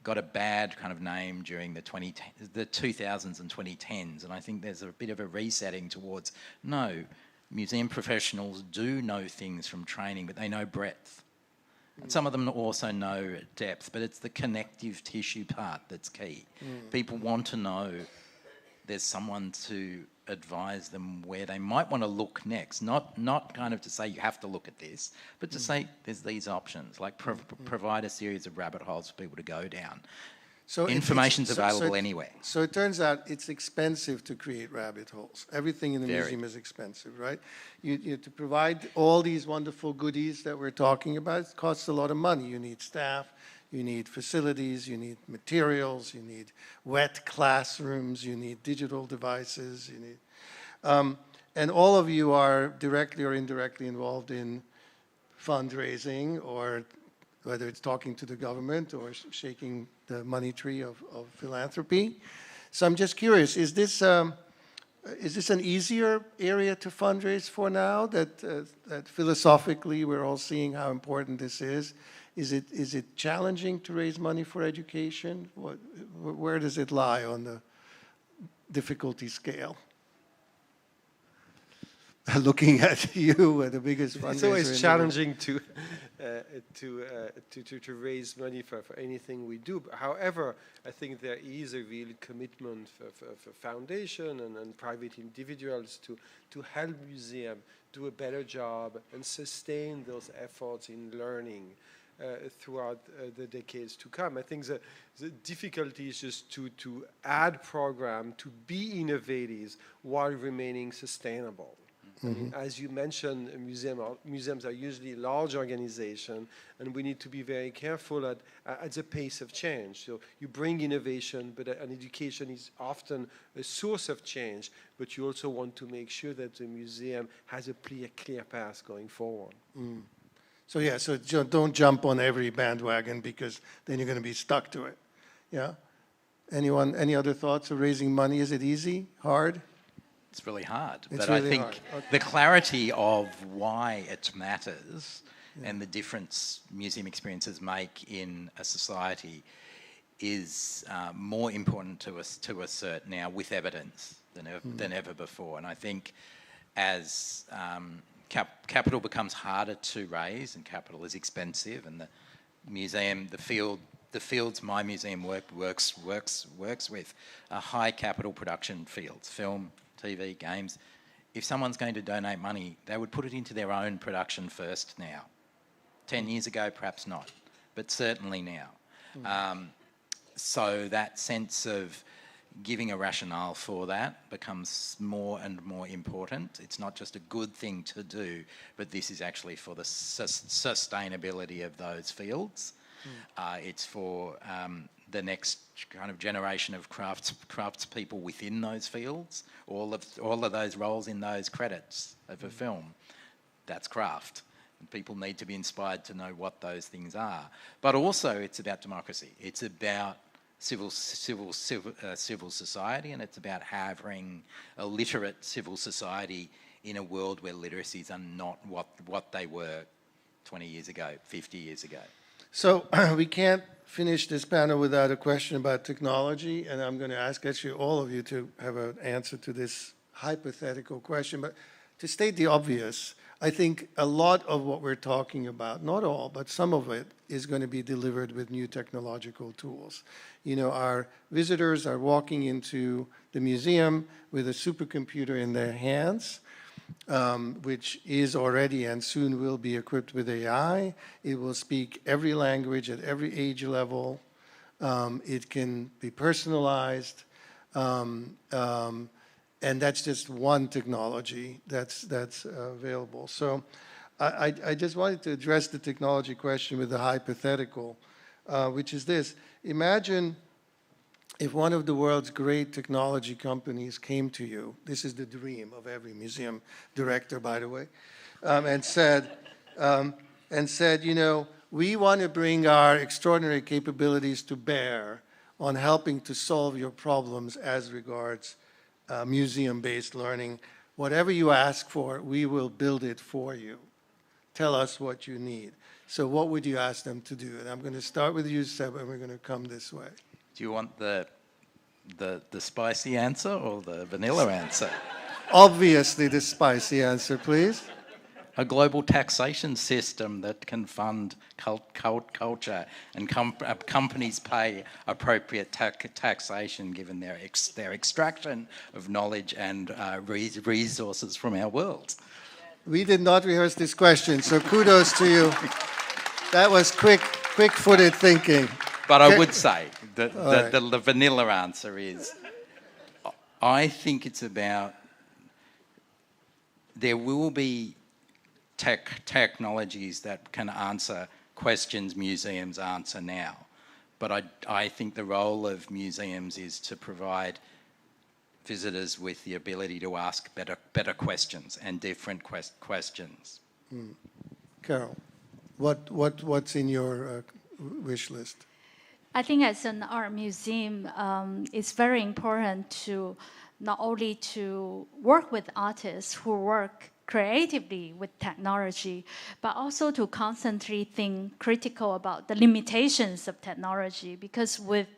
got a bad kind of name during the 2000s and 2010s, and I think there's a bit of a resetting towards, no, museum professionals do know things from training, but they know breadth. And some of them also know depth, but it's the connective tissue part that's key. People want to know there's someone to advise them where they might want to look next, not kind of to say you have to look at this, but to say there's these options, like provide a series of rabbit holes for people to go down. So information's available anywhere. So it turns out it's expensive to create rabbit holes. Everything in the museum is expensive, right? You to provide all these wonderful goodies that we're talking about, it costs a lot of money. You need staff, you need facilities, you need materials, you need wet classrooms, you need digital devices, you need, and all of you are directly or indirectly involved in fundraising, or whether it's talking to the government or shaking the money tree of philanthropy. So I'm just curious, is this an easier area to fundraise for now, that philosophically we're all seeing how important this is? Is it challenging to raise money for education? Where does it lie on the difficulty scale? Looking at you, the biggest fundraiser. It's always challenging to raise money for anything we do. However, I think there is a real commitment for foundation and private individuals to help museums do a better job and sustain those efforts in learning. throughout the decades to come. I think the difficulty is just to add program, to be innovative while remaining sustainable. I mean, as you mentioned, museums are usually large organizations, and we need to be very careful at the pace of change. So you bring innovation, but an education is often a source of change, but you also want to make sure that the museum has a clear path going forward. So yeah, so don't jump on every bandwagon, because then you're going to be stuck to it. Yeah? Anyone, any other thoughts of raising money? Is it easy? Hard? It's really hard. It's but really I think hard. Okay. the clarity of why it matters and the difference museum experiences make in a society is more important to us to assert now with evidence than ever before. And I think as capital becomes harder to raise, and capital is expensive, and the museum, the fields my museum works with are high capital production fields, film, TV, games. If someone's going to donate money, they would put it into their own production first now. 10 years ago, perhaps not, but certainly now. So that sense of giving a rationale for that becomes more and more important. It's not just a good thing to do, but this is actually for the sustainability of those fields. It's for the next kind of generation of craftspeople within those fields. All of those roles in those credits of a film, that's craft. And people need to be inspired to know what those things are. But also, it's about democracy. It's about civil society, and it's about having a literate civil society in a world where literacies are not what they were 20 years ago, 50 years ago. So we can't finish this panel without a question about technology, and I'm going to ask actually all of you to have an answer to this hypothetical question. But to state the obvious, I think a lot of what we're talking about, not all, but some of it, is going to be delivered with new technological tools. You know, our visitors are walking into the museum with a supercomputer in their hands, which is already and soon will be equipped with AI. It will speak every language at every age level. It can be personalized. And that's just one technology that's available. So I just wanted to address the technology question with a hypothetical, which is this. Imagine if one of the world's great technology companies came to you, this is the dream of every museum director, by the way, and said, you know, we want to bring our extraordinary capabilities to bear on helping to solve your problems as regards museum-based learning. Whatever you ask for, we will build it for you. Tell us what you need. So what would you ask them to do? And I'm going to start with you, Seb, and we're going to come this way. Do you want the spicy answer or the vanilla answer? Obviously the spicy answer, please. A global taxation system that can fund culture, and companies pay appropriate taxation given their extraction of knowledge and resources from our world. We did not rehearse this question, so kudos to you. That was quick-footed thinking. But I would say the vanilla answer is, I think it's about, there will be technologies that can answer questions museums answer now. But I think the role of museums is to provide visitors with the ability to ask better questions and different questions. Carol, what's in your wish list? I think as an art museum, it's very important to not only to work with artists who work creatively with technology, but also to constantly think critical about the limitations of technology, because with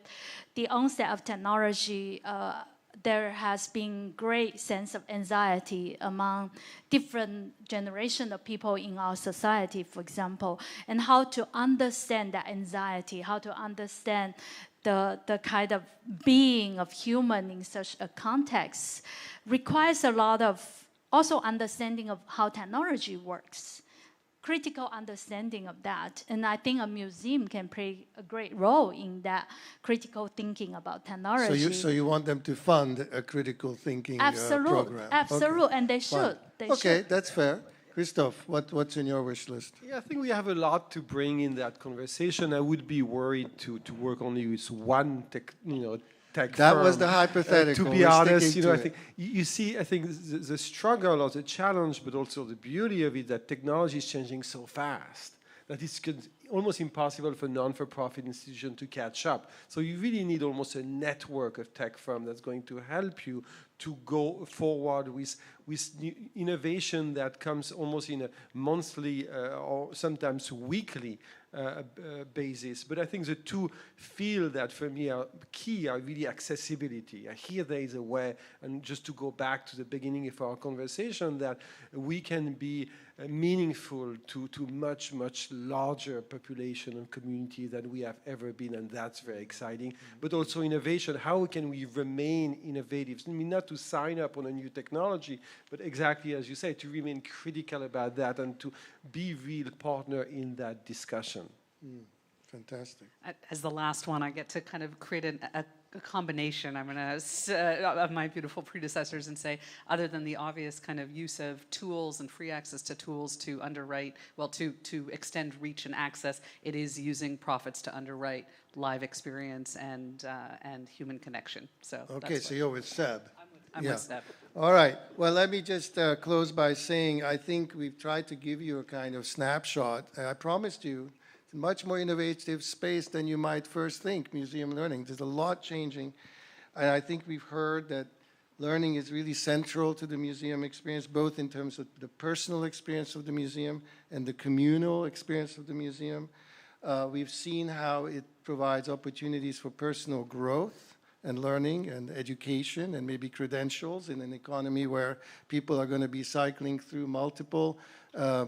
the onset of technology, there has been great sense of anxiety among different generation of people in our society, for example, and how to understand that anxiety, how to understand the kind of being of human in such a context requires a lot of also understanding of how technology works. critical understanding of that. And I think a museum can play a great role in that critical thinking about technology. So you want them to fund a critical thinking program? Absolutely, okay. and they should. Okay, that's fair. Kristoff, what's in your wish list? Yeah, I think we have a lot to bring in that conversation. I would be worried to work only with one tech That firm. was the hypothetical. To be honest, I think you see, I think the struggle or the challenge, but also the beauty of it, that technology is changing so fast that it's almost impossible for non-for-profit institution to catch up. So you really need almost a network of tech firms that's going to help you to go forward with new innovation that comes almost in a monthly or sometimes weekly basis. But I think the two fields that for me are key are really accessibility. Here there is a way, and just to go back to the beginning of our conversation, that we can be meaningful to much, much larger population and community than we have ever been, and that's very exciting. But also innovation, how can we remain innovative? I mean, not to sign up on a new technology, but exactly as you say, to remain critical about that and to be real partner in that discussion. Fantastic. As the last one, I get to kind of create a combination, I'm going to, of my beautiful predecessors and say, other than the obvious kind of use of tools and free access to tools to underwrite, well, to extend reach and access, it is using profits to underwrite live experience and human connection. So okay, so you're with Seb. I'm with Seb. All right. Well, let me just close by saying I think we've tried to give you a kind of snapshot. I promised you it's a much more innovative space than you might first think, museum learning. There's a lot changing. And I think we've heard that learning is really central to the museum experience, both in terms of the personal experience of the museum and the communal experience of the museum. We've seen how it provides opportunities for personal growth and learning and education and maybe credentials in an economy where people are going to be cycling through multiple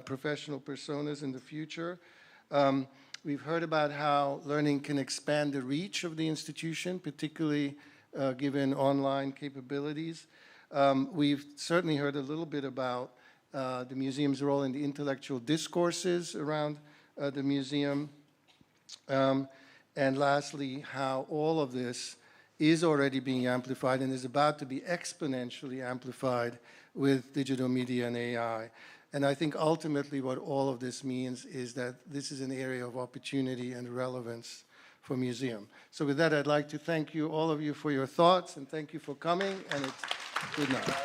professional personas in the future. We've heard about how learning can expand the reach of the institution, particularly given online capabilities. We've certainly heard a little bit about the museum's role in the intellectual discourses around the museum. And lastly, how all of this is already being amplified and is about to be exponentially amplified with digital media and AI. And I think ultimately what all of this means is that this is an area of opportunity and relevance for museum. So with that, I'd like to thank you, all of you, for your thoughts, and thank you for coming, and it's good night.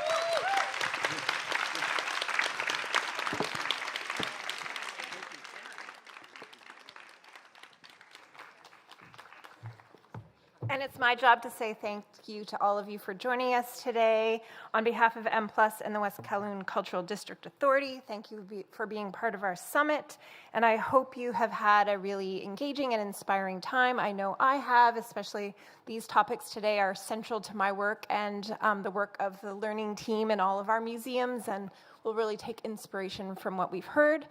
And it's my job to say thank you to all of you for joining us today. On behalf of M+ and the West Kowloon Cultural District Authority, thank you for being part of our summit. And I hope you have had a really engaging and inspiring time. I know I have, especially these topics today are central to my work and the work of the learning team in all of our museums, and we'll really take inspiration from what we've heard.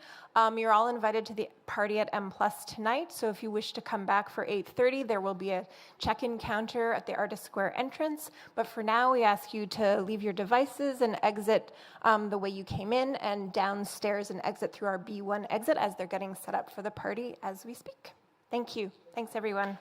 You're all invited to the party at M+ tonight, so if you wish to come back for 8:30, there will be a check-in counter at the Artist Square entrance. But for now, we ask you to leave your devices and exit the way you came in, and downstairs and exit through our B1 exit as they're getting set up for the party as we speak. Thank you. Thanks, everyone.